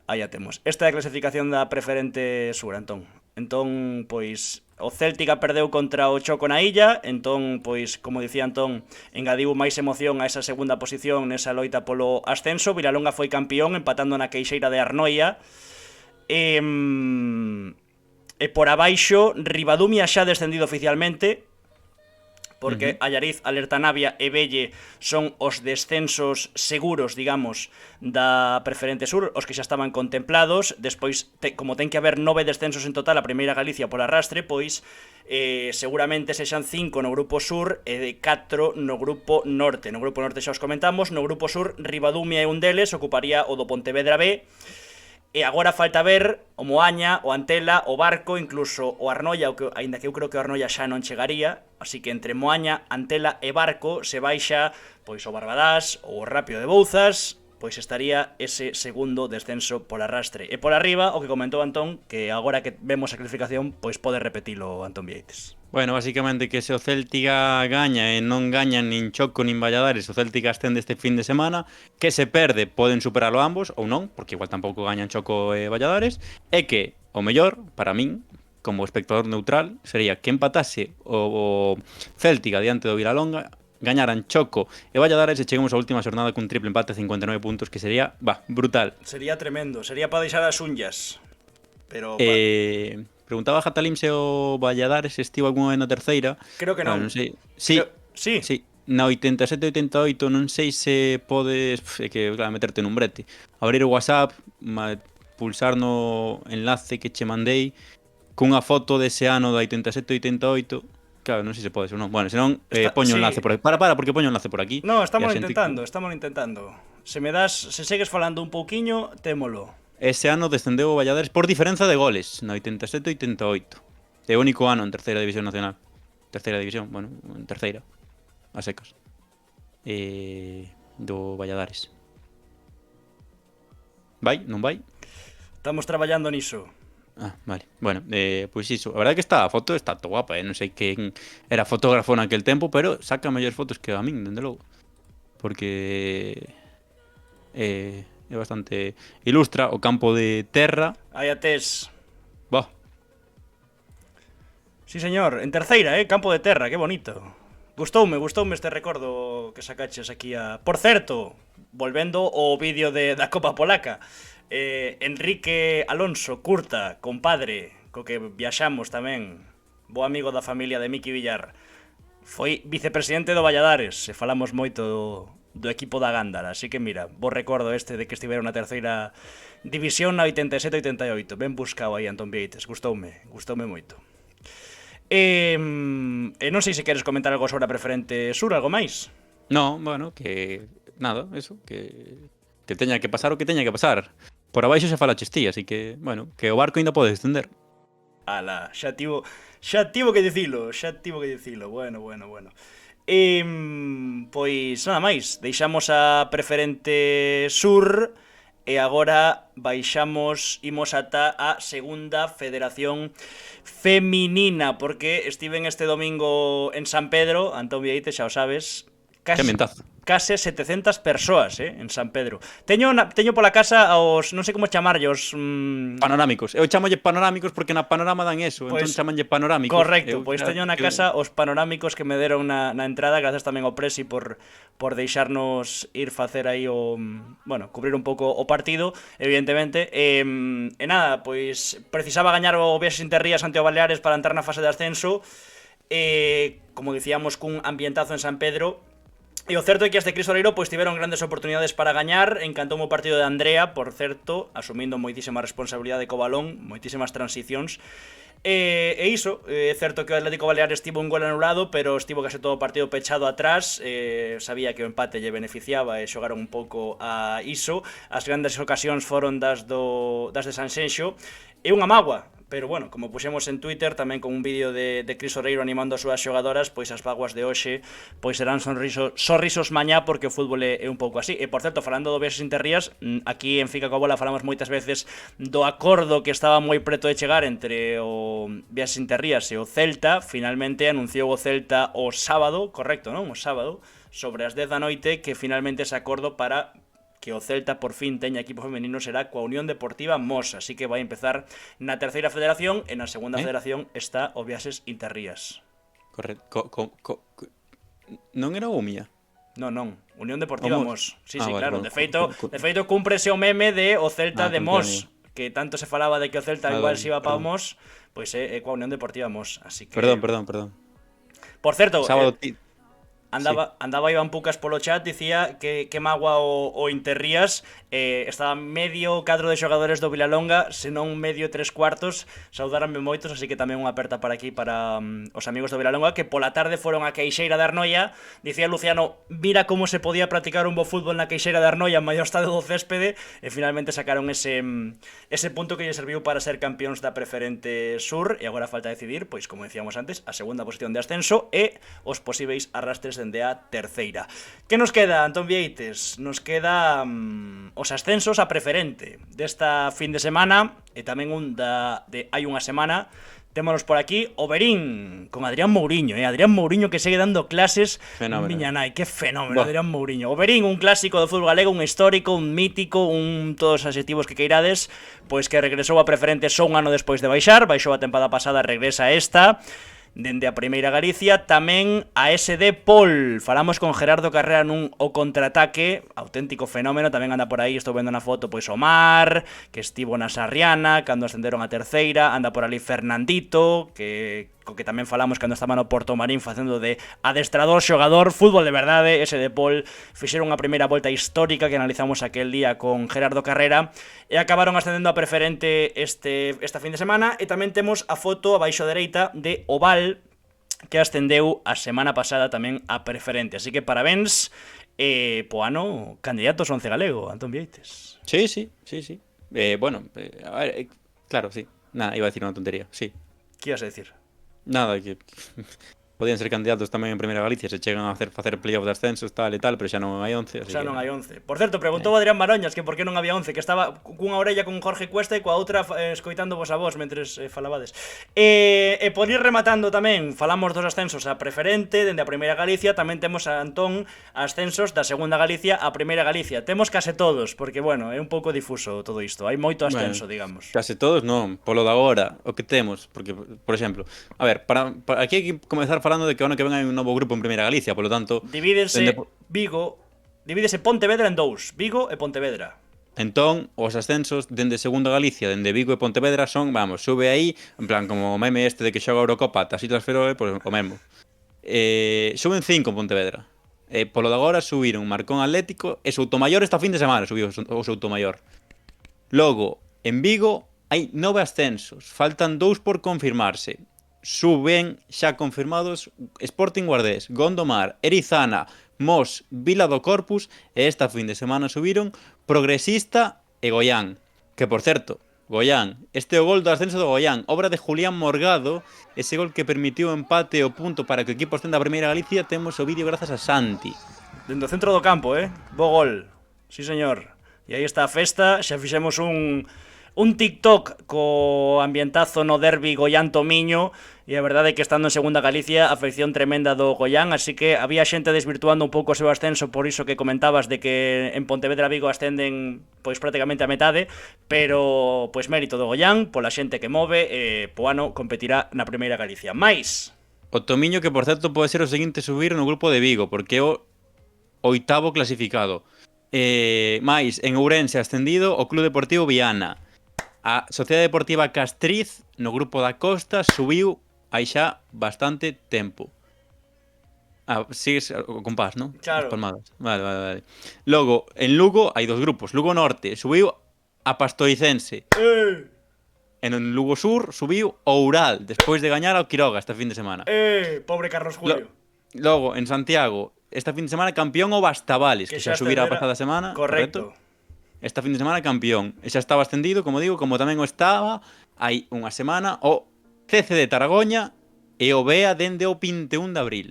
Aí a temos. Esta é a clasificación da preferente sur, Antón. Entón, pois, o Céltica perdeu contra o Choco na illa, entón, pois, como dicía Antón, engadiu máis emoción a esa segunda posición nesa loita polo ascenso. Vilalonga foi campeón, empatando na queixeira de Arnoia. E por abaixo, Ribadumia xa descendido oficialmente, porque Allariz, Alerta Navia e Velle son os descensos seguros, digamos, da preferente sur, os que xa estaban contemplados. Despois, como ten que haber 9 descensos en total a primeira Galicia por arrastre, pois seguramente sexan 5 no grupo sur e 4 no grupo norte. No grupo norte xa os comentamos, no grupo sur Ribadumia e un deles ocuparía o do Pontevedra B. E agora falta ver o Moaña, o Antela, o Barco, incluso o Arnoia, aínda que eu creo que o Arnoia xa non chegaría. Así que entre Moaña, Antela e Barco se baixa pois o Barbadás ou o Rápido de Bouzas, pois estaría ese segundo descenso por arrastre. E por arriba, o que comentou Antón, que agora que vemos a clasificación, pois pode repetilo Antón Vieites. Bueno, basicamente que se o Céltiga gaña e non gaña nin Choco nin Valladares, o Céltiga ascende este fin de semana, que se perde poden superalo ambos ou non, porque igual tampouco gañan Choco e Valladares, e que o mellor, para min, como espectador neutral, sería que empatase o Céltiga diante do Vilalonga, gañaran Choco e Valladares e cheguemos á última xornada cun triple empate a 59 puntos, que sería, brutal. Sería tremendo, sería para deixar as unllas. Pero preguntaba a Jatalim se o Valladares estivo algunha vez na terceira. Creo que non. Non sei. Sí. Na 87-88 non sei se podes, é que claro, meterte nun brete, abrir o WhatsApp, pulsar no enlace que che mandei cunha foto dese ano da 87-88. Claro, non sei se podes ou non. Bueno, senón poño o enlace por aquí. Para, porque poño o enlace por aquí. No, estamos intentando. Se segues falando un pouquiño, témolo. Ese ano descendeu o Valladares por diferenza de goles, na 87-88. É o único ano en terceira división nacional. Terceira división, bueno, en terceira. A secas. Do Valladares. Vai? Non vai? Estamos traballando niso. Ah, vale. Bueno, pois iso. A verdade é que a foto está to guapa, non sei quen era fotógrafo naquel tempo, pero saca mellores fotos que a min, dende logo. Porque é bastante ilustra o campo de terra. Aí a tes. Bah. Sí, señor, en terceira, campo de terra, que bonito. Gustoume este recordo que sacaches aquí a... Por certo, volvendo ao vídeo da Copa Polaca, Enrique Alonso Curta, compadre, co que viaxamos tamén, bo amigo da familia de Miki Villar, foi vicepresidente do Valladares, e falamos moito do equipo da Gándara, así que mira, bo recordo este de que estivera na terceira división na 87-88, ben buscado aí Antón Vieites, gustoume moito. Non sei se queres comentar algo sobre a preferente sur, algo máis? No, bueno, que nada, eso, que teña que pasar o que teña que pasar. Por abaixo xa fala chestí, así que, bueno, que o barco ainda pode descender. Ala, xa tivo que dicilo, bueno. Pois nada máis, deixamos a preferente sur e agora imos ata a segunda federación feminina, porque estiven este domingo en San Pedro, Antón Vieites, xa o sabes, case 700 persoas, en San Pedro. Teño pola casa aos, non sei como chamarllos... Panorámicos. Eu chamolle panorámicos porque na panorama dan eso, entón chamanlle panorámicos. Correcto, pois teño na casa os panorámicos que me deron na entrada, gracias tamén ao Presi por deixarnos ir facer aí cubrir un pouco o partido, evidentemente. E nada, pois precisaba gañar o Viaxes Interrías ante o Baleares para entrar na fase de ascenso. Como dicíamos, cun ambientazo en San Pedro. E o certo é que as de Cris Oreiro pois tiveron grandes oportunidades para gañar. Encantou o partido de Andrea, por certo, asumindo moitísima responsabilidade co balón, moitísimas transicións. E iso, é certo que o Atlético Baleares tivo un gol anulado, pero estivo case todo o partido pechado atrás. Sabía que o empate lle beneficiaba e xogaron un pouco a iso. As grandes ocasións foron das de Sanxenxo. É unha mágoa, pero bueno, como puxemos en Twitter, tamén con un vídeo de Cris Oreiro animando as súas xogadoras, pois as vaguas de hoxe pois serán sorrisos mañá, porque o fútbol é un pouco así. E por certo, falando do Viaxes Interrías, aquí en Fica coa Bola falamos moitas veces do acordo que estaba moi preto de chegar entre o Viaxes Interrías e o Celta. Finalmente anunciou o Celta o sábado, correcto, non? O sábado, sobre as 10 da noite, que finalmente ese acordo para que o Celta por fin teña equipo femenino será coa Unión Deportiva Mos, así que vai empezar na terceira federación e na segunda federación está o Viaxes Interrías. Correcto. Non era o Umia? Non, Unión Deportiva Mos. Sí, vale, claro, bueno, de feito cúmprese o meme de o Celta de Mos, contrario. que tanto se falaba de que o Celta igual se iba para o perdón. Mos, pois é coa Unión Deportiva Mos, así que... Perdón. Por certo, Sábado Andaba Iván Pucas polo chat, dicía que mágoa o Interrías, estaba medio cadro de xogadores do Vilalonga, senón medio 3/4, saudáranme moitos, así que tamén unha aperta para aquí para os amigos do Vilalonga, que pola tarde foron a Queixeira de Arnoia. Dicía Luciano, mira como se podía practicar un bo fútbol na Queixeira de Arnoia, en maior estado do céspede, e finalmente sacaron ese punto que lle serviu para ser campións da Preferente Sur, e agora falta decidir, pois como decíamos antes, a segunda posición de ascenso e os posíveis arrastres dende a terceira. Que nos queda, Antón Vieites? Nos queda os ascensos a Preferente desta fin de semana e tamén un de hai unha semana. Témonos por aquí o Berín con Adrián Mouriño, Adrián Mouriño que segue dando clases. Fenómeno. Miña nai, que fenómeno, Adrián Mouriño. O Berín, un clásico do fútbol galego, un histórico, un mítico, todos os adxectivos que queirades, pois que regresou a Preferente só un ano despois de baixou a tempada pasada, regresa esta. Dende a Primeira Galicia, tamén a SD Pol. Falamos con Gerardo Carrera nun O Contraataque, auténtico fenómeno, tamén anda por aí, estou vendo na foto, pois Omar, que estivo na Sarriana, cando ascenderon a terceira, anda por ali Fernandito, co que tamén falamos cando estaba no Porto Marín facendo de adestrador, xogador, fútbol de verdade. SD Pol fixeron unha primeira volta histórica que analizamos aquel día con Gerardo Carrera e acabaron ascendendo a Preferente esta fin de semana. E tamén temos a foto abaixo dereita de Oval, que ascendeu a semana pasada tamén a Preferente. Así que parabéns po ano candidatos 11 galego, Antón Vieites. Sí. Bueno, a ver, claro, sí. Nada, iba a decir unha tontería, sí. Que ibas a decir? Nada, que podían ser candidatos tamén en Primeira Galicia, se chegan a facer playoff de ascensos, tal e tal, pero xa non hai 11, así Xa que... non hai 11. Por certo, preguntou Adrián Maroñas que por que non había 11, que estaba cunha orella con Jorge Cuesta e coa outra escoitando vos a vos mentres falabades. E por ir rematando tamén, falamos dos ascensos a Preferente, dende a Primeira Galicia, tamén temos a Antón ascensos da Segunda Galicia a Primeira Galicia. Temos case todos, porque, bueno, é un pouco difuso todo isto. Hai moito ascenso, digamos. Case todos non, polo da agora, o que temos, porque, por exemplo, a ver, para aquí hai que comezar falando de que o ano que ven hai un novo grupo en Primeira Galicia, polo tanto... Divídese Pontevedra en dous, Vigo e Pontevedra. Entón, os ascensos dende Segunda Galicia, dende Vigo e Pontevedra son, vamos, sube aí, en plan, como o meme este de que xoga a Eurocopa ata as Islas Feroe, pois o mesmo. Suben 5 en Pontevedra. Polo de agora subiron Marcón Atlético e Soutomaior esta fin de semana subiu o Soutomaior. Logo, en Vigo hai 9 ascensos, faltan 2 por confirmarse. Suben xa confirmados Sporting Guardés, Gondomar, Erizana, Mos, Vila do Corpus e esta fin de semana subiron Progresista e Goián. Que, por certo, Goián, este é o gol do ascenso do Goián, obra de Julián Morgado, ese gol que permitiu o empate e o punto para que o equipo estenda a Primeira Galicia. Temos o vídeo grazas a Santi. Dentro do centro do campo, bo gol. Sí, señor. E aí está a festa, xa fixemos un TikTok co ambientazo no derbi Goián-Tomiño, e a verdade é que estando en Segunda Galicia, afección tremenda do Goián, así que había xente desvirtuando un pouco o seu ascenso por iso que comentabas de que en Pontevedra Vigo ascenden pois prácticamente a metade, pero pois mérito do Goián, pola xente que move, po ano competirá na Primeira Galicia. Mais o Tomiño, que por certo pode ser o seguinte subir no grupo de Vigo, porque é o 8º clasificado. Mais en Ourense ascendido o Club Deportivo Viana. A Sociedade Deportiva Castriz no grupo da Costa subiu hai xa bastante tempo. Sigues o compás, non? Claro. As palmadas. Vale. Logo, en Lugo hai dos grupos. Lugo Norte subiu a Pastoicense. En Lugo Sur subiu o Oural, despois de gañar ao Quiroga esta fin de semana. Pobre Carlos Julio. Logo, en Santiago, esta fin de semana campeón o Bastavales, que xa subira a pasada semana. Correcto. Esta fin de semana campeón. E xa estaba ascendido, como digo, como tamén o estaba hai unha semana o CC de Taragoña e o BEA dende o 21 de abril.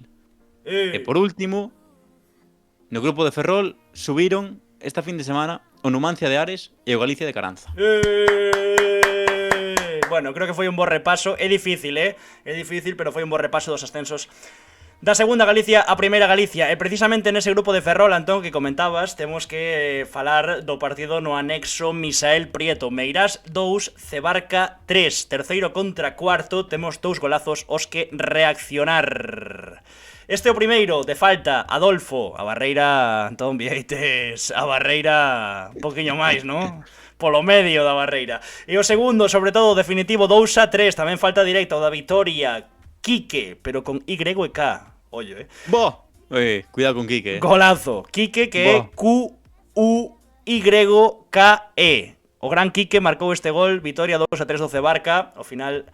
E por último, no grupo de Ferrol subiron esta fin de semana o Numancia de Ares e o Galicia de Caranza. Bueno, creo que foi un bo repaso. É difícil, É difícil, pero foi un bo repaso dos ascensos da segunda Galicia a primeira Galicia. E precisamente nese grupo de Ferrol, Antón, que comentabas, temos que falar do partido no anexo Misael Prieto. Meirás 2, Cebarca 3. Terceiro contra cuarto, temos 2 golazos os que reaccionar. Este o primeiro, de falta, Adolfo. A barreira, Antón Vieites, a barreira un poquinho máis, non? Polo medio da barreira. E o segundo, sobre todo, definitivo, 2-3. Tamén falta directa o da Vitoria, Quique, pero con Y e K. Ollo, Bo! Cuidado con Quique. Golazo. Quique, que é Q-U-Y-K-E. O gran Quique marcou este gol. Vitoria 2-3 do Cebarca. Ao final,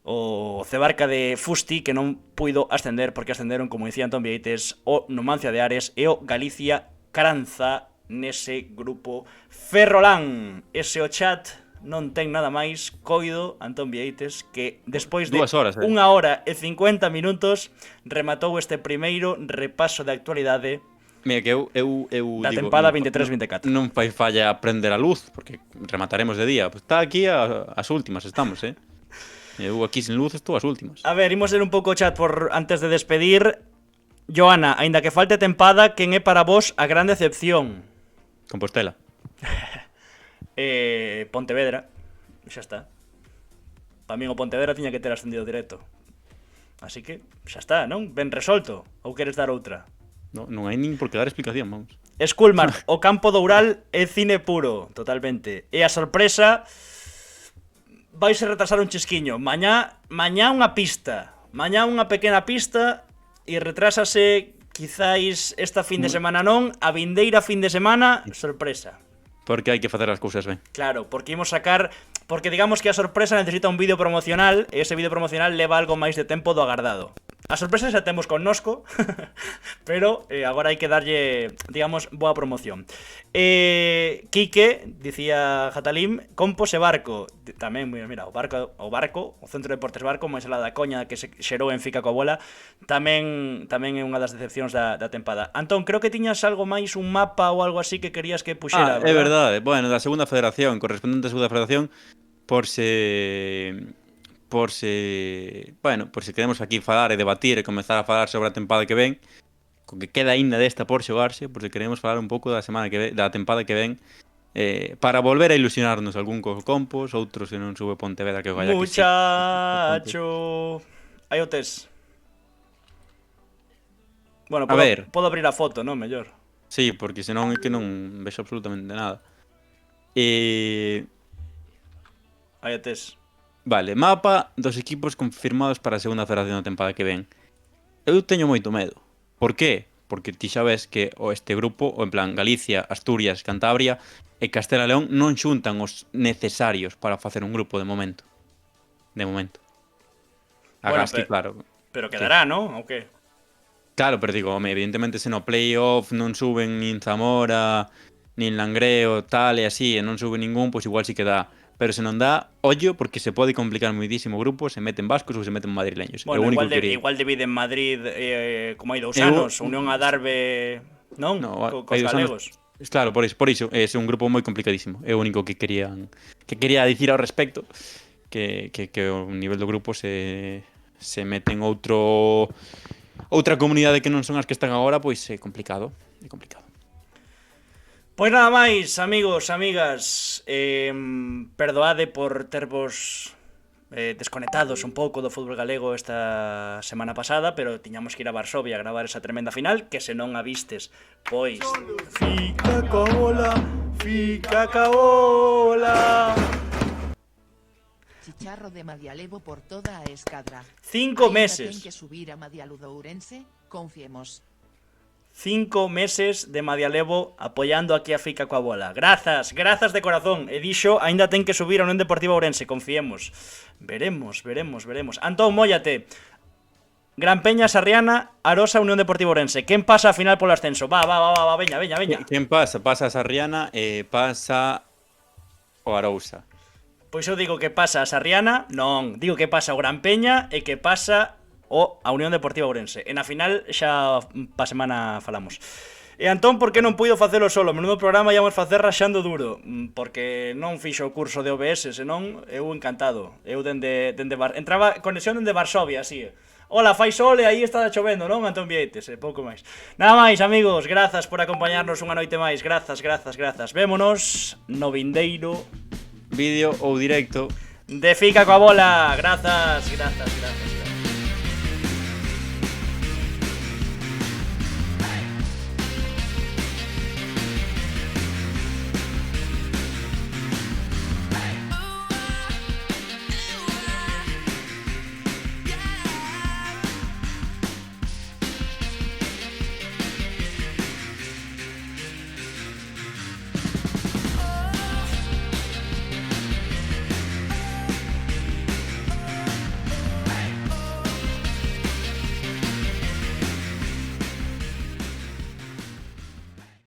o Cebarca de Fusti, que non puido ascender, porque ascenderon, como dicía Antón Vieites, o Numancia de Ares e o Galicia Caranza nese grupo ferrolán. Ese o chat non ten nada máis. Coido, Antón Vieites, que despois de 2 horas, 1 hora e 50 minutos rematou este primeiro repaso de actualidade Mira, que eu da digo, tempada 23-24. Non fai falla prender a luz, porque remataremos de día. Pues está aquí as últimas estamos, Eu aquí sin luz estou as últimas. A ver, imos ler un pouco o chat por antes de despedir. Joana, aínda que falte tempada, quen é para vos a gran decepción? Compostela. Pontevedra. Xa está. Para min o Pontevedra tiña que ter ascendido directo. Así que, xa está, non? Ben resolto. Ou queres dar outra? Non hai nin por que dar explicación, vamos. Esculmar, o campo do Ural é cine puro, totalmente. E a sorpresa, vaise retrasar un chisquiño. Mañá unha pista. Mañá unha pequena pista e retrásase quizáis esta fin de semana non, a vindeira fin de semana, sorpresa. Porque hai que facer as cousas ben. Claro, porque imos sacar... Porque digamos que a sorpresa necesita un vídeo promocional e ese vídeo promocional leva algo máis de tempo do agardado. A sorpresa xa temos con Nosco, pero agora hai que darlle, digamos, boa promoción. Quique, dicía Jatalim, Compos e Barco. Tamén, mira, o Barco, o Centro de Deportes Barco, máis alá da coña que se xerou en Fica coa bola, tamén é unha das decepcións da tempada. Antón, creo que tiñas algo máis, un mapa ou algo así que querías que puxera, É verdade. Bueno, da segunda federación, correspondente á segunda federación, por se queremos aquí falar e debatir e comezar a falar sobre a tempada que ven, co que queda aínda desta por xogarse, por se queremos falar un pouco da semana que ven, da tempada que ven, para volver a ilusionarnos algún cos Compos, outros que non sube Pontevedra que vaya que sí. Muchacho. Aí o tes. Bueno, podo abrir a foto, non, mellor. Sí, porque senón é que non vexo absolutamente nada. Aí o tes. Vale, mapa dos equipos confirmados para a segunda federación da tempada que ven. Eu teño moito medo. Por qué? Porque ti xa ves que este grupo, o en plan Galicia, Asturias, Cantabria e Castela e León non xuntan os necesarios para facer un grupo de momento. De momento. Agasti, claro. Pero quedará, sí. ¿No? ¿O qué? Claro, pero digo, evidentemente se no playoff non suben nin Zamora, nin Langreo, tal e así, e non sube ningún, pois igual sí que dá. Pero se non dá, ollo, porque se pode complicar moitísimo o grupo, se meten vascos ou se meten madrileños. Bueno, igual dividen Madrid como hai 2 anos, Unión a Darbe, non? Cos galegos. Claro, por iso, é un grupo moi complicadísimo. É o único que quería dicir ao respecto, que o nivel do grupo se meten outra comunidade que non son as que están agora, pois é complicado, Pois nada máis, amigos, amigas, perdoade por tervos desconectados un pouco do fútbol galego esta semana pasada, pero tiñamos que ir a Varsovia a gravar esa tremenda final, que se non a vistes, pois... Fica coa bola, fica coa bola... ficharro de Madialevo por toda a escadra. 5 Aínda meses. ten que subir a Madialu de Ourense, confiemos. 5 meses de Madialevo apoiando aquí a Fica coa bola. Grazas de corazón. E dixo, aínda ten que subir a Unión Deportiva Ourense, confiemos. Veremos. Antón, móllate. Gran Peña, Sarriana, Arosa, Unión Deportiva Ourense. Quen pasa a final polo ascenso? Va, veña. Quen pasa? Pasa a Sarriana e pasa o Arousa. Pois eu digo que pasa a Sarriana, non, digo que pasa o Gran Peña e que pasa a Unión Deportiva Ourense. E na final xa pa semana falamos. E Antón, por que non puido facelo solo? Menudo programa íamos facer rachando duro. Porque non fixo o curso de OBS, senón eu encantado. Eu entraba conexión dende Varsovia, así. Hola, fai sol e aí está chovendo, non, Antón Vieites? E pouco máis. Nada máis, amigos, grazas por acompañarnos unha noite máis. Grazas. Vémonos no vindeiro Vídeo ou directo. de Fica coa bola. Grazas.